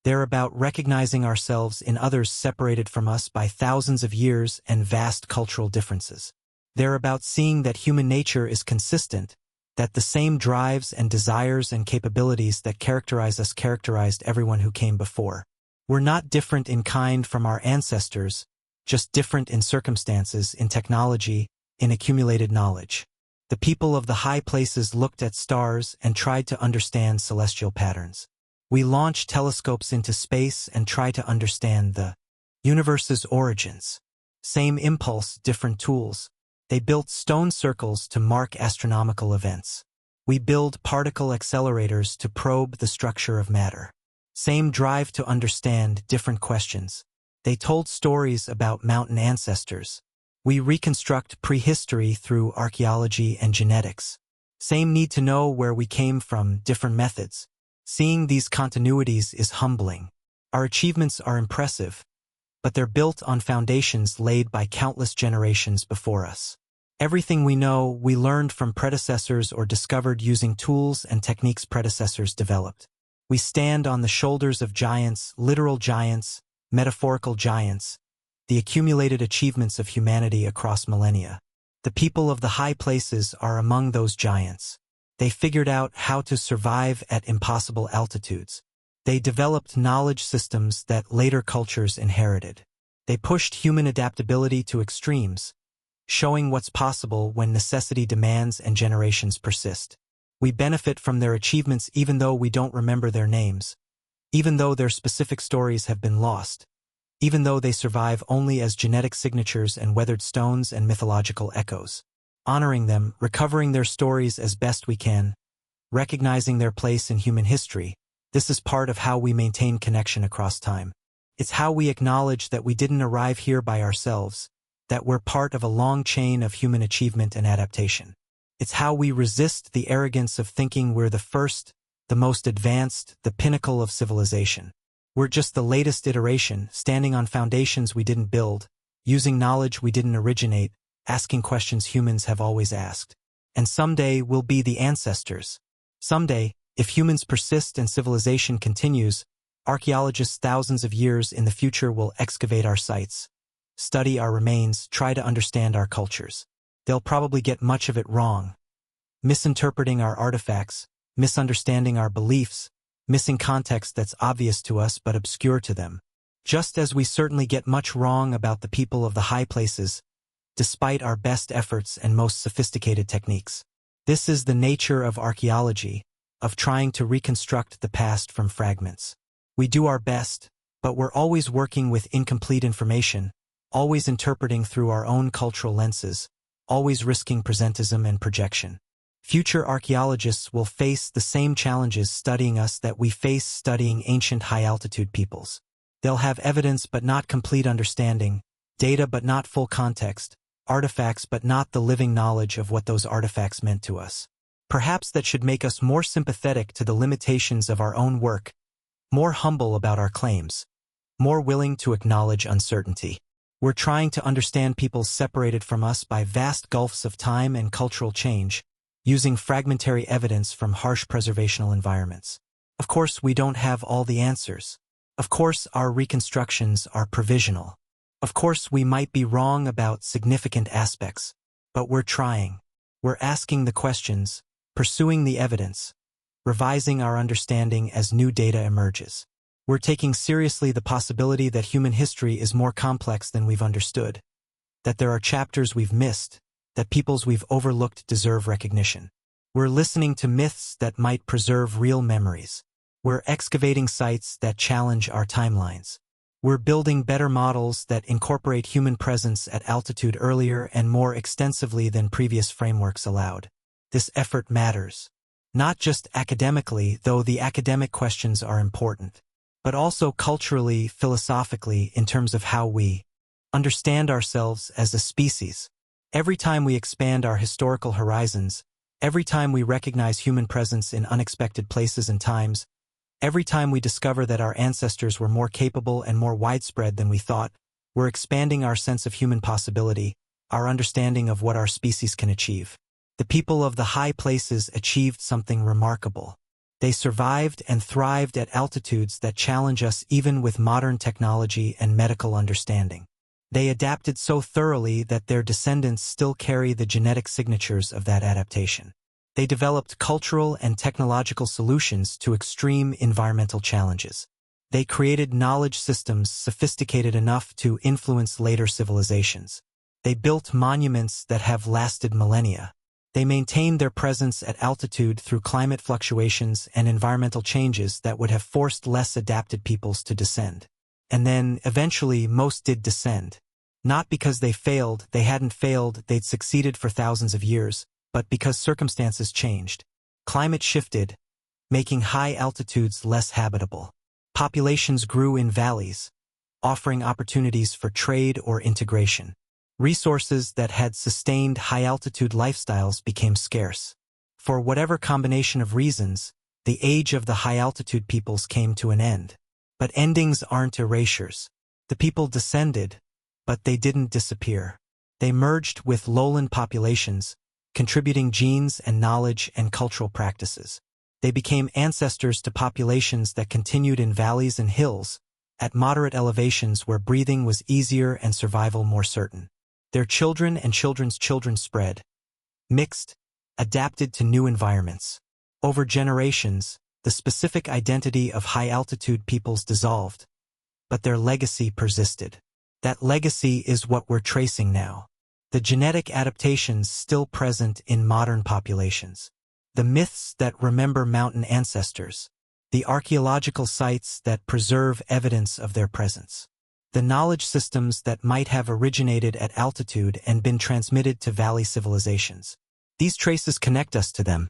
They're about recognizing ourselves in others separated from us by thousands of years and vast cultural differences. They're about seeing that human nature is consistent, that the same drives and desires and capabilities that characterize us characterized everyone who came before. We're not different in kind from our ancestors, just different in circumstances, in technology, in accumulated knowledge. The people of the high places looked at stars and tried to understand celestial patterns. We launch telescopes into space and try to understand the universe's origins. Same impulse, different tools. They built stone circles to mark astronomical events. We build particle accelerators to probe the structure of matter. Same drive to understand, different questions. They told stories about mountain ancestors. We reconstruct prehistory through archaeology and genetics. Same need to know where we came from, different methods. Seeing these continuities is humbling. Our achievements are impressive, but they're built on foundations laid by countless generations before us. Everything we know, we learned from predecessors or discovered using tools and techniques predecessors developed. We stand on the shoulders of giants, literal giants, metaphorical giants, the accumulated achievements of humanity across millennia. The people of the high places are among those giants. They figured out how to survive at impossible altitudes. They developed knowledge systems that later cultures inherited. They pushed human adaptability to extremes, showing what's possible when necessity demands and generations persist. We benefit from their achievements even though we don't remember their names, even though their specific stories have been lost, even though they survive only as genetic signatures and weathered stones and mythological echoes. Honoring them, recovering their stories as best we can, recognizing their place in human history, this is part of how we maintain connection across time. It's how we acknowledge that we didn't arrive here by ourselves, that we're part of a long chain of human achievement and adaptation. It's how we resist the arrogance of thinking we're the first, the most advanced, the pinnacle of civilization. We're just the latest iteration, standing on foundations we didn't build, using knowledge we didn't originate, asking questions humans have always asked. And someday we'll be the ancestors. Someday, if humans persist and civilization continues, archaeologists thousands of years in the future will excavate our sites, study our remains, try to understand our cultures. They'll probably get much of it wrong, misinterpreting our artifacts, misunderstanding our beliefs, missing context that's obvious to us but obscure to them. Just as we certainly get much wrong about the people of the high places, despite our best efforts and most sophisticated techniques. This is the nature of archaeology, of trying to reconstruct the past from fragments. We do our best, but we're always working with incomplete information, always interpreting through our own cultural lenses, always risking presentism and projection. Future archaeologists will face the same challenges studying us that we face studying ancient high-altitude peoples. They'll have evidence but not complete understanding, data but not full context, artifacts but not the living knowledge of what those artifacts meant to us. Perhaps that should make us more sympathetic to the limitations of our own work, more humble about our claims, more willing to acknowledge uncertainty. We're trying to understand peoples separated from us by vast gulfs of time and cultural change, using fragmentary evidence from harsh preservational environments. Of course, we don't have all the answers. Of course, our reconstructions are provisional. Of course, we might be wrong about significant aspects, but we're trying. We're asking the questions, pursuing the evidence, revising our understanding as new data emerges. We're taking seriously the possibility that human history is more complex than we've understood, that there are chapters we've missed, that peoples we've overlooked deserve recognition. We're listening to myths that might preserve real memories. We're excavating sites that challenge our timelines. We're building better models that incorporate human presence at altitude earlier and more extensively than previous frameworks allowed. This effort matters. Not just academically, though the academic questions are important, but also culturally, philosophically, in terms of how we understand ourselves as a species. Every time we expand our historical horizons, every time we recognize human presence in unexpected places and times, every time we discover that our ancestors were more capable and more widespread than we thought, we're expanding our sense of human possibility, our understanding of what our species can achieve. The people of the high places achieved something remarkable. They survived and thrived at altitudes that challenge us even with modern technology and medical understanding. They adapted so thoroughly that their descendants still carry the genetic signatures of that adaptation. They developed cultural and technological solutions to extreme environmental challenges. They created knowledge systems sophisticated enough to influence later civilizations. They built monuments that have lasted millennia. They maintained their presence at altitude through climate fluctuations and environmental changes that would have forced less adapted peoples to descend. And then, eventually, most did descend. Not because they hadn't failed, they'd succeeded for thousands of years, but because circumstances changed. Climate shifted, making high altitudes less habitable. Populations grew in valleys, offering opportunities for trade or integration. Resources that had sustained high-altitude lifestyles became scarce. For whatever combination of reasons, the age of the high-altitude peoples came to an end. But endings aren't erasures. The people descended, but they didn't disappear. They merged with lowland populations, contributing genes and knowledge and cultural practices. They became ancestors to populations that continued in valleys and hills, at moderate elevations where breathing was easier and survival more certain. Their children and children's children spread, mixed, adapted to new environments. Over generations, the specific identity of high-altitude peoples dissolved, but their legacy persisted. That legacy is what we're tracing now. The genetic adaptations still present in modern populations. The myths that remember mountain ancestors. The archaeological sites that preserve evidence of their presence. The knowledge systems that might have originated at altitude and been transmitted to valley civilizations. These traces connect us to them,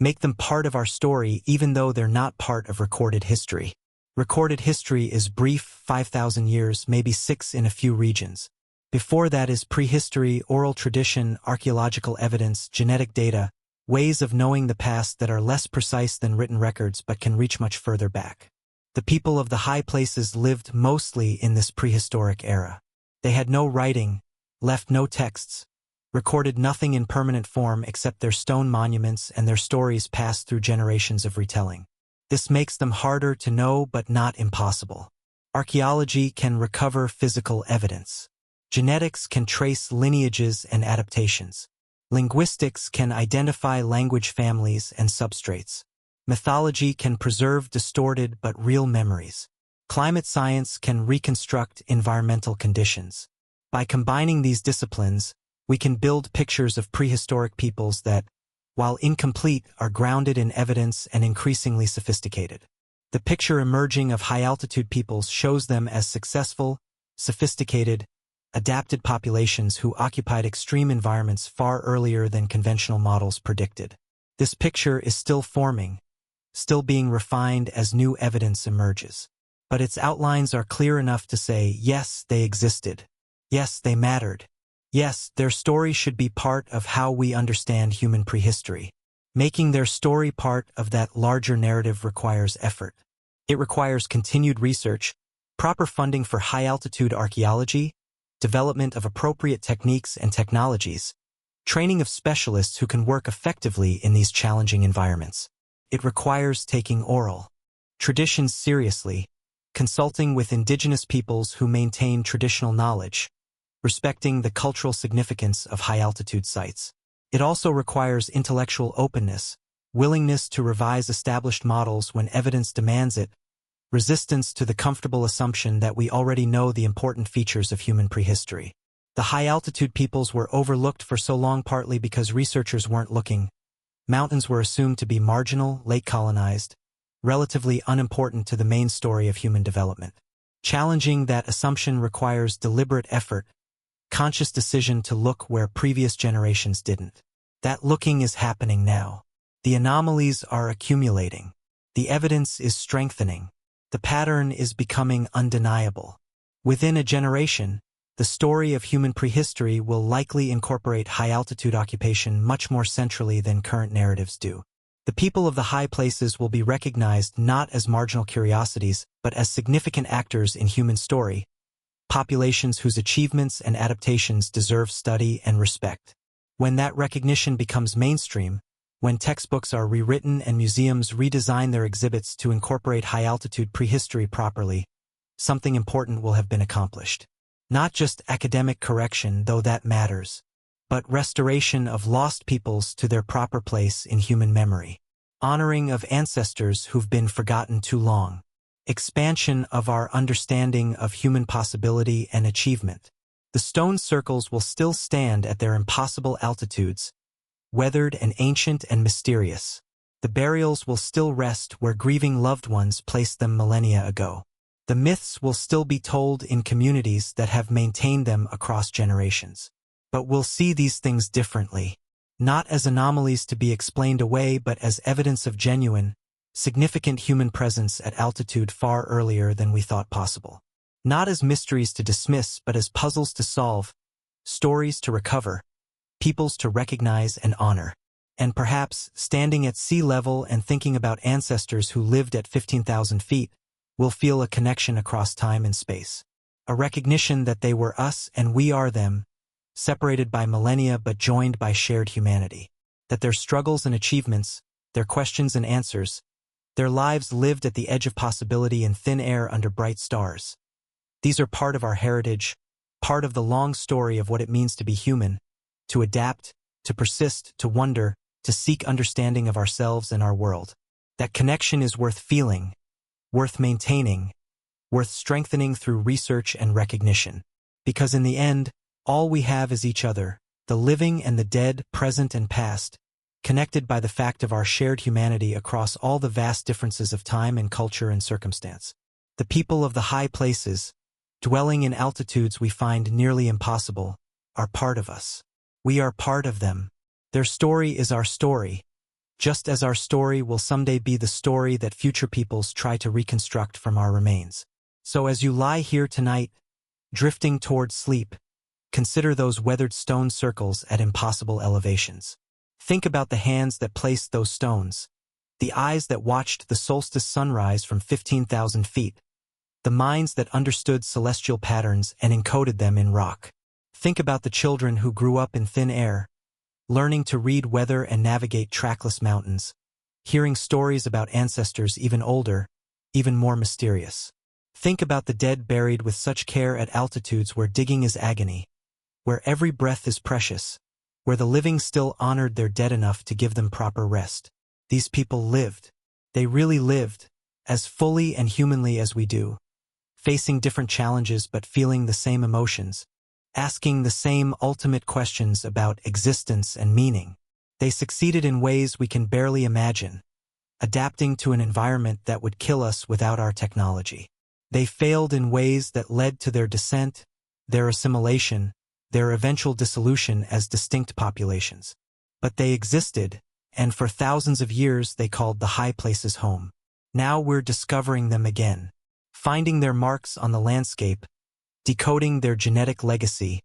make them part of our story even though they're not part of recorded history. Recorded history is brief, 5,000 years, maybe 6 in a few regions. Before that is prehistory, oral tradition, archaeological evidence, genetic data, ways of knowing the past that are less precise than written records but can reach much further back. The people of the high places lived mostly in this prehistoric era. They had no writing, left no texts, recorded nothing in permanent form except their stone monuments and their stories passed through generations of retelling. This makes them harder to know but not impossible. Archaeology can recover physical evidence. Genetics can trace lineages and adaptations. Linguistics can identify language families and substrates. Mythology can preserve distorted but real memories. Climate science can reconstruct environmental conditions. By combining these disciplines, we can build pictures of prehistoric peoples that, while incomplete, are grounded in evidence and increasingly sophisticated. The picture emerging of high-altitude peoples shows them as successful, sophisticated, adapted populations who occupied extreme environments far earlier than conventional models predicted. This picture is still forming, still being refined as new evidence emerges. But its outlines are clear enough to say, yes, they existed. Yes, they mattered. Yes, their story should be part of how we understand human prehistory. Making their story part of that larger narrative requires effort. It requires continued research, proper funding for high-altitude archaeology, development of appropriate techniques and technologies, training of specialists who can work effectively in these challenging environments. It requires taking oral traditions seriously, consulting with indigenous peoples who maintain traditional knowledge, respecting the cultural significance of high-altitude sites. It also requires intellectual openness, willingness to revise established models when evidence demands it, resistance to the comfortable assumption that we already know the important features of human prehistory. The high-altitude peoples were overlooked for so long partly because researchers weren't looking. Mountains were assumed to be marginal, late colonized, relatively unimportant to the main story of human development. Challenging that assumption requires deliberate effort, conscious decision to look where previous generations didn't. That looking is happening now. The anomalies are accumulating. The evidence is strengthening. The pattern is becoming undeniable. Within a generation, the the story of human prehistory will likely incorporate high-altitude occupation much more centrally than current narratives do. The people of the high places will be recognized not as marginal curiosities, but as significant actors in human story, populations whose achievements and adaptations deserve study and respect. When that recognition becomes mainstream, when textbooks are rewritten and museums redesign their exhibits to incorporate high-altitude prehistory properly, something important will have been accomplished. Not just academic correction, though that matters, but restoration of lost peoples to their proper place in human memory. Honoring of ancestors who've been forgotten too long. Expansion of our understanding of human possibility and achievement. The stone circles will still stand at their impossible altitudes, weathered and ancient and mysterious. The burials will still rest where grieving loved ones placed them millennia ago. The myths will still be told in communities that have maintained them across generations. But we'll see these things differently, not as anomalies to be explained away, but as evidence of genuine, significant human presence at altitude far earlier than we thought possible. Not as mysteries to dismiss, but as puzzles to solve, stories to recover, peoples to recognize and honor. And perhaps, standing at sea level and thinking about ancestors who lived at 15,000 feet, we'll feel a connection across time and space. A recognition that they were us and we are them, separated by millennia but joined by shared humanity. That their struggles and achievements, their questions and answers, their lives lived at the edge of possibility in thin air under bright stars. These are part of our heritage, part of the long story of what it means to be human, to adapt, to persist, to wonder, to seek understanding of ourselves and our world. That connection is worth feeling, worth maintaining, worth strengthening through research and recognition. Because in the end, all we have is each other, the living and the dead, present and past, connected by the fact of our shared humanity across all the vast differences of time and culture and circumstance. The people of the high places, dwelling in altitudes we find nearly impossible, are part of us. We are part of them. Their story is our story, just as our story will someday be the story that future peoples try to reconstruct from our remains. So as you lie here tonight, drifting toward sleep, consider those weathered stone circles at impossible elevations. Think about the hands that placed those stones, the eyes that watched the solstice sunrise from 15,000 feet, the minds that understood celestial patterns and encoded them in rock. Think about the children who grew up in thin air, learning to read weather and navigate trackless mountains, hearing stories about ancestors even older, even more mysterious. Think about the dead buried with such care at altitudes where digging is agony, where every breath is precious, where the living still honored their dead enough to give them proper rest. These people lived. They really lived, as fully and humanly as we do, facing different challenges but feeling the same emotions, asking the same ultimate questions about existence and meaning. They succeeded in ways we can barely imagine, adapting to an environment that would kill us without our technology. They failed in ways that led to their descent, their assimilation, their eventual dissolution as distinct populations. But they existed, and for thousands of years they called the high places home. Now we're discovering them again, finding their marks on the landscape, decoding their genetic legacy,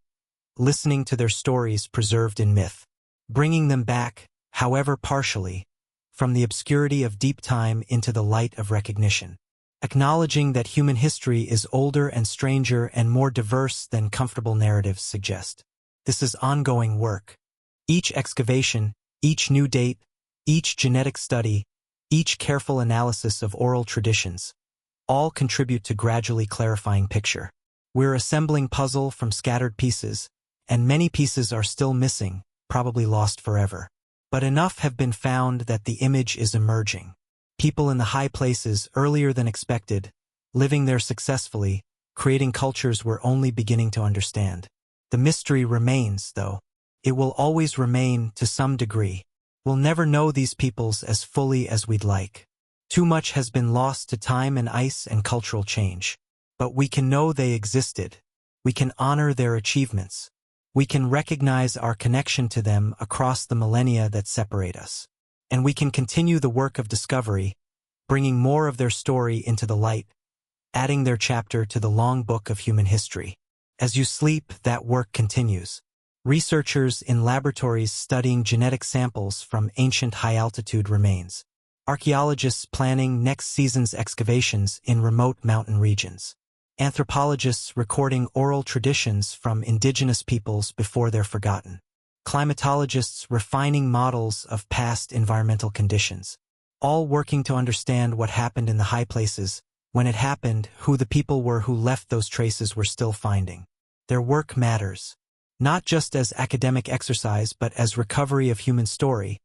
listening to their stories preserved in myth, bringing them back, however partially, from the obscurity of deep time into the light of recognition. Acknowledging that human history is older and stranger and more diverse than comfortable narratives suggest. This is ongoing work. Each excavation, each new date, each genetic study, each careful analysis of oral traditions, all contribute to gradually clarifying picture. We're assembling puzzle from scattered pieces, and many pieces are still missing, probably lost forever. But enough have been found that the image is emerging. People in the high places earlier than expected, living there successfully, creating cultures we're only beginning to understand. The mystery remains, though. It will always remain to some degree. We'll never know these peoples as fully as we'd like. Too much has been lost to time and ice and cultural change. But we can know they existed. We can honor their achievements. We can recognize our connection to them across the millennia that separate us. And we can continue the work of discovery, bringing more of their story into the light, adding their chapter to the long book of human history. As you sleep, that work continues. Researchers in laboratories studying genetic samples from ancient high-altitude remains. Archaeologists planning next season's excavations in remote mountain regions. Anthropologists recording oral traditions from indigenous peoples before they're forgotten. Climatologists refining models of past environmental conditions. All working to understand what happened in the high places, when it happened, who the people were who left those traces we're still finding. Their work matters. Not just as academic exercise but as recovery of human story,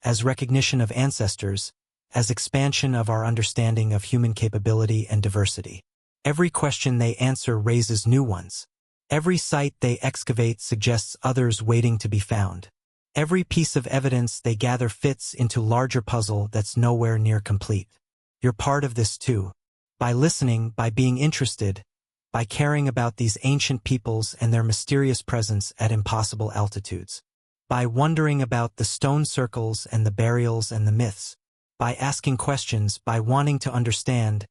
as recognition of ancestors, as expansion of our understanding of human capability and diversity. Every question they answer raises new ones. Every site they excavate suggests others waiting to be found. Every piece of evidence they gather fits into larger puzzle that's nowhere near complete. You're part of this too. By listening, by being interested, by caring about these ancient peoples and their mysterious presence at impossible altitudes. By wondering about the stone circles and the burials and the myths. By asking questions, by wanting to understand,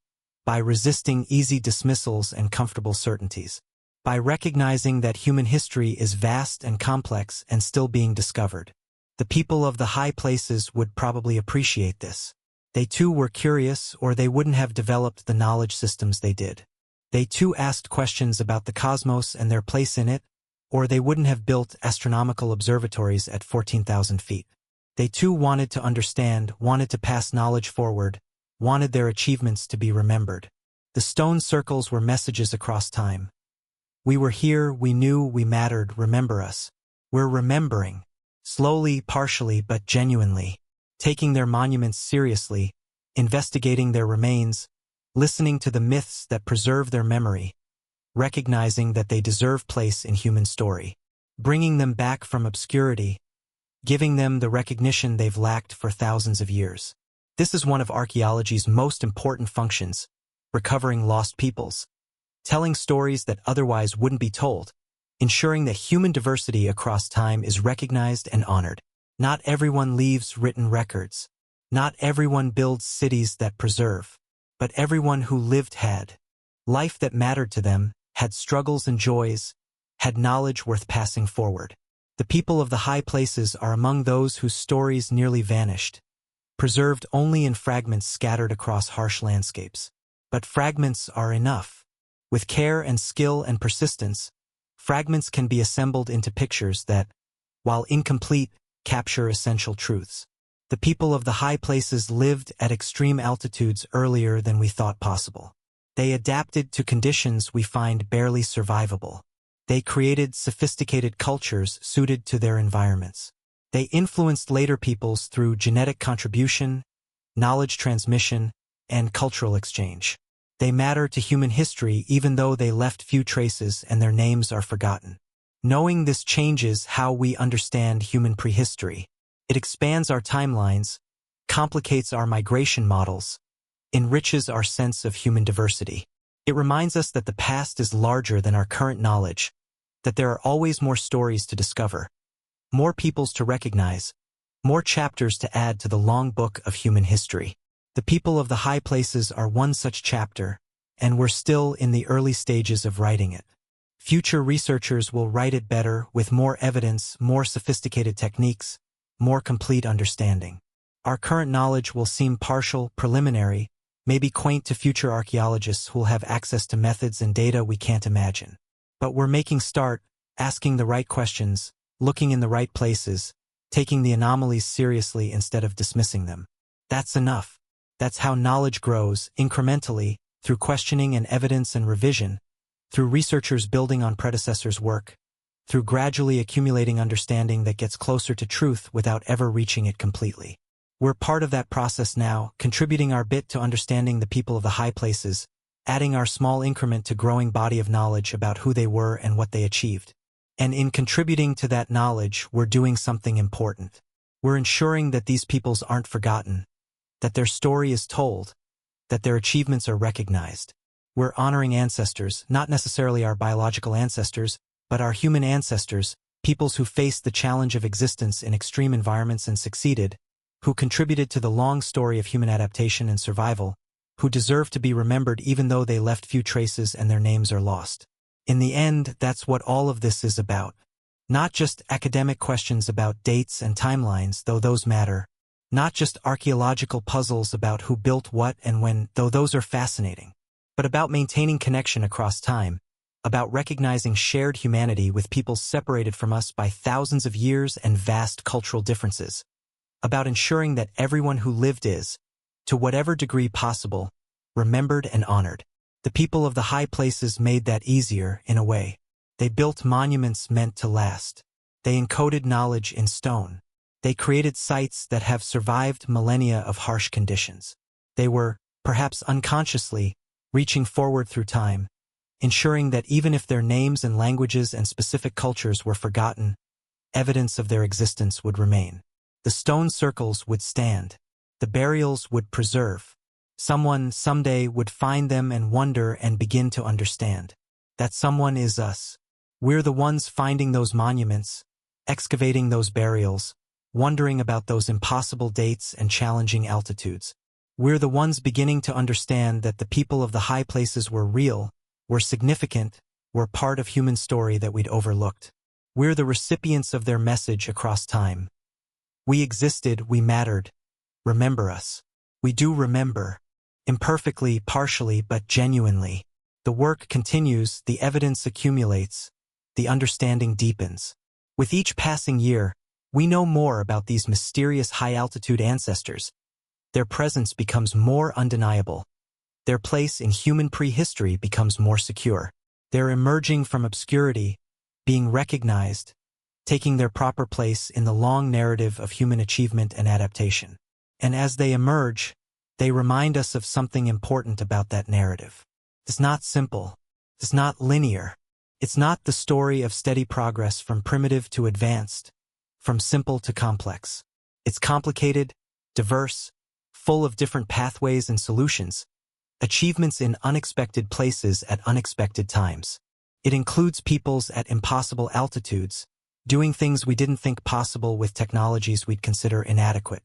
by resisting easy dismissals and comfortable certainties. By recognizing that human history is vast and complex and still being discovered. The people of the high places would probably appreciate this. They too were curious, or they wouldn't have developed the knowledge systems they did. They too asked questions about the cosmos and their place in it, or they wouldn't have built astronomical observatories at 14,000 feet. They too wanted to understand, wanted to pass knowledge forward, wanted their achievements to be remembered. The stone circles were messages across time. We were here, we knew, we mattered, remember us. We're remembering. Slowly, partially, but genuinely. Taking their monuments seriously, investigating their remains, listening to the myths that preserve their memory, recognizing that they deserve place in human story, bringing them back from obscurity, giving them the recognition they've lacked for thousands of years. This is one of archaeology's most important functions, recovering lost peoples, telling stories that otherwise wouldn't be told, ensuring that human diversity across time is recognized and honored. Not everyone leaves written records. Not everyone builds cities that preserve. But everyone who lived had life that mattered to them, had struggles and joys, had knowledge worth passing forward. The people of the high places are among those whose stories nearly vanished, preserved only in fragments scattered across harsh landscapes. But fragments are enough. With care and skill and persistence, fragments can be assembled into pictures that, while incomplete, capture essential truths. The people of the high places lived at extreme altitudes earlier than we thought possible. They adapted to conditions we find barely survivable. They created sophisticated cultures suited to their environments. They influenced later peoples through genetic contribution, knowledge transmission, and cultural exchange. They matter to human history even though they left few traces and their names are forgotten. Knowing this changes how we understand human prehistory. It expands our timelines, complicates our migration models, enriches our sense of human diversity. It reminds us that the past is larger than our current knowledge, that there are always more stories to discover, more peoples to recognize, more chapters to add to the long book of human history. The people of the high places are one such chapter, and we're still in the early stages of writing it. Future researchers will write it better, with more evidence, more sophisticated techniques, more complete understanding. Our current knowledge will seem partial, preliminary, maybe quaint to future archaeologists who'll have access to methods and data we can't imagine. But we're making start, asking the right questions, looking in the right places, taking the anomalies seriously instead of dismissing them. That's enough. That's how knowledge grows, incrementally, through questioning and evidence and revision, through researchers building on predecessors' work, through gradually accumulating understanding that gets closer to truth without ever reaching it completely. We're part of that process now, contributing our bit to understanding the people of the high places, adding our small increment to growing body of knowledge about who they were and what they achieved. And in contributing to that knowledge, we're doing something important. We're ensuring that these peoples aren't forgotten, that their story is told, that their achievements are recognized. We're honoring ancestors, not necessarily our biological ancestors, but our human ancestors, peoples who faced the challenge of existence in extreme environments and succeeded, who contributed to the long story of human adaptation and survival, who deserve to be remembered even though they left few traces and their names are lost. In the end, that's what all of this is about. Not just academic questions about dates and timelines, though those matter. Not just archaeological puzzles about who built what and when, though those are fascinating. But about maintaining connection across time, about recognizing shared humanity with peoples separated from us by thousands of years and vast cultural differences. About ensuring that everyone who lived is, to whatever degree possible, remembered and honored. The people of the high places made that easier, in a way. They built monuments meant to last. They encoded knowledge in stone. They created sites that have survived millennia of harsh conditions. They were, perhaps unconsciously, reaching forward through time, ensuring that even if their names and languages and specific cultures were forgotten, evidence of their existence would remain. The stone circles would stand. The burials would preserve. Someone someday would find them and wonder and begin to understand. That someone is us. We're the ones finding those monuments, excavating those burials, wondering about those impossible dates and challenging altitudes. We're the ones beginning to understand that the people of the high places were real, were significant, were part of human story that we'd overlooked. We're the recipients of their message across time. We existed, we mattered. Remember us. We do remember. Imperfectly, partially, but genuinely. The work continues, the evidence accumulates, the understanding deepens. With each passing year, we know more about these mysterious high-altitude ancestors. Their presence becomes more undeniable. Their place in human prehistory becomes more secure. They're emerging from obscurity, being recognized, taking their proper place in the long narrative of human achievement and adaptation. And as they emerge, they remind us of something important about that narrative. It's not simple. It's not linear. It's not the story of steady progress from primitive to advanced, from simple to complex. It's complicated, diverse, full of different pathways and solutions, achievements in unexpected places at unexpected times. It includes peoples at impossible altitudes, doing things we didn't think possible with technologies we'd consider inadequate.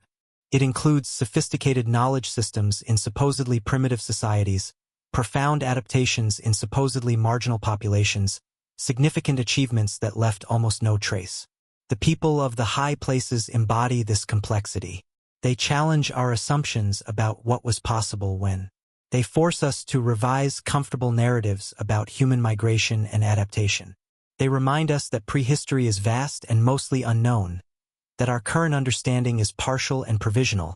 It includes sophisticated knowledge systems in supposedly primitive societies, profound adaptations in supposedly marginal populations, significant achievements that left almost no trace. The people of the high places embody this complexity. They challenge our assumptions about what was possible when. They force us to revise comfortable narratives about human migration and adaptation. They remind us that prehistory is vast and mostly unknown, that our current understanding is partial and provisional,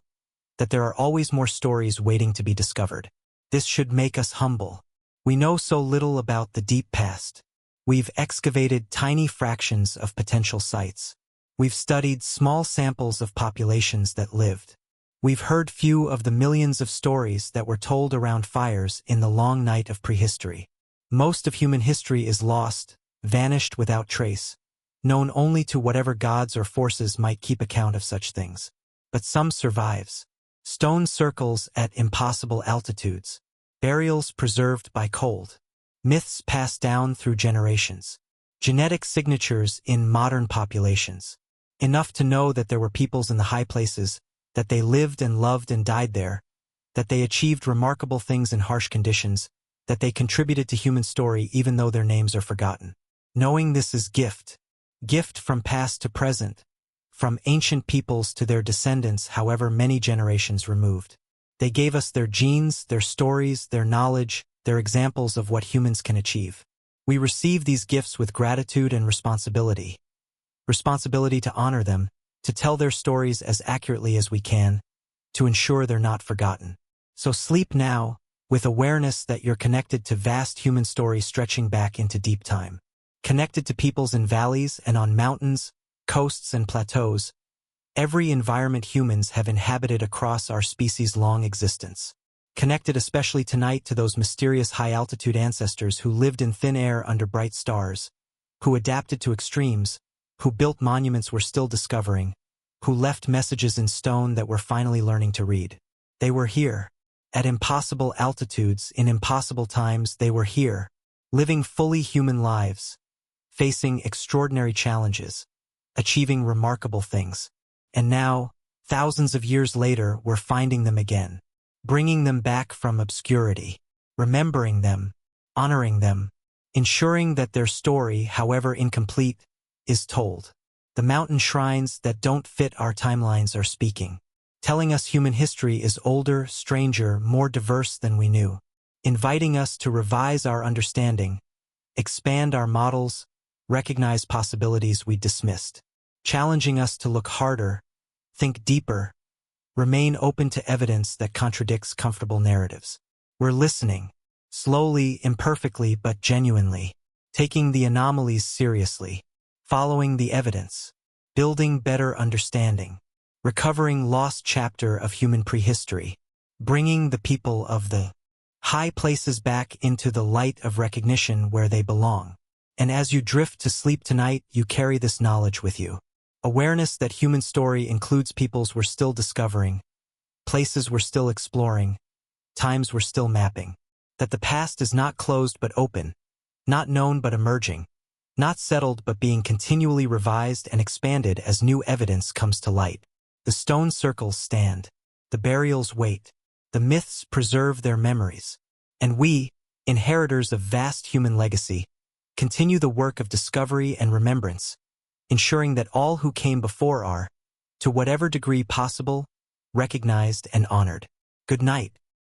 that there are always more stories waiting to be discovered. This should make us humble. We know so little about the deep past. We've excavated tiny fractions of potential sites. We've studied small samples of populations that lived. We've heard few of the millions of stories that were told around fires in the long night of prehistory. Most of human history is lost, vanished without trace, known only to whatever gods or forces might keep account of such things. But some survives. Stone circles at impossible altitudes. Burials preserved by cold. Myths passed down through generations. Genetic signatures in modern populations. Enough to know that there were peoples in the high places, that they lived and loved and died there, that they achieved remarkable things in harsh conditions, that they contributed to human story even though their names are forgotten. Knowing this is gift. Gift from past to present, from ancient peoples to their descendants however many generations removed. They gave us their genes, their stories, their knowledge, their examples of what humans can achieve. We receive these gifts with gratitude and responsibility. Responsibility to honor them, to tell their stories as accurately as we can, to ensure they're not forgotten. So sleep now, with awareness that you're connected to vast human stories stretching back into deep time. Connected to peoples in valleys and on mountains, coasts and plateaus, every environment humans have inhabited across our species' long existence. Connected especially tonight to those mysterious high-altitude ancestors who lived in thin air under bright stars, who adapted to extremes, who built monuments we're still discovering, who left messages in stone that we're finally learning to read. They were here. At impossible altitudes, in impossible times, they were here, living fully human lives, facing extraordinary challenges, achieving remarkable things. And now, thousands of years later, we're finding them again, bringing them back from obscurity, remembering them, honoring them, ensuring that their story, however incomplete, is told. The mountain shrines that don't fit our timelines are speaking, telling us human history is older, stranger, more diverse than we knew, inviting us to revise our understanding, expand our models, recognize possibilities we dismissed, challenging us to look harder, think deeper, remain open to evidence that contradicts comfortable narratives. We're listening, slowly, imperfectly, but genuinely, taking the anomalies seriously, following the evidence, building better understanding, recovering lost chapter of human prehistory, bringing the people of the high places back into the light of recognition where they belong. And as you drift to sleep tonight, you carry this knowledge with you. Awareness that human story includes peoples we're still discovering, places we're still exploring, times we're still mapping. That the past is not closed but open, not known but emerging, not settled but being continually revised and expanded as new evidence comes to light. The stone circles stand, the burials wait, the myths preserve their memories, and we, inheritors of vast human legacy, continue the work of discovery and remembrance, ensuring that all who came before are, to whatever degree possible, recognized and honored. Good night.